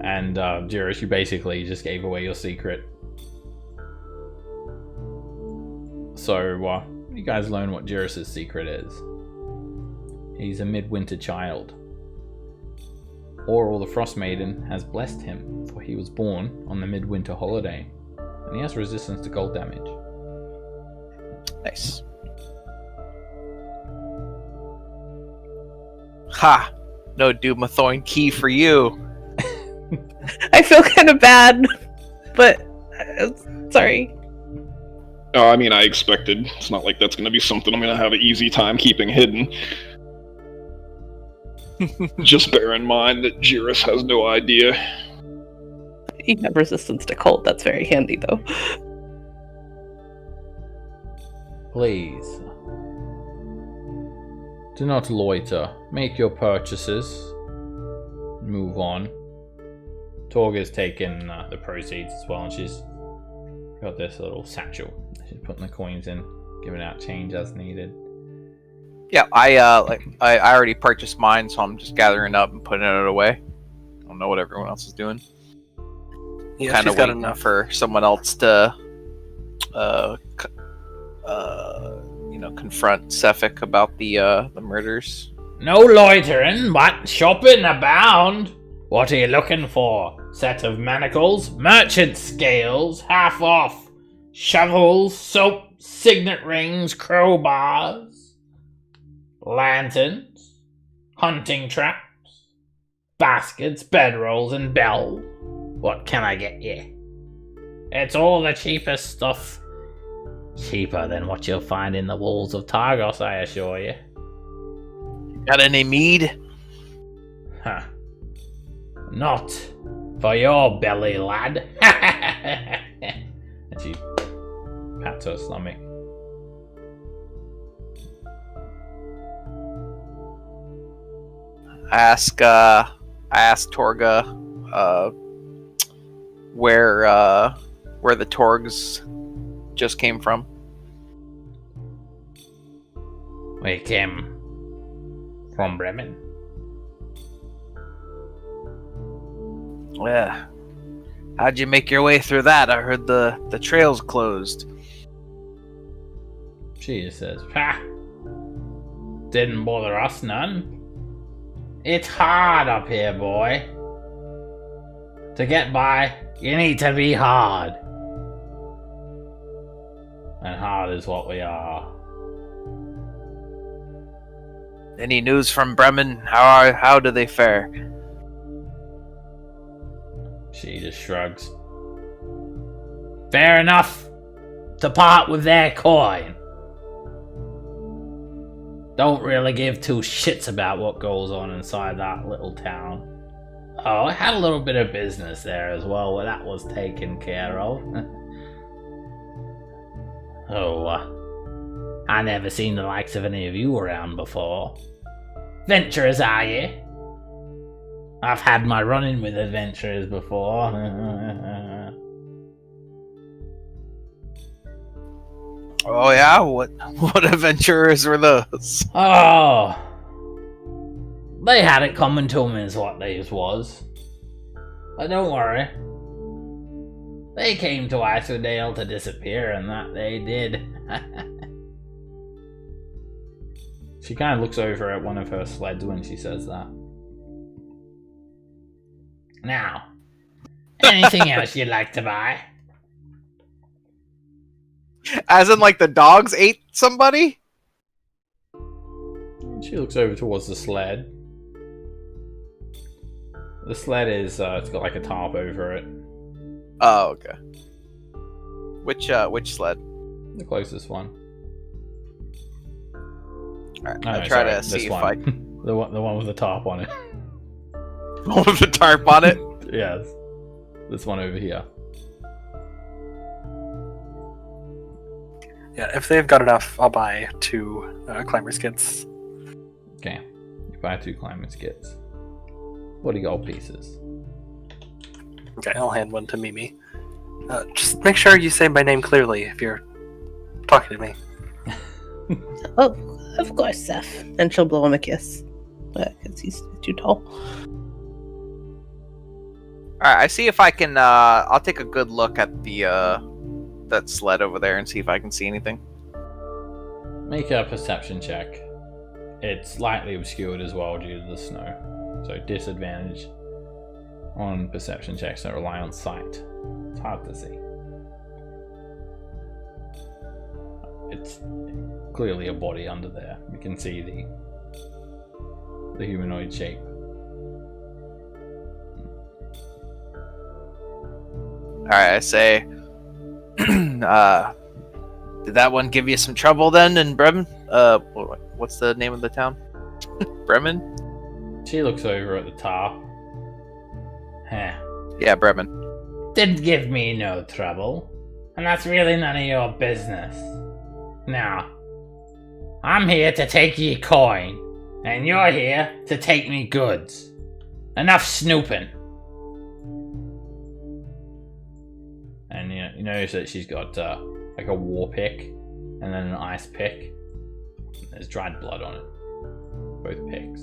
And Juris, you basically just gave away your secret. So, you guys learn what Juris' secret is. He's a midwinter child. Oral the Frostmaiden has blessed him, for he was born on the midwinter holiday, and he has resistance to cold damage. Nice. Ha! No Dumathoin key for you. I feel kind of bad, but sorry. I mean, I expected. It's not like that's going to be something I'm going to have an easy time keeping hidden. Just bear in mind that Juris has no idea. You have resistance to cold. That's very handy, though. Please, do not loiter. Make your purchases. Move on. Torga's taken the proceeds as well, and she's got this little satchel. She's putting the coins in, giving out change as needed. Yeah, I already purchased mine, so I'm just gathering up and putting it away. I don't know what everyone else is doing. Yeah, Kind she's of got waiting enough. for someone else to, confront Sefik about the murders. No loitering, but shopping abound. What are you looking for? Set of manacles, merchant scales, half off, shovels, soap, signet rings, crowbars, lanterns, hunting traps, baskets, bedrolls, and bells. What can I get you? It's all the cheapest stuff. Cheaper than what you'll find in the walls of Targos, I assure you. Got any mead? Huh. Not for your belly, lad. And she pats her stomach. I asked Torga where the Torgs just came from. We came from Bremen. Yeah. How'd you make your way through that? I heard the trail's closed. She just says, ha! Didn't bother us none. It's hard up here, boy. To get by, you need to be hard. And hard is what we are. Any news from Bremen? How do they fare? She just shrugs. Fair enough to part with their coin. Don't really give two shits about what goes on inside that little town. Oh, I had a little bit of business there as well, where that was taken care of. I never seen the likes of any of you around before. Venturers, are you? I've had my run-in with adventurers before. Oh yeah? What adventurers were those? Oh, they had it coming to them is what they was. But don't worry. They came to Icewind Dale to disappear, and that they did. She kind of looks over at one of her sleds when she says that. Now, anything else you'd like to buy? As in, like, the dogs ate somebody? She looks over towards the sled. The sled is, it's got like a tarp over it. Oh, okay. Which sled? The closest one. Alright, Oh, I'll no, try sorry, to see this if one. I... the one with the tarp on it. One with the tarp on it? Yes. This one over here. Yeah, if they've got enough, I'll buy 2 climber's kits. Okay. You buy 2 climbing skits. 40 gold pieces. Okay, I'll hand one to Mimi. Just make sure you say my name clearly if you're talking to me. Oh, of course, Seth. And she'll blow him a kiss. Because he's too tall. All right, I see if I can. I'll take a good look at the that sled over there and see if I can see anything. Make a perception check. It's slightly obscured as well due to the snow, so disadvantage on perception checks that rely on sight. It's hard to see. It's clearly a body under there. You can see the humanoid shape. Alright, I say, did that one give you some trouble then in Bremen? What's the name of the town? Bremen? She looks over at the top. Huh. Yeah, Bremen. Didn't give me no trouble. And that's really none of your business. Now, I'm here to take ye coin, and you're here to take me goods. Enough snooping. And you notice that she's got like a war pick and then an ice pick. There's dried blood on it. Both picks.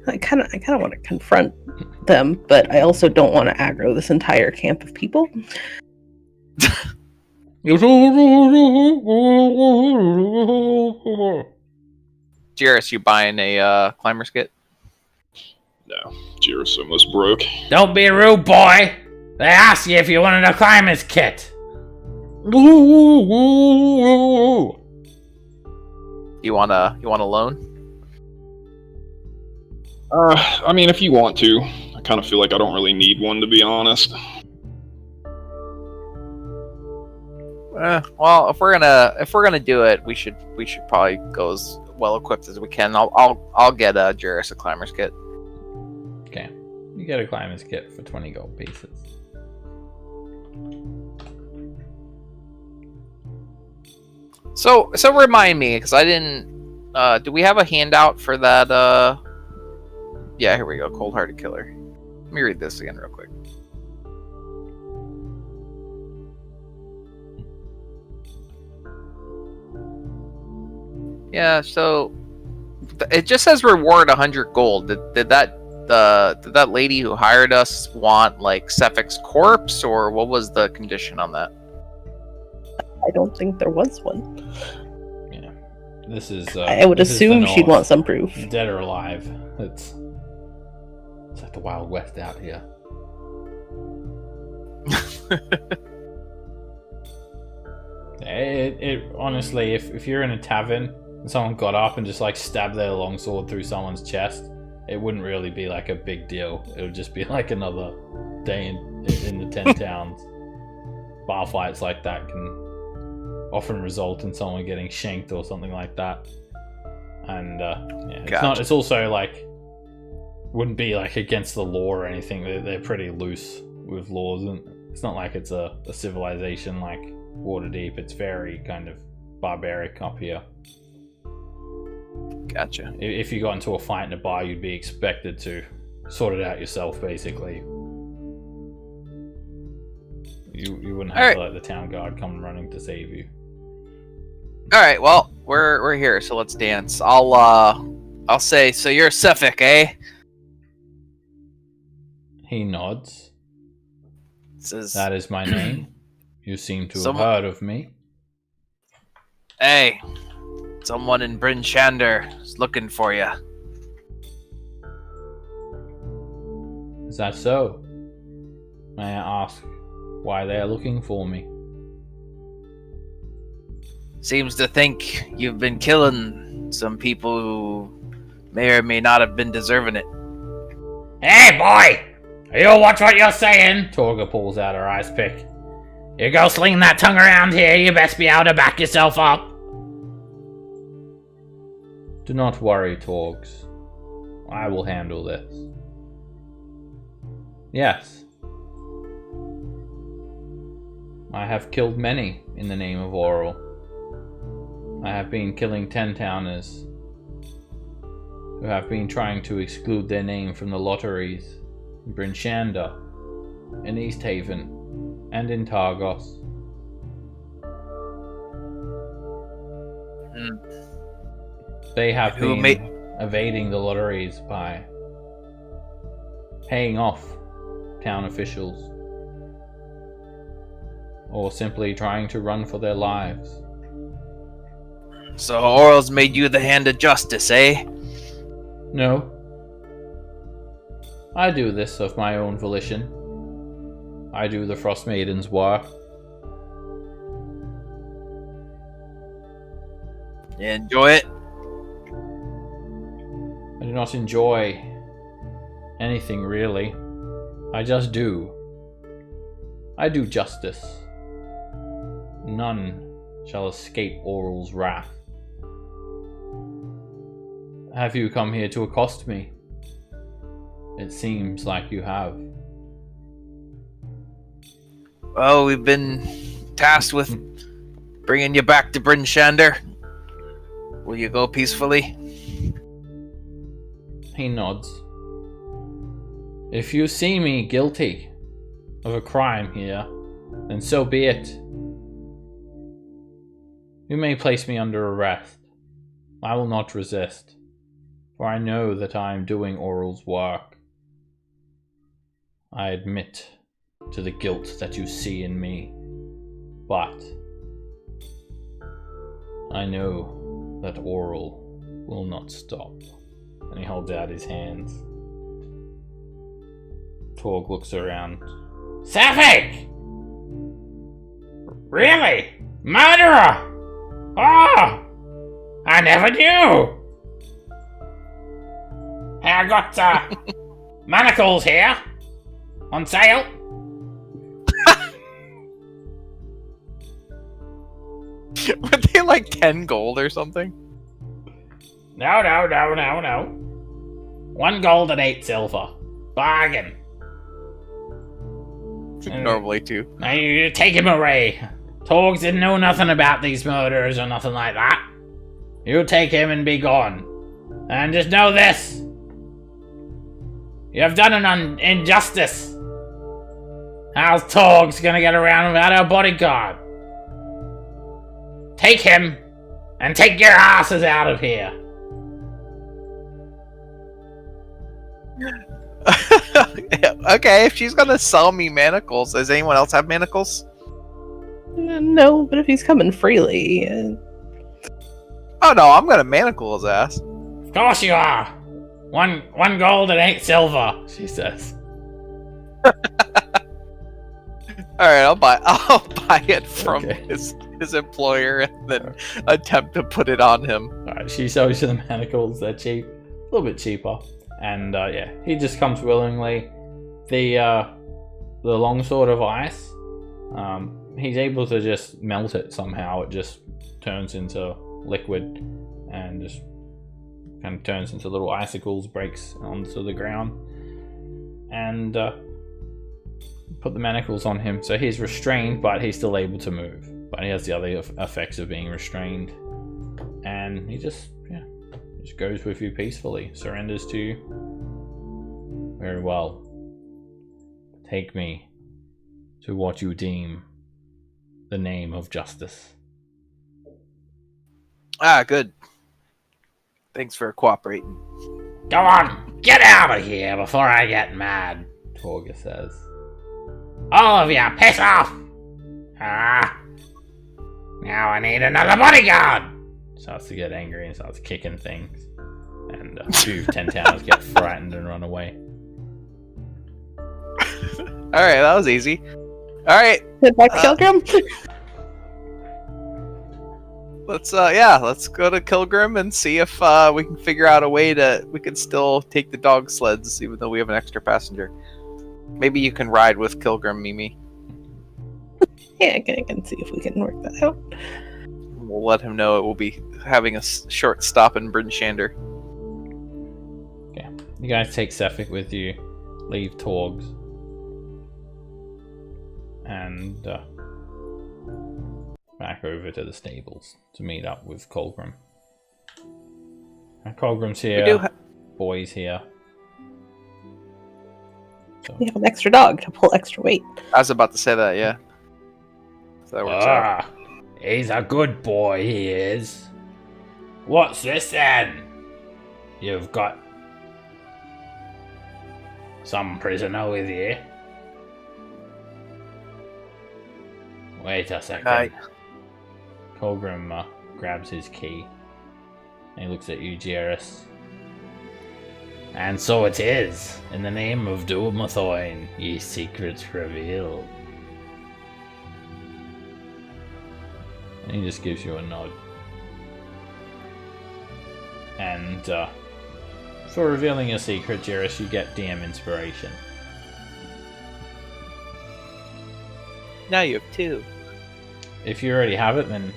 I kind of want to confront them, but I also don't want to aggro this entire camp of people. Jairus, you buying a climber's kit? No, Jairus almost broke. Don't be rude, boy! They asked you if you wanted a climber's kit. You want a loan? I mean, if you want to. I kind of feel like I don't really need one, to be honest. Well, if we're gonna do it, we should probably go as well equipped as we can. I'll get Jairus a climber's kit. Okay, you get a climber's kit for 20 gold pieces. So remind me, because I didn't. Do we have a handout for that? Yeah, here we go. Cold-hearted killer. Let me read this again real quick. Yeah, so it just says reward 100 gold. Did that lady who hired us want like Cephic's corpse, or what was the condition on that? I don't think there was one. Yeah, this is. I would assume she'd want some proof. Dead or alive. It's like the Wild West out here. It honestly, if you're in a tavern and someone got up and just like stabbed their longsword through someone's chest, it wouldn't really be like a big deal. It would just be like another day in the 10 towns. Bar fights like that can often result in someone getting shanked or something like that. And yeah, Gotcha. it's also like wouldn't be like against the law or anything. They're pretty loose with laws, and it's not like it's a civilization like Waterdeep. It's very kind of barbaric up here. Gotcha. If you got into a fight in a bar, you'd be expected to sort it out yourself, basically. You wouldn't have to let the town guard come running to save you. All right, well, we're here, so let's dance. I'll say, so you're Suffolk, eh? He nods. Says, That is my name. You seem to have heard of me. Hey, someone in Bryn Shander is looking for you. Is that so? May I ask why they are looking for me? Seems to think you've been killing some people who may or may not have been deserving it. Hey, boy! You watch what you're saying! Torga pulls out her ice pick. You go sling that tongue around here, you best be able to back yourself up. Do not worry, Torgs. I will handle this. Yes. I have killed many in the name of Oral. I have been killing 10-towners who have been trying to exclude their name from the lotteries in Bryn Shander, in East Haven, and in Targos. They have been evading the lotteries by paying off town officials, or simply trying to run for their lives. So Oral's made you the hand of justice, eh? No. I do this of my own volition. I do the Frostmaiden's work. You enjoy it? I do not enjoy anything, really. I just do. I do justice. None shall escape Oral's wrath. Have you come here to accost me? It seems like you have. Well, we've been tasked with bringing you back to Bryn Shander. Will you go peacefully? He nods. If you see me guilty of a crime here, then so be it. You may place me under arrest. I will not resist, for I know that I am doing Oral's work. I admit to the guilt that you see in me, but I know that Oral will not stop. And he holds out his hands. Torg looks around. Sapphic! Really? Murderer! Oh! I never knew! Hey, I got manacles here on sale. Were they like 10 gold or something? No. 1 gold and 8 silver. Bargain. Normally 2. Now you take him away. Torgs didn't know nothing about these murders or nothing like that. You take him and be gone. And just know this. You have done an injustice. How's Torgs gonna get around without a bodyguard? Take him and take your asses out of here. Okay, if she's gonna sell me manacles, does anyone else have manacles? No, but if he's coming freely, Oh no, I'm gonna manacle his ass. Of course you are. 1 gold and 8 silver, she says. Alright, I'll buy it from Okay. his employer and then attempt to put it on him. Alright, she shows you the manacles. They're cheap. A little bit cheaper. And yeah, he just comes willingly. The longsword of ice, he's able to just melt it somehow. It just turns into liquid and just kind of turns into little icicles, breaks onto the ground. And put the manacles on him. So he's restrained, but he's still able to move. But he has the other effects of being restrained. And he just goes with you peacefully, surrenders to you. Very well. Take me to what you deem the name of justice. Ah, good. Thanks for cooperating. Go on, get out of here before I get mad, Torga says. All of you, piss off! Ah! Now I need another bodyguard! Starts to get angry and starts kicking things. And a few 10 towers get frightened and run away. Alright, that was easy. Alright, head back to Kilgrim. let's go to Kilgrim and see if we can figure out a way we can still take the dog sleds even though we have an extra passenger. Maybe you can ride with Kilgrim, Mimi. Yeah, I can see if we can work that out. We'll let him know it will be having a short stop in Bryn Shander. Okay, you guys take Sapphic with you, leave Torgs, and back over to the stables to meet up with Colgrim. And Colgrim's here, Boy's here. So. We have an extra dog to pull extra weight. I was about to say that, yeah. So that works out. He's a good boy, he is. What's this then? you've got some prisoner with you. Wait a second. Right. Cauldron grabs his key and he looks at you, Jairus. And so it is. In the name of Dumathoin, ye secrets revealed. And he just gives you a nod. And for revealing your secret, Jairus, you get DM inspiration. Now you have 2. If you already have it, then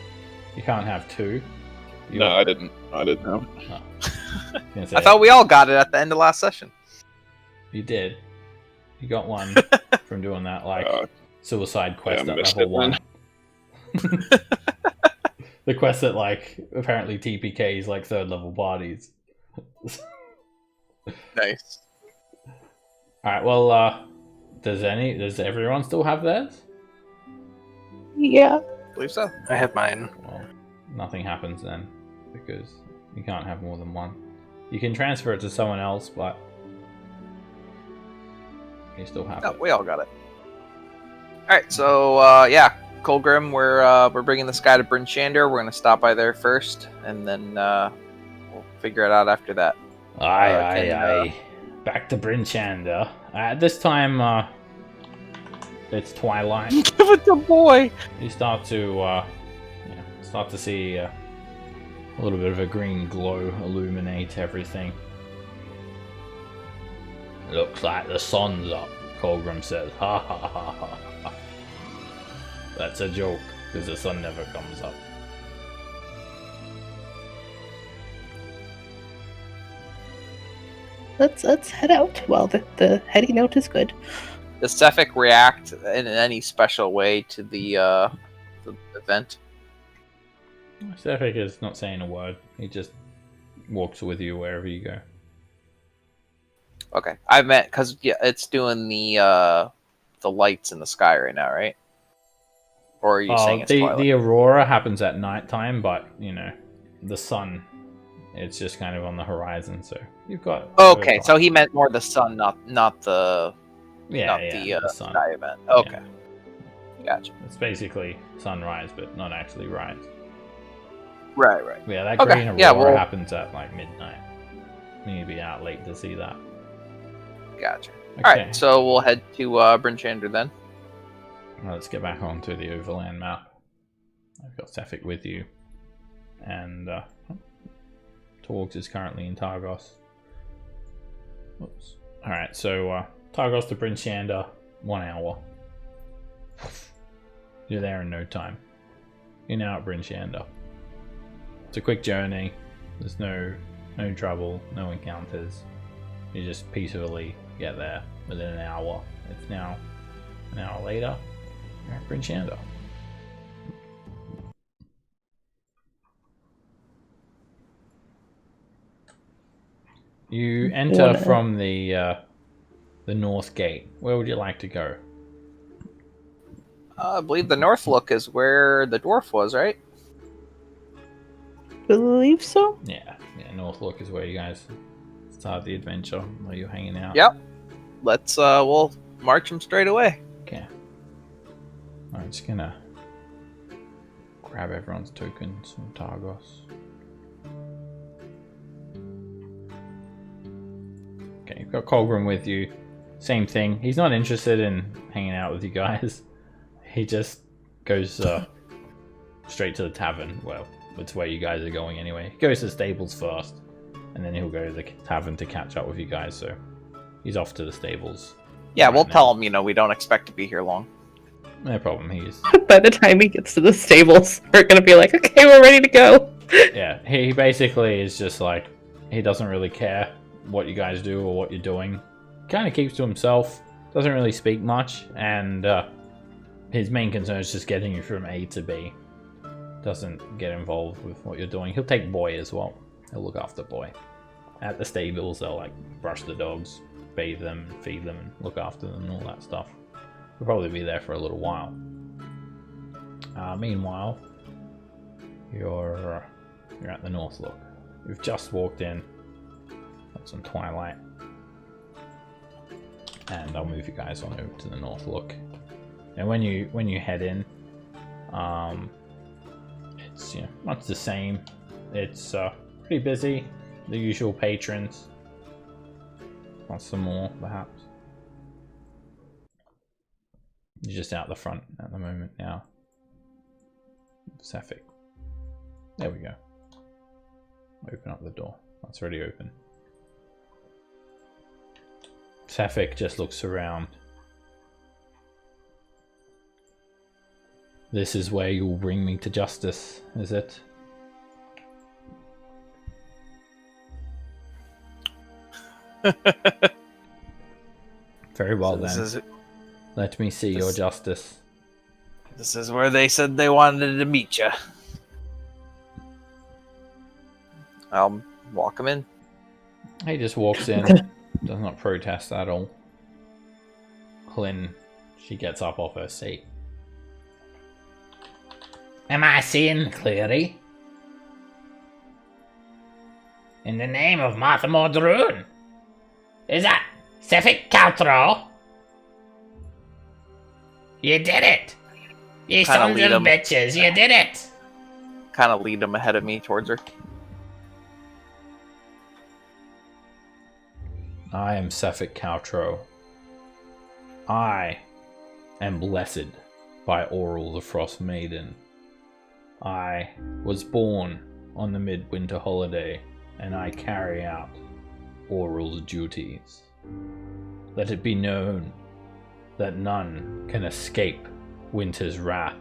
you can't have 2. No, I didn't. I didn't know. I thought we all got it at the end of last session. You did. You got one from doing that, like, Uh, suicide quest yeah, at missed level it 1. The quest that, like, apparently TPKs like 3rd level bodies. Nice. Alright, well, does everyone still have theirs? Yeah. I believe so. I have mine. Well, nothing happens then, because you can't have more than one. You can transfer it to someone else, but you still have No, it. we all got it. Alright, so, yeah. Colgrim, we're bringing this guy to Bryn Shander. We're going to stop by there first, and then we'll figure it out after that. Aye. Back to Bryn Shander. At this time, it's twilight. Give it to boy! You start to see a little bit of a green glow illuminate everything. Looks like the sun's up, Colgrim says. Ha ha ha ha ha. That's a joke, because the sun never comes up. Let's head out. Well, the heading out is good. Does Cephik react in any special way to the event? Cephik is not saying a word. He just walks with you wherever you go. Okay, I meant because it's doing the lights in the sky right now, right? Or are you saying it's twilight? The aurora happens at nighttime, but you know, the sun, it's just kind of on the horizon. So you've got. Okay, so he meant more the sun, not the the sun. sky event. Okay, gotcha. It's basically sunrise, but not actually rise. Right. Yeah, that Okay, green aurora well- happens at like midnight. You need to be out late to see that. Gotcha. Okay. Alright, so we'll head to Bryn Shander then. Well, let's get back onto the overland map. I've got Cephik with you, and Torgs is currently in Targos. Whoops. All right, so Targos to Bryn Shander, 1 hour. You're there in no time. You're now at Bryn Shander. It's a quick journey. There's no trouble, no encounters. You just peacefully get there within an hour. It's now an hour later. You're at Bryn Shander. You enter from the north gate. Where would you like to go? I believe the North Look is where the dwarf was, right? Believe so. Yeah, North Look is where you guys start the adventure. Where you're hanging out. Yep. Let's we'll march him straight away. Okay. I'm just gonna grab everyone's tokens from Targos. Okay, you've got Cauldron with you. Same thing. He's not interested in hanging out with you guys. He just goes straight to the tavern. Well, it's where you guys are going anyway. He goes to the stables first, and then he'll go to the tavern to catch up with you guys. So he's off to the stables. Yeah, right we'll now. tell him, we don't expect to be here long. No problem. He's By the time he gets to the stables, we're gonna be like, okay, we're ready to go. yeah. He basically is just like, he doesn't really care what you guys do or what you're doing. Kind of keeps to himself. Doesn't really speak much, and his main concern is just getting you from A to B. Doesn't get involved with what you're doing. He'll take Boy as well. He'll look after Boy. At the stables, they'll like brush the dogs, bathe them, feed them, and look after them and all that stuff. He'll probably be there for a little while. Meanwhile, you're at the North Look. You've just walked in. some twilight. And I'll move you guys on over to the north look. And when you head in, it's much the same. It's pretty busy. The usual patrons. Want some more, perhaps? You're just out the front at the moment now. Sapphic. There we go. Open up the door. That's already open. Sapphic just looks around. This is where you'll bring me to justice, is it? Very well then. Let me see your justice. This is where they said they wanted to meet you. I'll walk him in. He just walks in, does not protest at all. Lynn, she gets up off her seat. Am I seeing clearly? In the name of Martha Mordrune, is that Sefik Caltro? You did it! You Kinda sons lead of 'em. bitches, you did it! Kind of lead him ahead of me towards her. I am Sefik Caltro. I am blessed by Oral the Frostmaiden. I was born on the midwinter holiday, and I carry out Oral's duties. Let it be known that none can escape winter's wrath.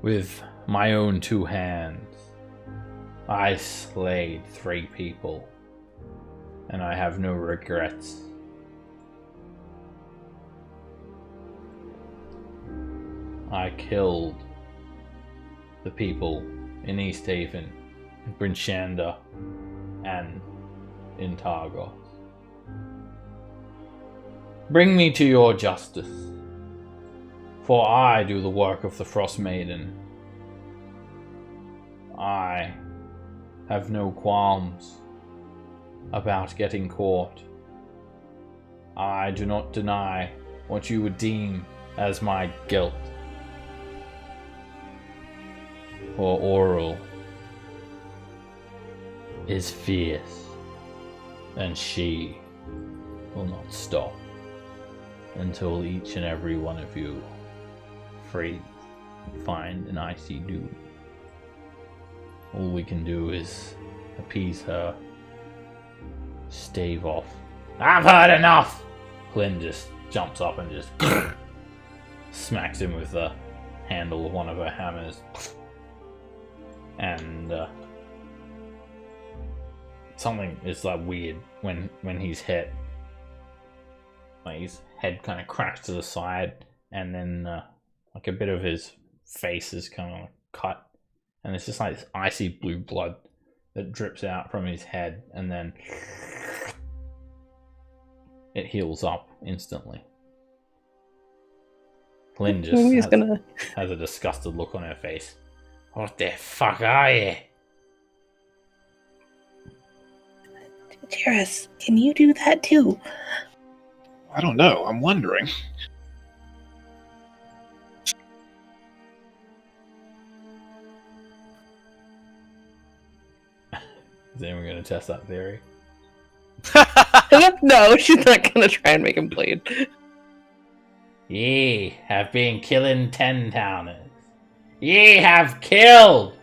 With my own 2 hands, I slayed 3 people, and I have no regrets. I killed the people in East Haven, in Brinshanda, and in Targos. Bring me to your justice, for I do the work of the Frostmaiden. I have no qualms about getting caught. I do not deny what you would deem as my guilt. For Oral is fierce, and she will not stop until each and every one of you find an icy doom. All we can do is appease her, stave off. I've heard enough! Flynn just jumps up and just smacks him with the handle of one of her hammers. And something is like weird when he's hit. Like his head kind of cracks to the side, and then like a bit of his face is kind of like cut, and it's just like this icy blue blood that drips out from his head, and then it heals up instantly. Lynn just has a disgusted look on her face. What the fuck are you? Jairus, can you do that too? I don't know. I'm wondering. Is anyone going to test that theory? No, she's not gonna try and make him bleed. Ye have been killing 10-towners. Ye have killed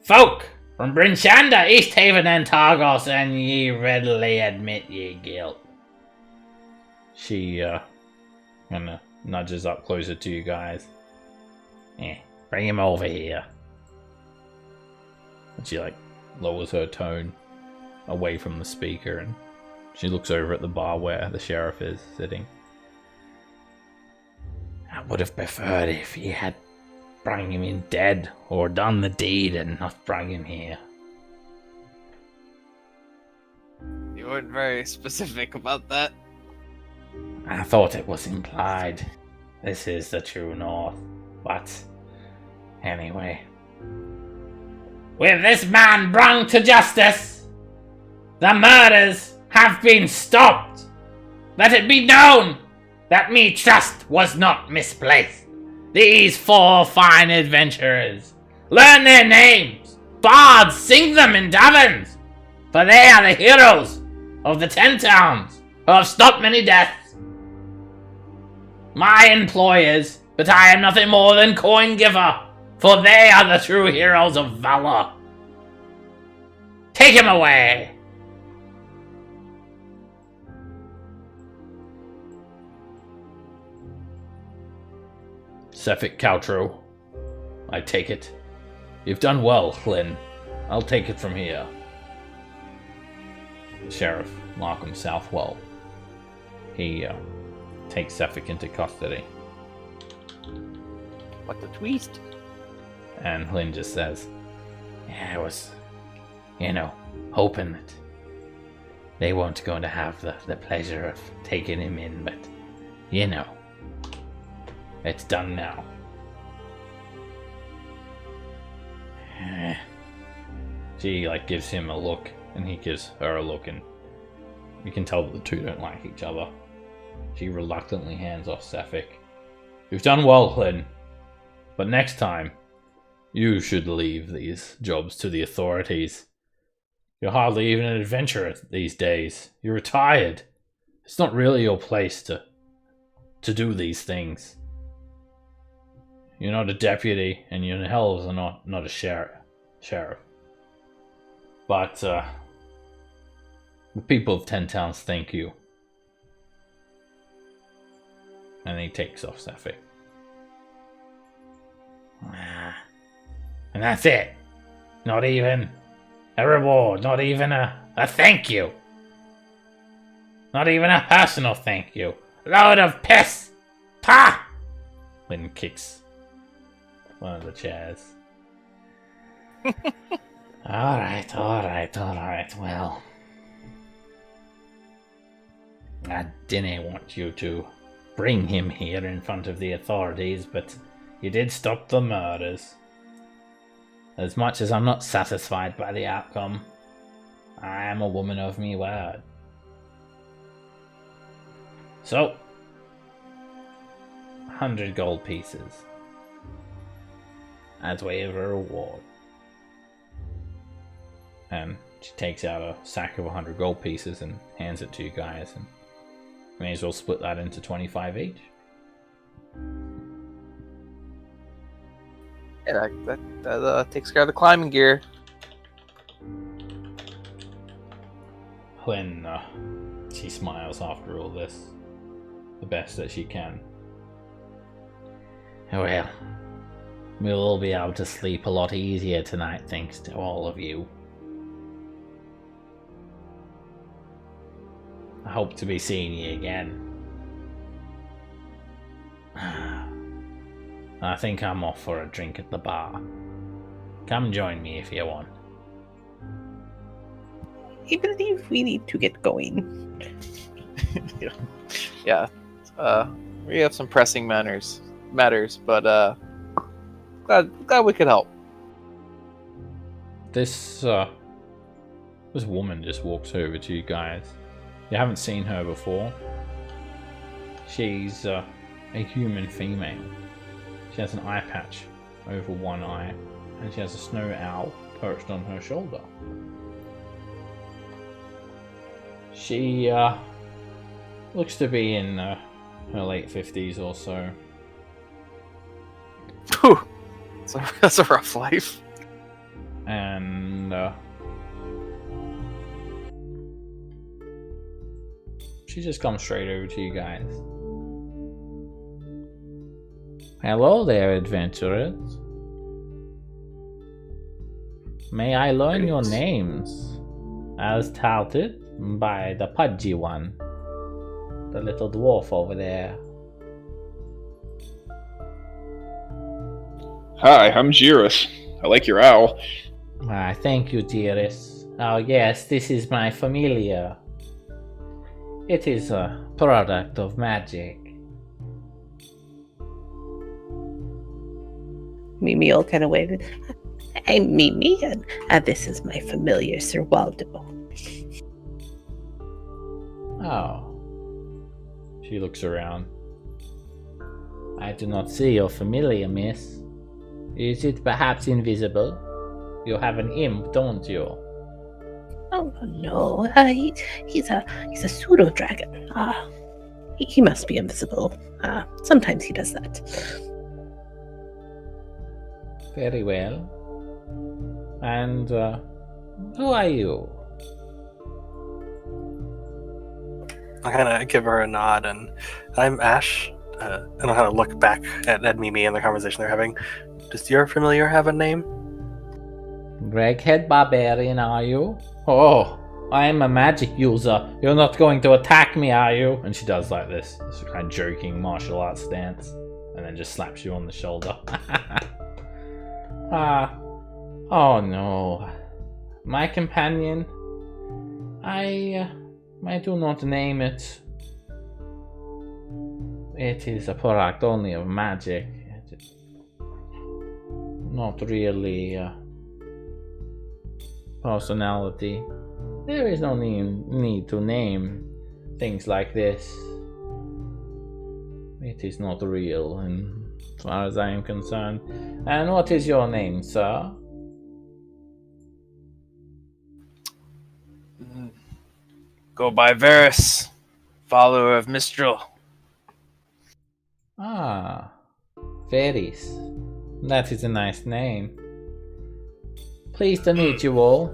folk from Brinshanda, East Haven, and Targos, and ye readily admit ye guilt. She kinda nudges up closer to you guys. Bring him over here. And she lowers her tone away from the speaker, and she looks over at the bar where the sheriff is sitting. I would have preferred if he had brought him in dead, or done the deed and not brought him here. You weren't very specific about that. I thought it was implied. This is the true north. But anyway, with this man brought to justice, The murders have been stopped. Let it be known that me trust was not misplaced. These 4 fine adventurers, learn their names. Bards, sing them in taverns, for they are the heroes of the 10 towns who have stopped many deaths. My employers, but I am nothing more than coin giver, for they are the true heroes of valor. Take him away. Sefik Caltro, I take it. You've done well, Hlyn. I'll take it from here. Sheriff Markham Southwell. He takes Sefik into custody. What the twist? And Hlyn just says, I was, hoping that they weren't going to have the pleasure of taking him in, but, it's done now. She, gives him a look, and he gives her a look, and you can tell that the two don't like each other. She reluctantly hands off Sefik. You've done well, Hlyn, but next time, you should leave these jobs to the authorities. You're hardly even an adventurer these days. You're retired. It's not really your place to do these things. You're not a deputy, and you're in hell are not a sheriff. But the people of 10 Towns thank you. And he takes off Sefik. And that's it. Not even a reward, not even a thank you. Not even a personal thank you. Load of piss! Pah! Lynn kicks one of the chairs. Alright, well. I didn't want you to bring him here in front of the authorities, but you did stop the murders. As much as I'm not satisfied by the outcome, I am a woman of me word. So, 100 gold pieces as way of a reward. And she takes out a sack of 100 gold pieces and hands it to you guys, and may as well split that into 25 each. Yeah, that takes care of the climbing gear. When she smiles after all this, the best that she can. Well, we'll all be able to sleep a lot easier tonight thanks to all of you. I hope to be seeing you again. I think I'm off for a drink at the bar. Come join me if you want. I believe we need to get going. Yeah. We have some pressing matters, but glad we could help. This woman just walks over to you guys. You haven't seen her before. She's a human female. She has an eye patch over one eye, and she has a snow owl perched on her shoulder. She looks to be in her late 50s or so. Whew. That's a rough life. And she just comes straight over to you guys. Hello there, adventurers. May I learn your names, as touted by the pudgy one, the little dwarf over there? Hi, I'm Jirus. I like your owl. Thank you, dearest. Oh yes, this is my familiar. It is a product of magic. Mimi will kind of wave. I'm Mimi, and this is my familiar Sir Waldo. Oh. She looks around. I do not see your familiar, miss. Is it perhaps invisible? You have an imp, don't you? Oh no, he's a pseudo dragon. He must be invisible. Sometimes he does that. Very well. And who are you? I kind of give her a nod, and I'm Ash. And I kind of look back at Mimi and the conversation they're having. Does your familiar have a name? Greghead Barbarian, are you? Oh, I am a magic user. You're not going to attack me, are you? And she does like this kind of joking martial arts stance, and then just slaps you on the shoulder. Oh no. My companion, I do not name it. It is a product only of magic. It is not really personality. There is no need to name things like this. It is not real, as far as I am concerned. And what is your name, sir? Go by Varus, follower of Mistral. Ah, Varys. That is a nice name. Pleased to meet you all.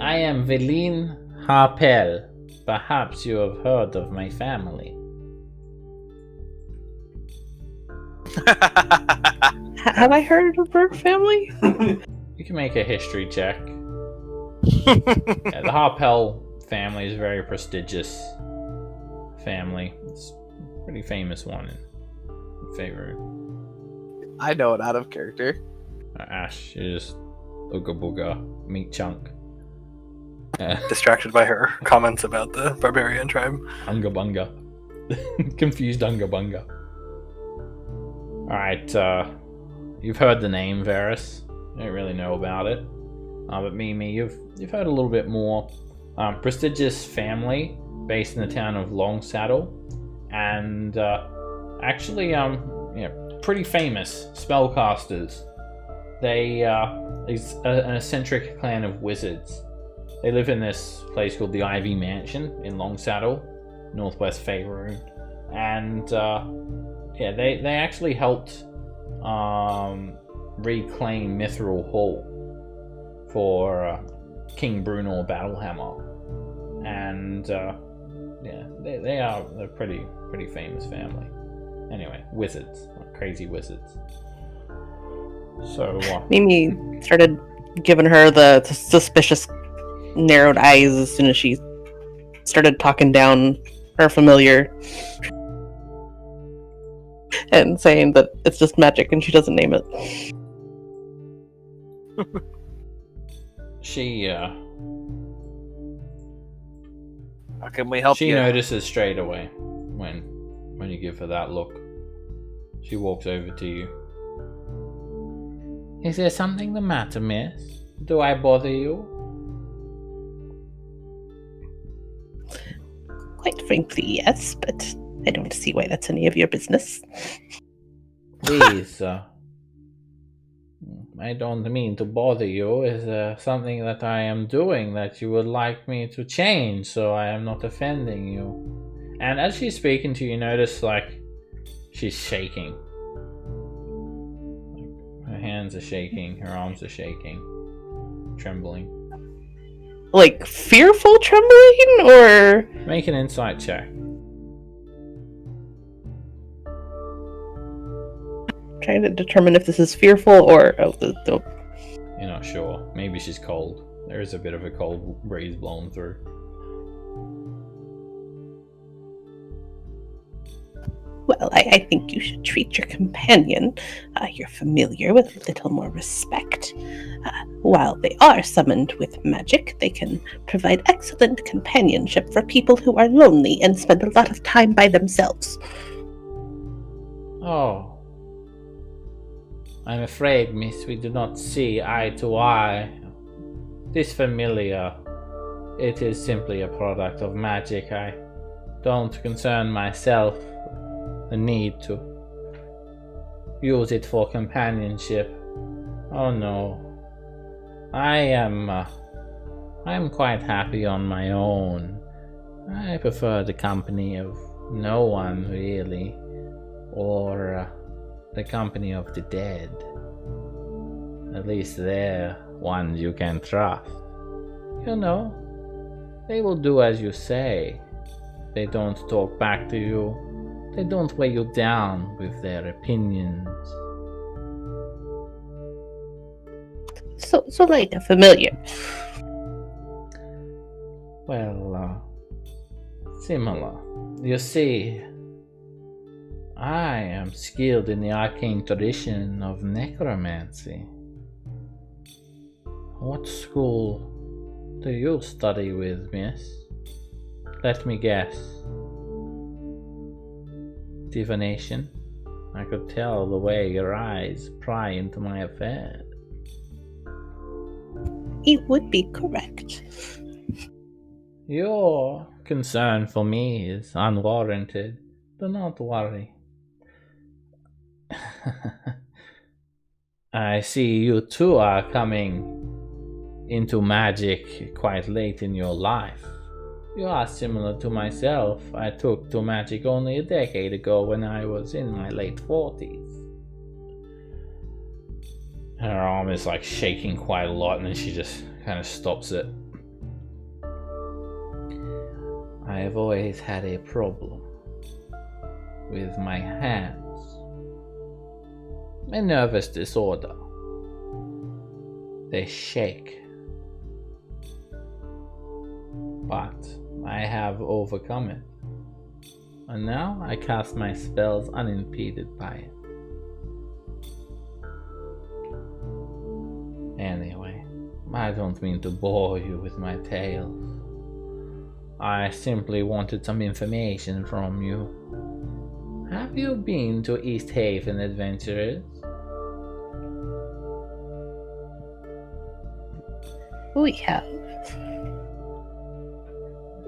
I am Veline Harpel. Perhaps you have heard of my family. Have I heard of her family? You can make a history check. Yeah, the Harpel family is a very prestigious family. It's a pretty famous one in favor. I know it out of character. Ash, you're just ooga booga meat chunk. Distracted by her comments about the barbarian tribe. Unga bunga. Confused unga bunga. Alright, you've heard the name Varus. You don't really know about it. But Mimi, you've heard a little bit more. Prestigious family based in the town of Longsaddle, and actually, pretty famous spellcasters. They is an eccentric clan of wizards. They live in this place called the Ivy Mansion in Longsaddle, Northwest Faerun, and they actually helped reclaim Mithril Hall for King Brunor Battlehammer, and they're a pretty famous family. Anyway, wizards, like crazy wizards. So Mimi started giving her the suspicious narrowed eyes as soon as she started talking down her familiar and saying that it's just magic and she doesn't name it. She How can we help she you? notices straight away when you give her that look. She walks over to you. Is there something the matter, miss? Do I bother you? Quite frankly, yes, but I don't see why that's any of your business. Please, I don't mean to bother you. Is there something that I am doing that you would like me to change so I am not offending you? And as she's speaking to you, you notice, like, she's shaking. Like, her hands are shaking, her arms are shaking, trembling. Like, fearful trembling, or... Make an insight check. Trying to determine if this is fearful or... You're not sure. Maybe she's cold. There is a bit of a cold breeze blowing through. Well, I think you should treat your companion, your familiar, with a little more respect. While they are summoned with magic, they can provide excellent companionship for people who are lonely and spend a lot of time by themselves. Oh. I'm afraid, miss, we do not see eye to eye. This familiar, it is simply a product of magic. don't concern myself with the need to use it for companionship. Oh no. I'm quite happy on my own. I prefer the company of no one, really, or the company of the dead. At least they're ones you can trust. You know, they will do as you say. They don't talk back to you. They don't weigh you down with their opinions. So like a familiar. Well, similar. You see, I am skilled in the arcane tradition of necromancy. What school do you study with, miss? Let me guess. Divination? I could tell the way your eyes pry into my affairs. It would be correct. Your concern for me is unwarranted. Do not worry. I see you too are coming into magic quite late in your life. You are similar to myself. I took to magic only a decade ago when I was in my late 40s. Her arm is like shaking quite a lot and then she just kind of stops it. I have always had a problem with my hands. A nervous disorder. They shake. But I have overcome it. And now I cast my spells unimpeded by it. Anyway, I don't mean to bore you with my tales. I simply wanted some information from you. Have you been to East Haven, adventurers? We have.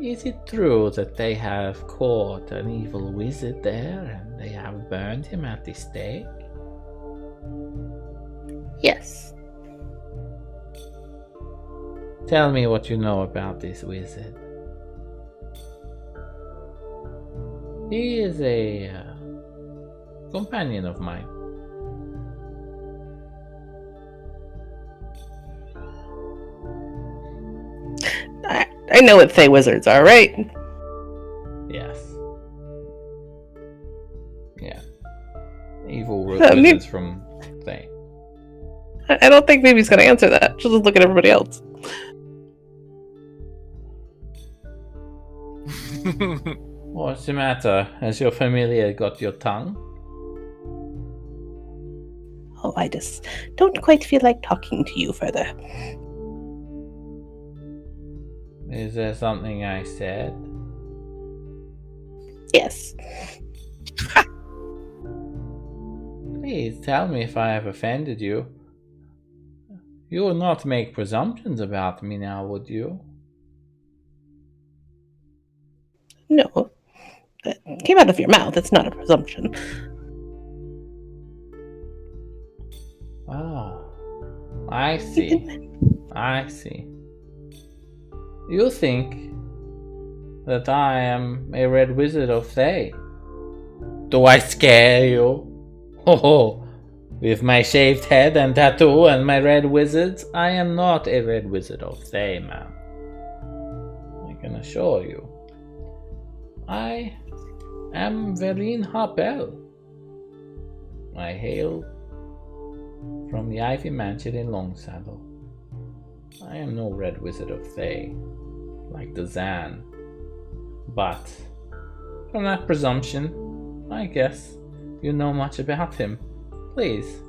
Is it true that they have caught an evil wizard there and they have burned him at the stake? Yes. Tell me what you know about this wizard. He is a companion of mine. I know what Fey wizards are, right? Yes. Yeah. Evil maybe- wizards from Thay. I don't think Mimi's gonna answer that. She'll just look at everybody else. What's the matter? Has your familiar got your tongue? Oh, I just don't quite feel like talking to you further. Is there something I said? Yes. Please tell me if I have offended you. You would not make presumptions about me now, would you? No. That came out of your mouth. It's not a presumption. Oh, I see. I see. You think that I am a red wizard of Thay? Do I scare you? Oh, with my shaved head and tattoo and my red wizards, I am not a red wizard of Thay, ma'am. I can assure you. I am Vereen Harpel. I hail from the Ivy Mansion in Longsaddle. I am no red wizard of Thay, like the Zan. But, from that presumption, I guess you know much about him. Please,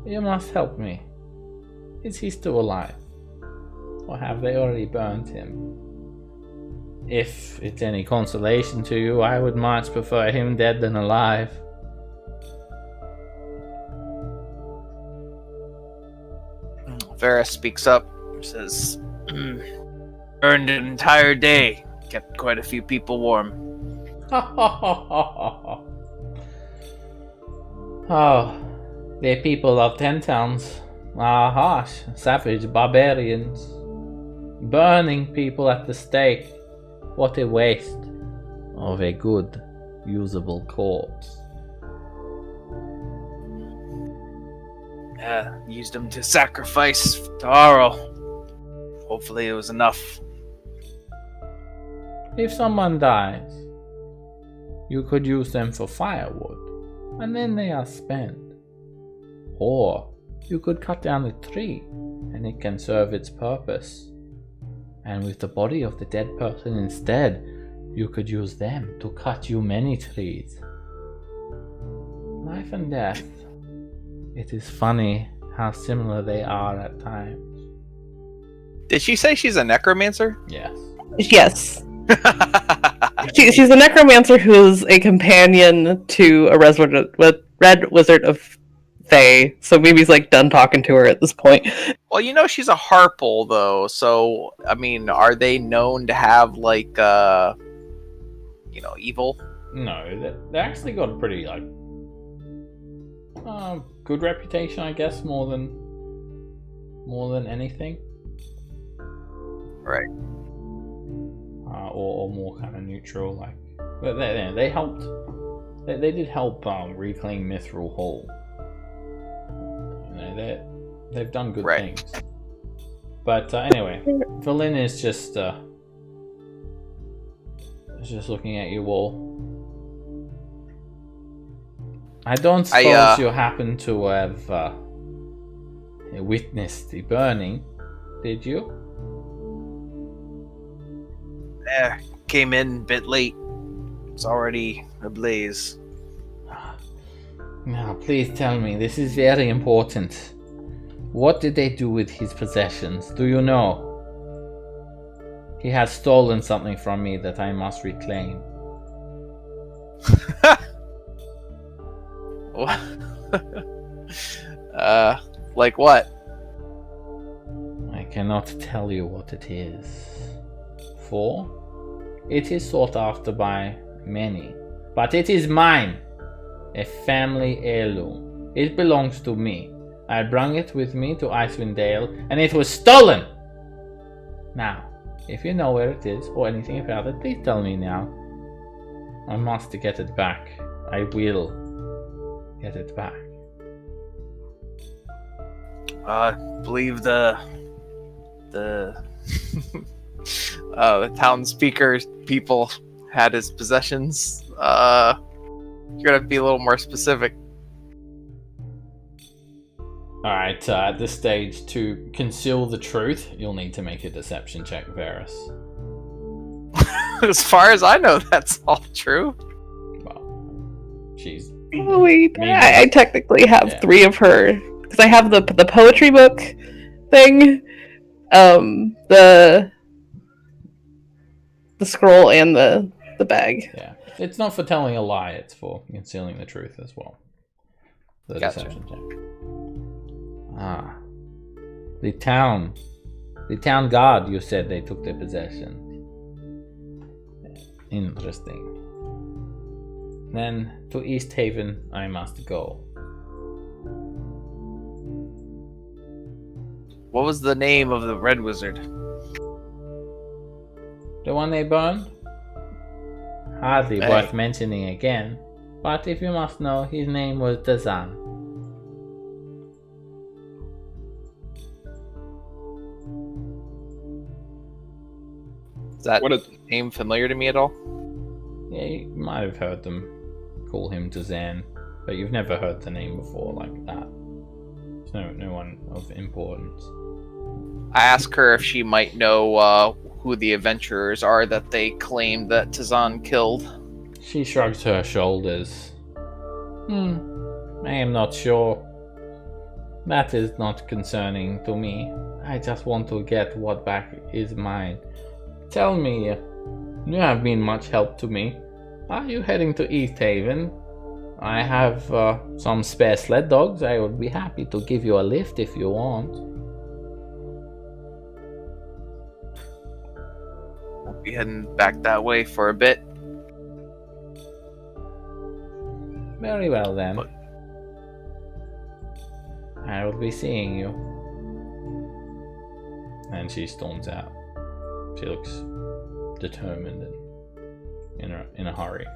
you must help me. Is he still alive? Or have they already burned him? If it's any consolation to you, I would much prefer him dead than alive. Vera speaks up, says, "Burned an entire day, kept quite a few people warm. Oh, the people of 10 towns are harsh, savage barbarians. Burning people at the stake. What a waste of a good, usable corpse. Yeah, used them to sacrifice to Aro. Hopefully it was enough. If someone dies, you could use them for firewood, and then they are spent. Or you could cut down a tree, and it can serve its purpose. And with the body of the dead person instead, you could use them to cut you many trees. Life and death. It is funny how similar they are at times. Did she say she's a necromancer? Yes. Yes. She's a necromancer who's a companion to a red wizard of Fae. So Mimi's like done talking to her at this point. Well, you know she's a harpal though, so I mean, are they known to have like evil? No, they actually got a pretty good reputation, I guess, more than anything. Right. Or more kind of neutral, like. But they helped. They did help reclaim Mithril Hall. You know, they've done good things. But anyway, Verlin is just looking at you all. I don't suppose you happen to have witnessed the burning, did you? Yeah, came in a bit late. It's already ablaze. Now, please tell me, this is very important. What did they do with his possessions? Do you know? He has stolen something from me that I must reclaim. Like what? I cannot tell you what it is. For it is sought after by many, but it is mine. A family heirloom. It belongs to me. I brought it with me to Icewind Dale, and it was stolen! Now, if you know where it is, or anything about it, please tell me now. I must get it back. I will get it back. I believe the town speaker people had his possessions. You're gonna have to be a little more specific. Alright, at this stage, to conceal the truth, you'll need to make a deception check, Varys. As far as I know, that's all true. Well, she's... Oh wait, I technically have 3 of her because I have the poetry book thing, the scroll, and the bag. Yeah, it's not for telling a lie; it's for concealing the truth as well. The Gotcha. deception check. Ah, the town guard. You said they took their possessions. Interesting. Then to East Haven I must go. What was the name of the Red Wizard? The one they burned? Hardly worth mentioning again. But if you must know, his name was Dazan. Is that name familiar to me at all? Yeah, you might have heard them call him Dazan, but you've never heard the name before like that. There's no one of importance. I asked her if she might know who the adventurers are that they claimed that Tazan killed. She shrugs her shoulders. I am not sure. That is not concerning to me. I just want to get what back is mine. Tell me, you have been much help to me. Are you heading to East Haven? I have some spare sled dogs. I would be happy to give you a lift if you want. We'll be heading back that way for a bit. Very well then. But- I will be seeing you. And she storms out. She looks determined and in a hurry.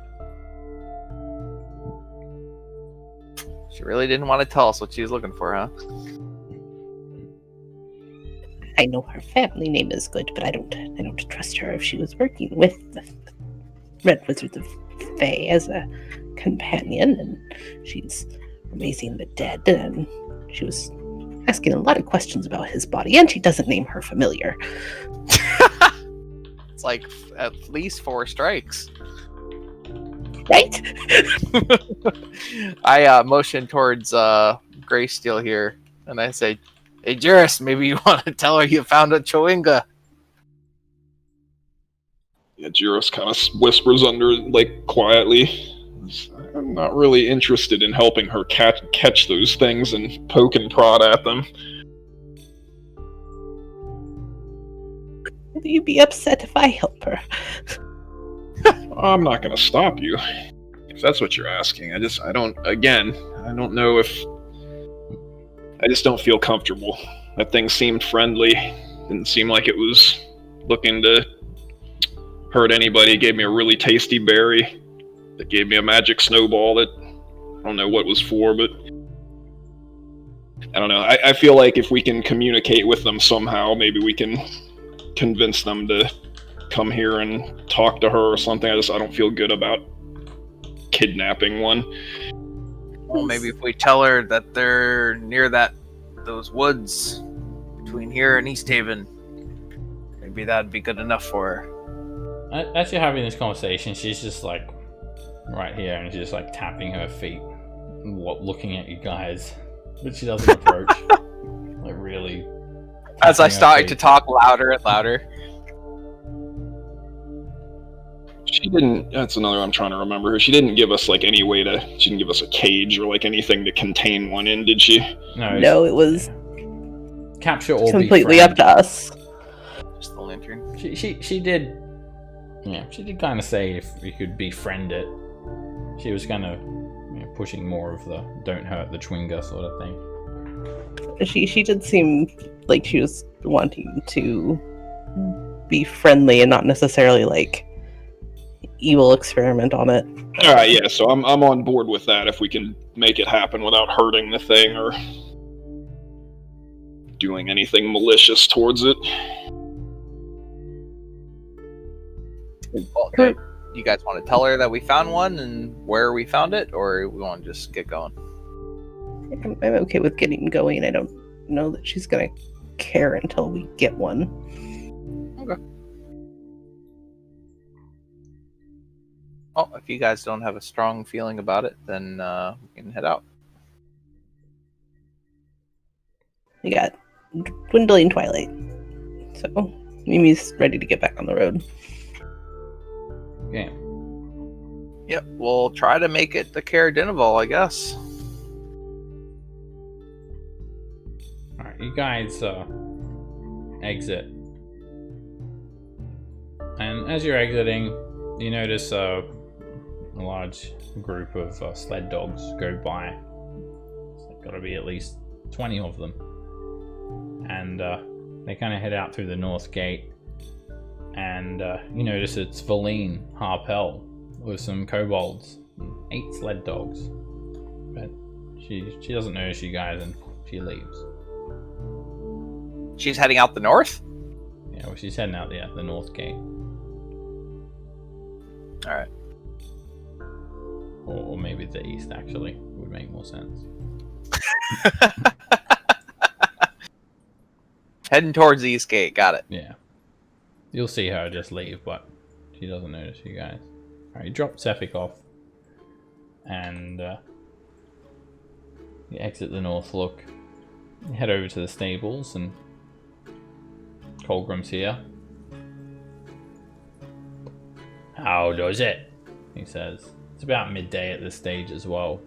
She really didn't want to tell us what she was looking for, huh? I know her family name is good, but I don't trust her if she was working with the Red Wizards of Fae as a companion, and she's raising the dead, and she was asking a lot of questions about his body, and she doesn't name her familiar. It's like at least 4 strikes. Right? I motion towards Greysteel here, and I say, "Hey, Juris, maybe you want to tell her you found a Chewinga." Yeah, Juris kind of whispers under, like, quietly. I'm not really interested in helping her catch those things and poke and prod at them. Will you be upset if I help her? I'm not going to stop you. If that's what you're asking. I don't know if... I just don't feel comfortable. That thing seemed friendly. Didn't seem like it was looking to hurt anybody. It gave me a really tasty berry. It gave me a magic snowball that I don't know what was for, but I don't know. I feel like if we can communicate with them somehow, maybe we can convince them to come here and talk to her or something. I don't feel good about kidnapping one. Well, maybe if we tell her that they're near those woods between here and East Haven, maybe that'd be good enough for her. As you're having this conversation, she's just like right here, and she's just like tapping her feet, looking at you guys, but she doesn't approach. Like really. As I tapping her started to feet. talk louder and louder. She didn't. That's another I'm trying to remember. She didn't give us like any way to. She didn't give us a cage or like anything to contain one in, did she? No, it was capture or completely befriend. up to us. Just the lantern. She did. Yeah, she did kind of say if we could befriend it. She was kind of pushing more of the "don't hurt the Chewinga" sort of thing. She did seem like she was wanting to be friendly and not necessarily like evil experiment on it. All right, yeah. So I'm on board with that if we can make it happen without hurting the thing or doing anything malicious towards it. Well, do you guys want to tell her that we found one and where we found it, or we want to just get going? I'm okay with getting going. I don't know that she's gonna care until we get one. Okay. Oh, if you guys don't have a strong feeling about it, then we can head out. We got dwindling twilight, so Mimi's ready to get back on the road. Yeah. Yep, we'll try to make it to Caer Dineval, I guess. All right, you guys exit, and as you're exiting, you notice a large group of sled dogs go by. There's got to be at least 20 of them, and they kind of head out through the north gate. And you notice it's Valine Harpel with some kobolds, 8 sled dogs. But she doesn't notice you guys, and she leaves. She's heading out the north? Yeah, well, she's heading out the north gate. Alright. Or maybe the east, actually, would make more sense. Heading towards the east gate, got it. Yeah. You'll see her just leave, but she doesn't notice you guys. Alright, you drop Cephik off. And you exit the north look. You head over to the stables, and Colgrim's here. How does it? He says. It's about midday at this stage as well.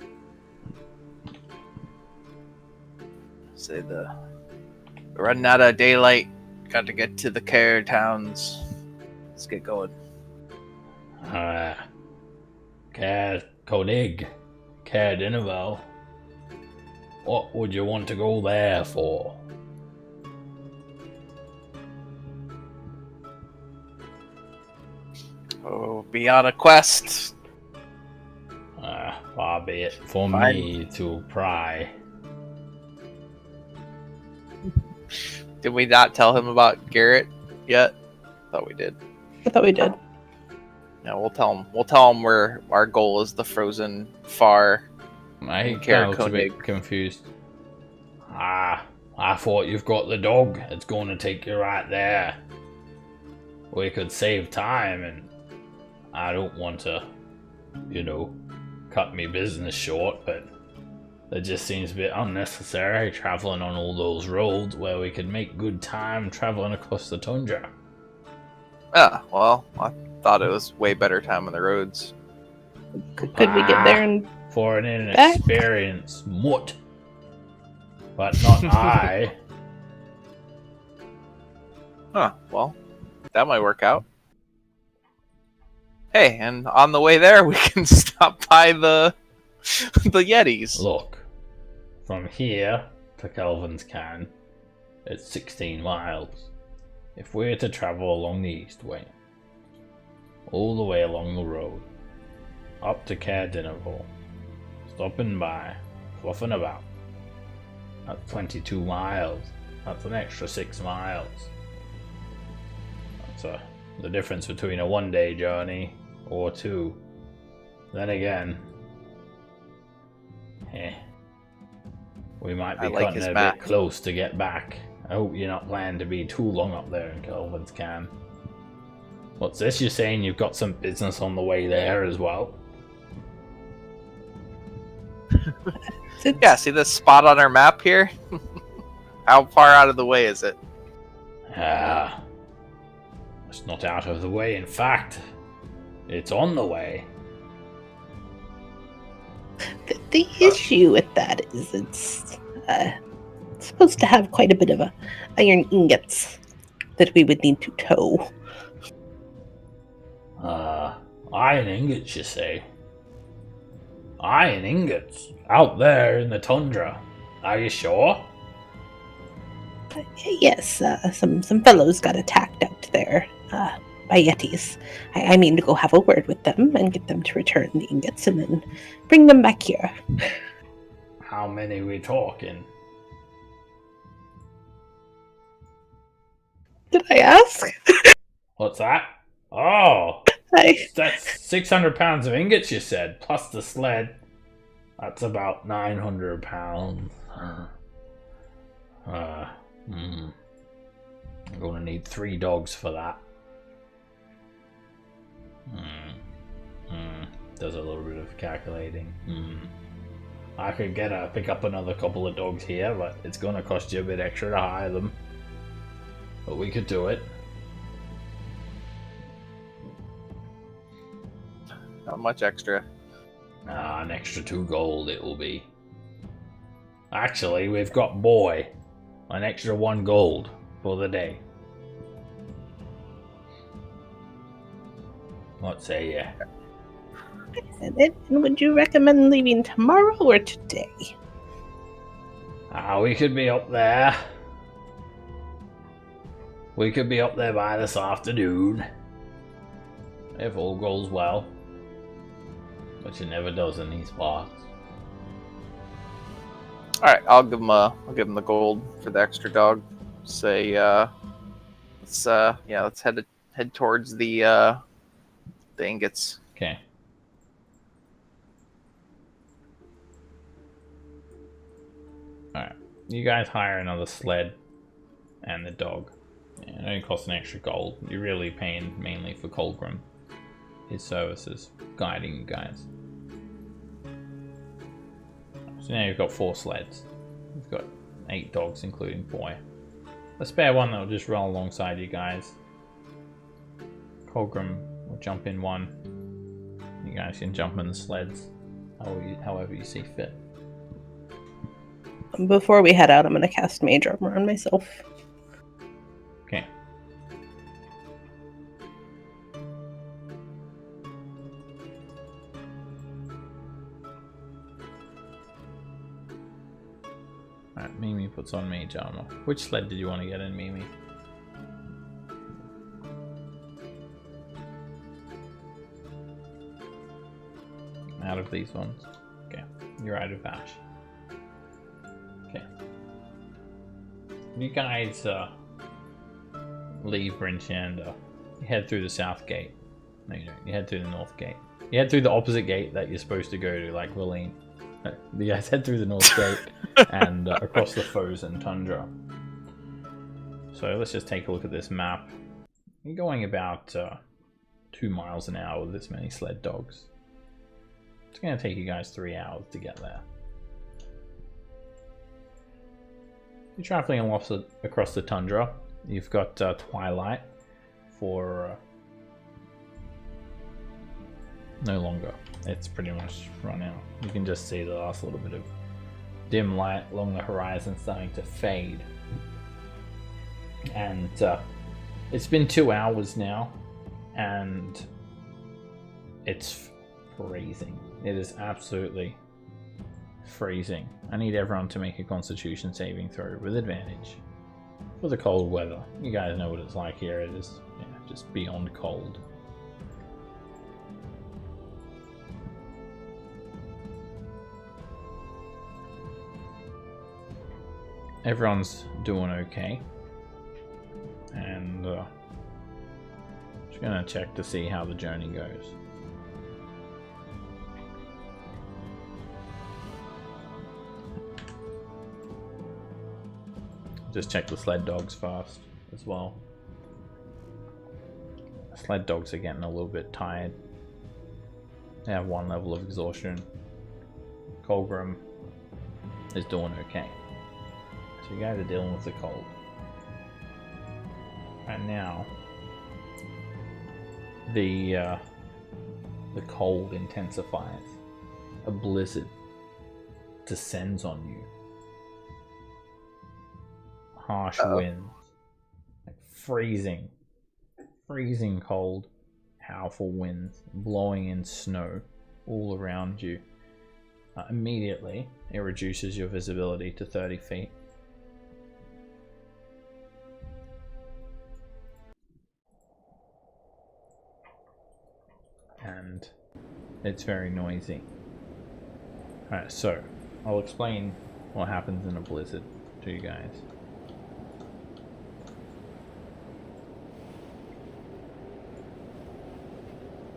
Say we're running out of daylight. Got to get to the Caer towns. Let's get going. Konig. Caer Dineval. What would you want to go there for? Oh, be on a quest. Far be it for Fine. me to pry. Did we not tell him about Garrett yet? Thought we did. I thought we did. No, we'll tell him. We'll tell him where our goal is: the frozen far. I And kind of looks a Koenig. bit confused. I thought you've got the dog. It's going to take you right there. We could save time, and I don't want to, cut me business short, but it just seems a bit unnecessary traveling on all those roads where we could make good time traveling across the tundra. Well, I thought it was way better time on the roads. Could we get there and For an back? inexperienced mutt. But not I. Well, that might work out. Hey, and on the way there, we can stop by the Yetis. Look, from here to Kelvin's Can, it's 16 miles. If we're to travel along the east way, all the way along the road, up to Caer Dineval, stopping by, fluffing about, that's 22 miles. That's an extra 6 miles. That's the difference between a one-day journey or two. Then again, we might be I like cutting his it a math. bit close to get back. I hope you're not planning to be too long up there in Kelvin's Can. What's this? You're saying you've got some business on the way there as well? Yeah, see this spot on our map here? How far out of the way is it? It's not out of the way. In fact, it's on the way. The issue with that is it's supposed to have quite a bit of iron ingots that we would need to tow. Iron ingots, you say? Iron ingots? Out there in the tundra? Are you sure? Yes, some fellows got attacked out there by Yetis. I mean to go have a word with them and get them to return the ingots and then bring them back here. How many we talking? Did I ask? What's that? Oh! I... That's 600 pounds of ingots, you said, plus the sled. That's about 900 pounds. I'm gonna need 3 dogs for that. Does a little bit of calculating. I could pick up another couple of dogs here, but it's gonna cost you a bit extra to hire them. But we could do it. How much extra? An extra 2 gold it will be. Actually, we've got boy. An extra 1 gold for the day. What say you? And would you recommend leaving tomorrow or today? We could be up there. We could be up there by this afternoon. If all goes well. Which it never does in these parts. All right, I'll give him the gold for the extra dog. Say, let's head towards the ingots. Okay. Alright. You guys hire another sled and the dog. It only costs an extra gold. You're really paying mainly for Cauldron. His services, guiding you guys. So now you've got 4 sleds. You've got 8 dogs, including boy. A spare one that will just roll alongside you guys. Cauldron will jump in one. You guys can jump in the sleds, however you see fit. Before we head out, I'm going to cast Mage Armor on myself. Okay. Mimi puts on mage armor. Which sled did you want to get in, Mimi? Out of these ones. Okay, you're out of Ash. Okay. You guys leave Bryn Shander. You head through the south gate. No, you don't. You head through the north gate. You head through the opposite gate that you're supposed to go to, like Willeen. You guys head through the north gate and across the frozen tundra. So let's just take a look at this map. You're going about 2 miles an hour with this many sled dogs. It's going to take you guys 3 hours to get there. You're traveling across the tundra. You've got twilight for no longer. It's pretty much run out. You can just see the last little bit of dim light along the horizon starting to fade. And it's been 2 hours now, and it's freezing. It is absolutely freezing. I need everyone to make a Constitution saving throw with advantage for the cold weather. You guys know what it's like here. It is just beyond cold. Everyone's doing okay, and just gonna check to see how the journey goes. Just check the sled dogs first as well. Sled dogs are getting a little bit tired. They have 1 level of exhaustion. Cauldron is doing okay. So you guys are dealing with the cold. Right now, the cold intensifies. A blizzard descends on you. Harsh winds, like freezing cold, powerful winds blowing in snow all around you. Immediately, it reduces your visibility to 30 feet. And it's very noisy. Alright, so I'll explain what happens in a blizzard to you guys.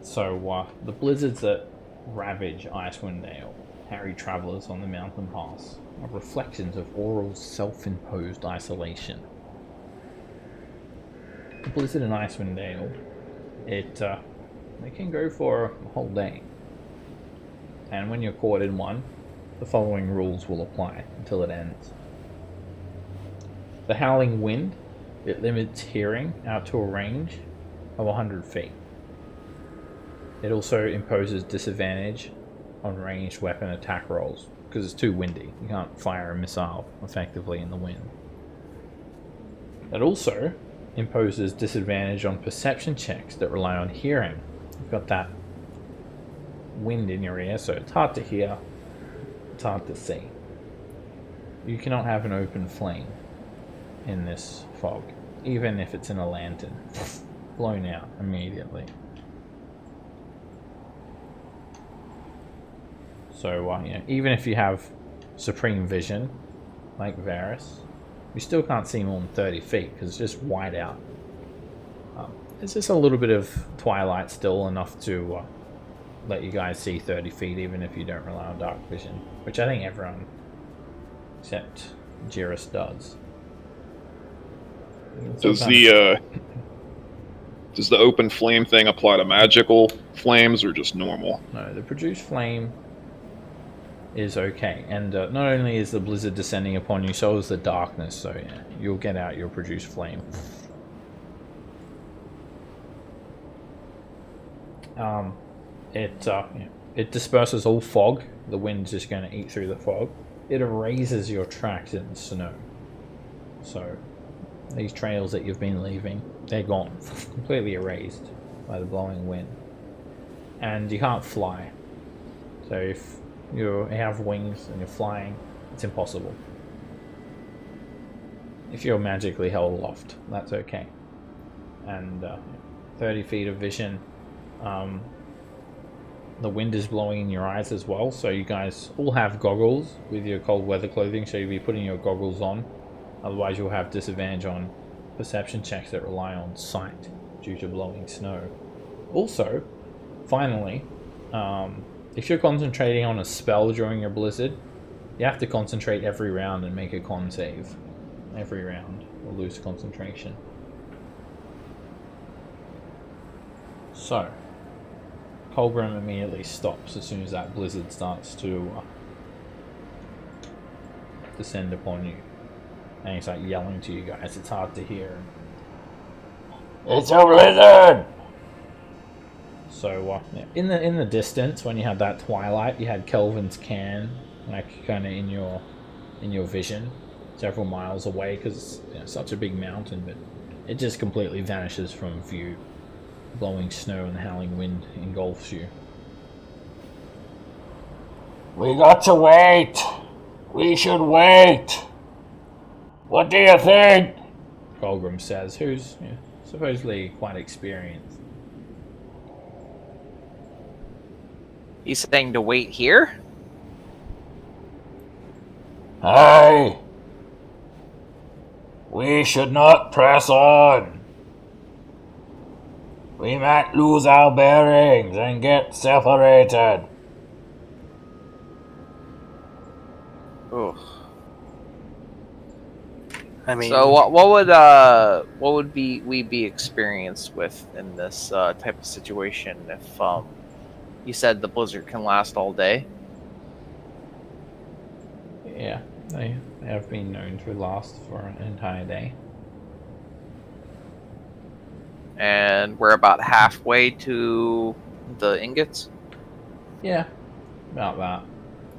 So the blizzards that ravage Icewind Dale harry travellers on the mountain pass are reflections of Aural's self-imposed isolation. The blizzard in Icewind Dale, it can go for a whole day. And when you're caught in one, the following rules will apply until it ends. The howling wind, it limits hearing out to a range of 100 feet. It also imposes disadvantage on ranged weapon attack rolls because it's too windy. You can't fire a missile effectively in the wind. It also imposes disadvantage on perception checks that rely on hearing. You've got that wind in your ear, so it's hard to hear, it's hard to see. You cannot have an open flame in this fog, even if it's in a lantern. Blown out immediately. So, even if you have supreme vision, like Varus, you still can't see more than 30 feet because it's just wide out. There's just a little bit of twilight still, enough to let you guys see 30 feet, even if you don't rely on dark vision, which I think everyone except Jirus does. Does the open flame thing apply to magical flames or just normal? No, the produced flame is okay, and not only is the blizzard descending upon you, so is the darkness, so yeah, you'll get out your produced flame. It disperses all fog. The wind's just going to eat through the fog. It erases your tracks in the snow. So these trails that you've been leaving, they're gone, completely erased by the blowing wind. And you can't fly. So if you have wings and you're flying, it's impossible. if you're magically held aloft, that's okay. And 30 feet of vision. The wind is blowing in your eyes as well, so you guys all have goggles with your cold weather clothing, so you'll be putting your goggles on. Otherwise you'll have disadvantage on perception checks that rely on sight due to blowing snow. Also, finally, if you're concentrating on a spell during a blizzard, you have to concentrate every round and make a con save. Every round, or lose concentration. So, Cauldron immediately stops as soon as that blizzard starts to descend upon you. And he's like yelling to you guys, it's hard to hear. It's a blizzard! So, in the distance, when you had that twilight, you had Kelvin's cairn, like kind of in your vision, several miles away, because it's such a big mountain, but it just completely vanishes from view. Blowing snow and the howling wind engulfs you. We got to wait. We should wait. What do you think? Golgrim says, who's supposedly quite experienced. He's saying to wait here? Aye. We should not press on. We might lose our bearings and get separated. Ugh. I mean, So what would we be experienced with in this type of situation if you said the blizzard can last all day? Yeah, they have been known to last for an entire day. And we're about halfway to the ingots. Yeah, about that.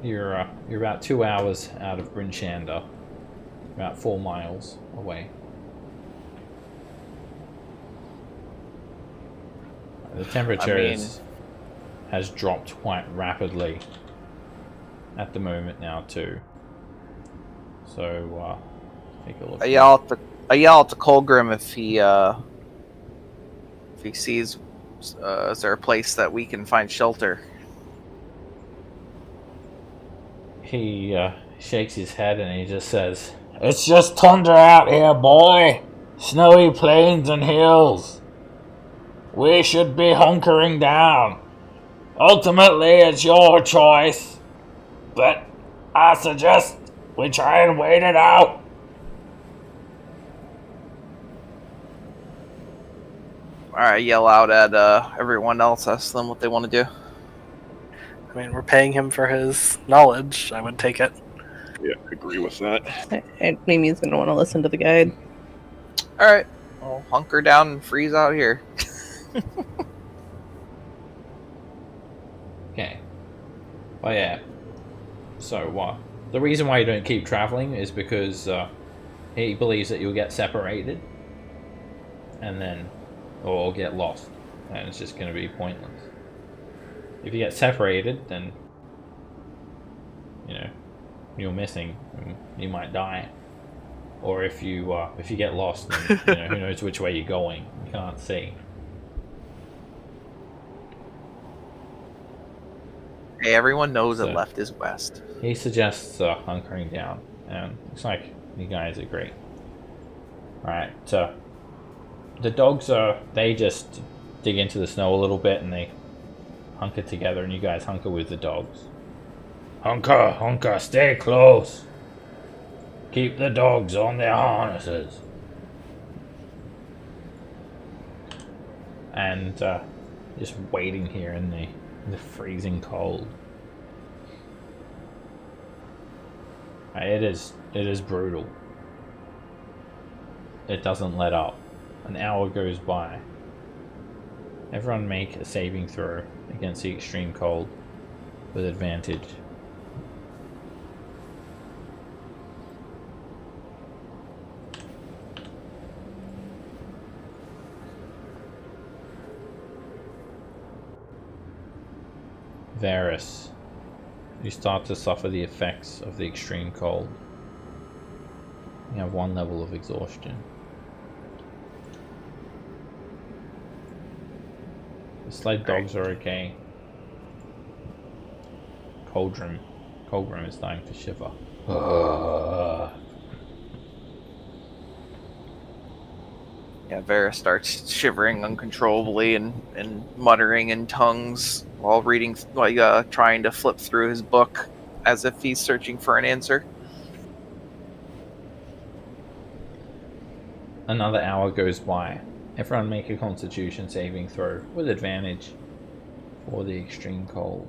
You're about 2 hours out of Bryn Shander, about 4 miles away. The temperature has dropped quite rapidly at the moment now too. So take a look. I yell at the Colgrim if he sees is there a place that we can find shelter. He shakes his head and he just says, It's just tundra out here, boy. Snowy plains and hills. We should be hunkering down. Ultimately, it's your choice. But I suggest we try and wait it out. Alright, yell out at everyone else, ask them what they want to do. I mean, we're paying him for his knowledge. I would take it. Yeah, I agree with that. Mimi's gonna want to listen to the guide. Alright, well, hunker down and freeze out here. okay. Oh yeah. So the reason why you don't keep traveling is because he believes that you'll get separated. And then or get lost, and it's just going to be pointless. If you get separated, then you're missing, and you might die. Or if you get lost, then who knows which way you're going? You can't see. Hey, everyone knows that left is west. He suggests hunkering down, and looks like you guys agree. All right. The dogs they just dig into the snow a little bit and they hunker together, and you guys hunker with the dogs. Hunker, stay close. Keep the dogs on their harnesses. And just waiting here in the freezing cold. It is brutal. It doesn't let up. An hour goes by. Everyone make a saving throw against the extreme cold with advantage. Varus, you start to suffer the effects of the extreme cold. You have 1 level of exhaustion. The sled dogs are okay. Cauldron is starting to shiver. Yeah, Vera starts shivering uncontrollably and muttering in tongues while reading, trying to flip through his book as if he's searching for an answer. Another hour goes by. Everyone make a constitution saving throw with advantage for the extreme cold.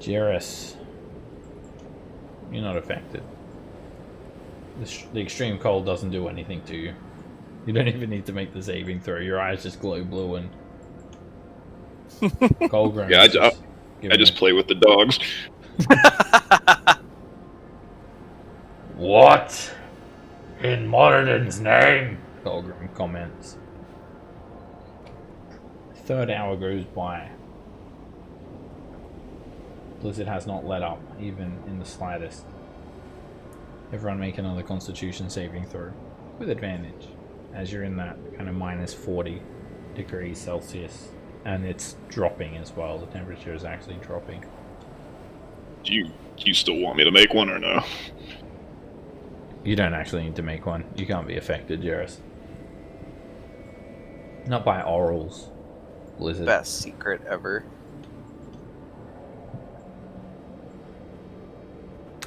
Jairus, you're not affected. The extreme cold doesn't do anything to you. You don't even need to make the saving throw. Your eyes just glow blue and Cauldron. Yeah, I just play with the dogs. What? In Moradin's name? Cauldron comments. Third hour goes by. Blizzard has not let up, even in the slightest. Everyone make another constitution saving throw with advantage, as you're in that kind of minus 40 degrees Celsius, and it's dropping as well. The temperature is actually dropping. Do you still want me to make one or no? You don't actually need to make one. You can't be affected, Jairus. Not by orals, Blizzard. Best secret ever.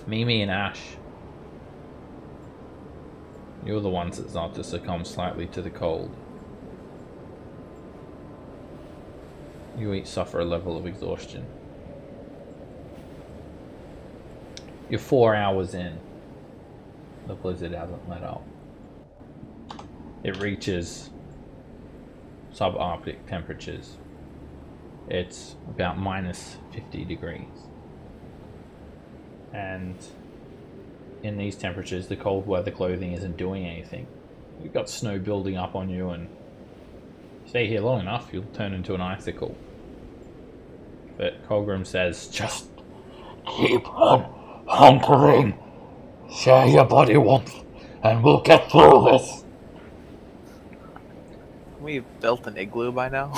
Mimi and Ash. You're the ones that start to succumb slightly to the cold. You each suffer a level of exhaustion. You're 4 hours in. The blizzard hasn't let up. It reaches subarctic temperatures. It's about minus 50 degrees. And in these temperatures, the cold weather clothing isn't doing anything. You've got snow building up on you, and stay here long enough, you'll turn into an icicle. But Colgrim says, just Keep on hunkering. Share your body warmth, and we'll get through this. We've built an igloo by now.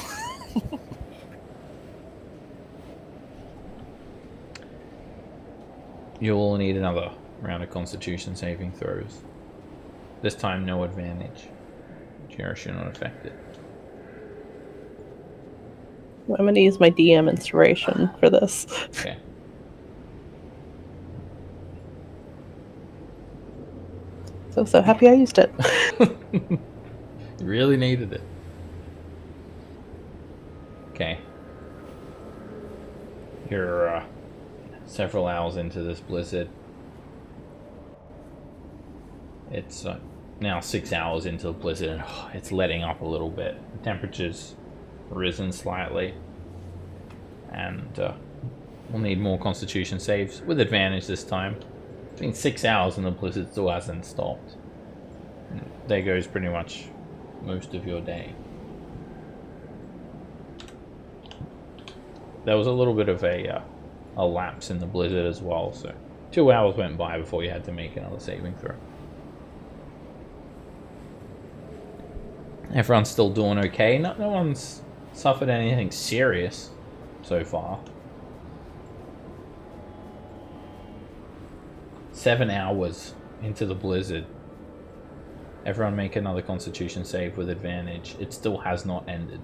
you'll need another round of constitution saving throws. This time, no advantage. Jairus, you're not affected. I'm going to use my DM inspiration for this. Okay. So happy I used it. You really needed it. Okay. You're several hours into this blizzard. It's now 6 hours into the blizzard, and it's letting up a little bit. The temperature's risen slightly, and we'll need more constitution saves with advantage this time. It's been 6 hours and the blizzard still hasn't stopped. And there goes pretty much most of your day. There was a little bit of a lapse in the blizzard as well, so 2 hours went by before you had to make another saving throw. Everyone's still doing okay. No one's suffered anything serious so far. 7 hours into the blizzard. Everyone make another constitution save with advantage. It still has not ended.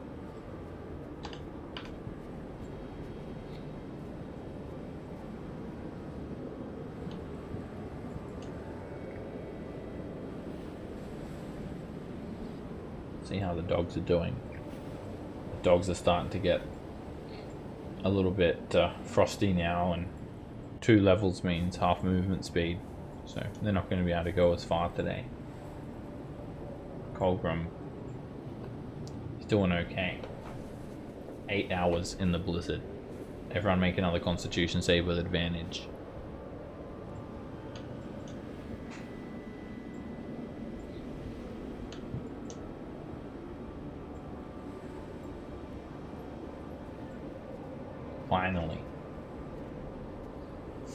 See how the dogs are doing. The dogs are starting to get a little bit frosty now, and 2 levels means half movement speed, so they're not going to be able to go as far today. Colgrim is doing okay. 8 hours in the blizzard. Everyone make another constitution save with advantage.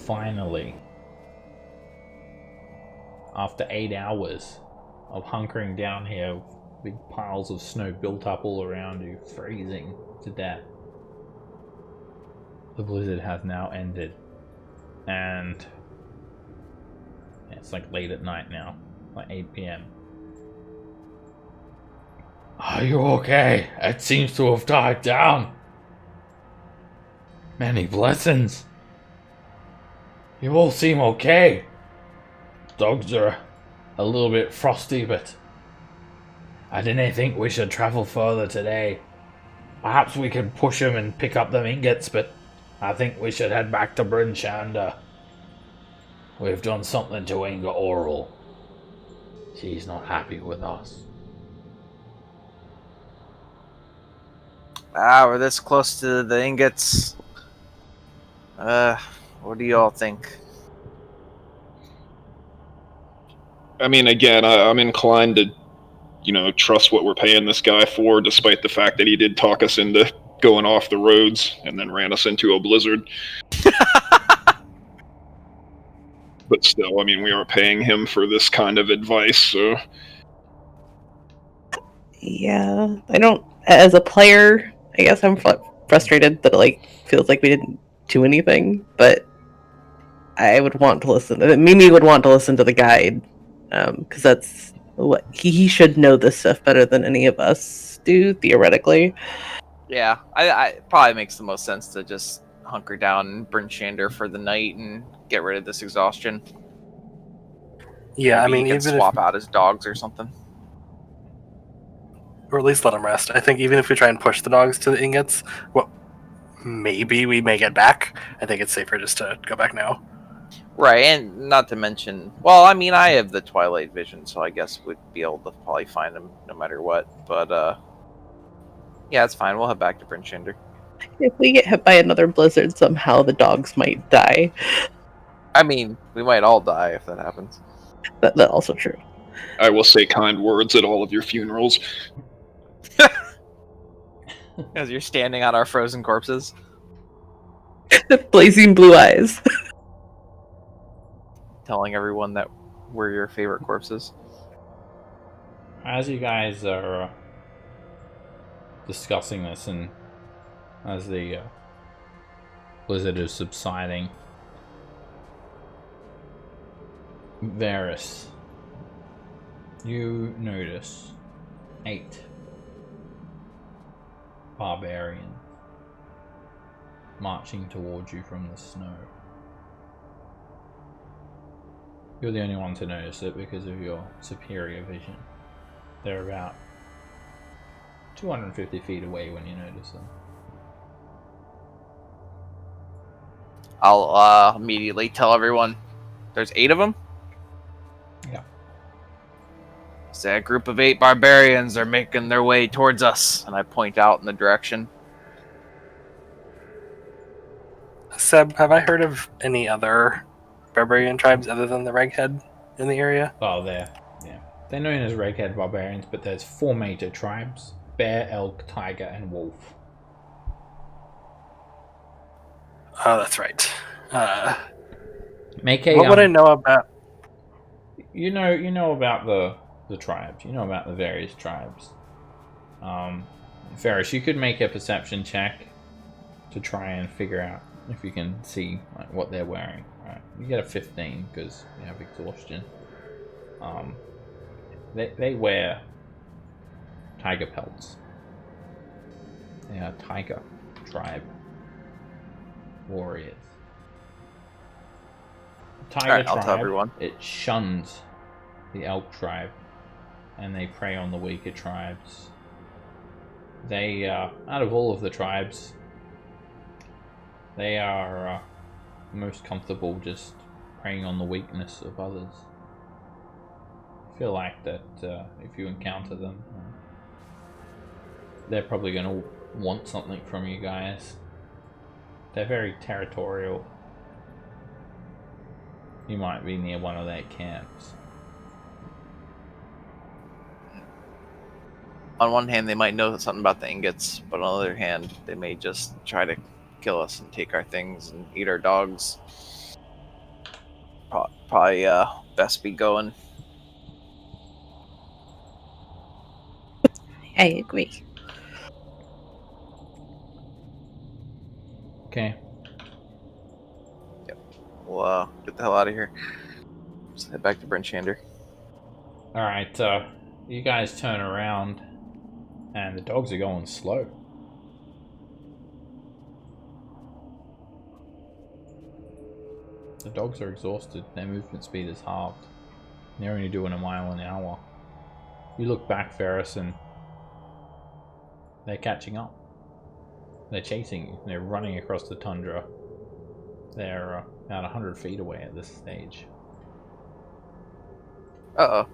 Finally, after 8 hours of hunkering down here, big piles of snow built up all around you, freezing to death, the blizzard has now ended, and it's like late at night now, like 8 p.m. Are you okay? It seems to have died down. Many blessings. You all seem okay. Dogs are a little bit frosty, but I didn't think we should travel further today. Perhaps we could push them and pick up them ingots, but I think we should head back to Bryn Shander. We've done something to anger Oral. She's not happy with us. We're this close to the ingots. What do you all think? I mean, again, I'm inclined to, trust what we're paying this guy for, despite the fact that he did talk us into going off the roads and then ran us into a blizzard. But still, I mean, we are paying him for this kind of advice, so... Yeah, I don't. As a player, I guess I'm frustrated that it feels like we didn't do anything. But I would want to listen. Mimi would want to listen to the guide, because that's what he should know this stuff better than any of us do, theoretically. Yeah, I it probably makes the most sense to just hunker down in Bryn Shander for the night and get rid of this exhaustion. Yeah, Maybe I mean, he even can swap out his dogs or something. or at least let them rest. I think even if we try and push the dogs to the ingots, well, maybe we may get back. I think it's safer just to go back now. Right, and not to mention, well, I mean, I have the Twilight Vision, so I guess we'd be able to probably find him no matter what. But, yeah, it's fine. We'll head back to Bryn Shander. If we get hit by another blizzard, somehow the dogs might die. I mean, we might all die if that happens. That's also true. I will say kind words at all of your funerals. As you're standing on our frozen corpses. Blazing blue eyes. Telling everyone that we're your favorite corpses. As you guys are discussing this, and as the blizzard is subsiding, Varys, you notice 8 barbarians marching towards you from the snow. You're the only one to notice it because of your superior vision. They're about 250 feet away when you notice them. I'll immediately tell everyone there's 8 of them. Yeah. Say a group of 8 barbarians are making their way towards us, and I point out in the direction. Seb, have I heard of any other barbarian tribes other than the Reghead in the area? Oh, they're known as Reghead barbarians, but there's 4 major tribes: bear, elk, tiger, and wolf. Oh, that's right. Make a, what would I know about? You know about the tribes. You know about the various tribes. Ferris, you could make a perception check to try and figure out if you can see what they're wearing. Right, you get a 15 because you have exhaustion. They wear tiger pelts. They are tiger tribe warriors. Tiger Alright, tribe, I'll tell everyone. it shuns the elk tribe, and they prey on the weaker tribes. They, out of all of the tribes, they are most comfortable just preying on the weakness of others. I feel like that if you encounter them, they're probably going to want something from you guys. They're very territorial. You might be near one of their camps. On one hand, they might know something about the ingots, but on the other hand, they may just try to kill us and take our things and eat our dogs. Probably best be going. I agree. Okay. We'll get the hell out of here. Just head back to Brenchander. Alright, you guys turn around, and the dogs are going slow. The dogs are exhausted. Their movement speed is halved. They're only doing a mile an hour. You look back, Ferris, and they're catching up. They're chasing you. They're running across the tundra. They're about 100 feet away at this stage. Uh-oh.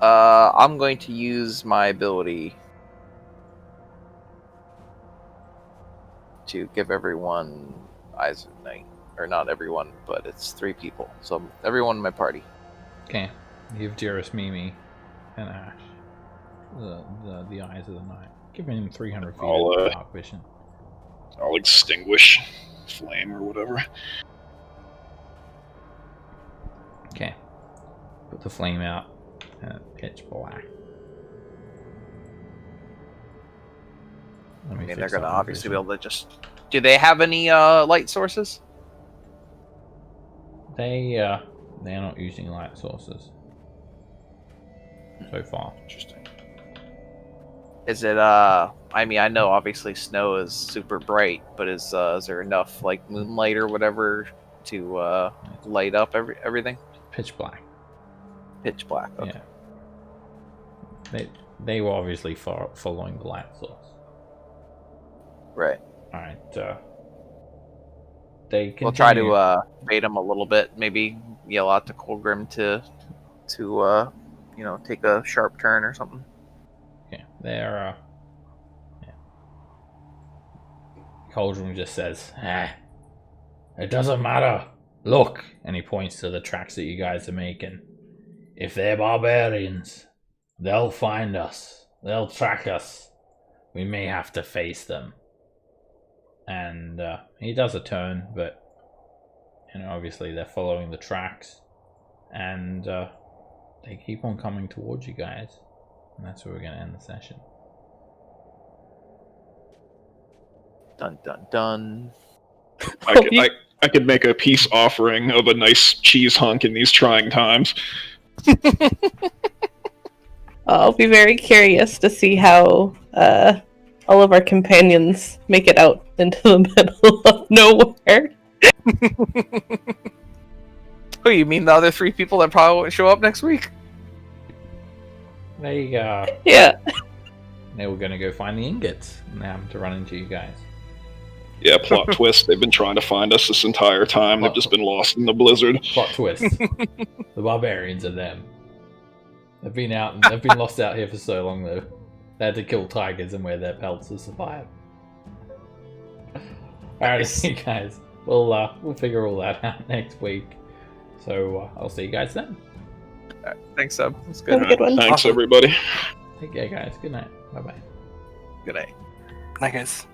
I'm going to use my ability to give everyone eyes at night. Or not everyone, but it's 3 people. So everyone in my party. Okay. Give Dearest Mimi and Ash the eyes of the night. Giving him 300 feet of dark vision. I'll extinguish flame or whatever. Okay. Put the flame out. Pitch black. I mean, they're gonna obviously be able to just... Do they have any light sources? They're not using light sources so far. Interesting. Is it I mean, I know obviously snow is super bright, but is there enough like moonlight or whatever to light up everything? Pitch black. Pitch black. Okay. Yeah. They were obviously following the light source. Right. All right. They continue. We'll try to bait them a little bit. Maybe yell out to Cauldron to you know, take a sharp turn or something. Okay. They're yeah. Cauldron just says, it doesn't matter. Look, and he points to the tracks that you guys are making. If they're barbarians, they'll find us. They'll track us. We may have to face them. And he does a turn, but you know, obviously they're following the tracks, and they keep on coming towards you guys, and that's where we're going to end the session. Dun dun dun. I could make a peace offering of a nice cheese hunk in these trying times. I'll be very curious to see how all of our companions make it out into the middle of nowhere. Oh, you mean the other 3 people that probably won't show up next week? They Yeah. They were going to go find the ingots, and they happened to run into you guys. Yeah, plot twist. They've been trying to find us this entire time. They've just been lost in the blizzard. Plot twist. The barbarians are them. They've been lost out here for so long, though. They had to kill tigers and wear their pelts to survive. Alright, you guys. We'll figure all that out next week. So I'll see you guys then. Right, thanks, Seb. That's good. Have a good one. Thanks, everybody. Take care, guys. Good night. Bye bye. Good night. Night, guys.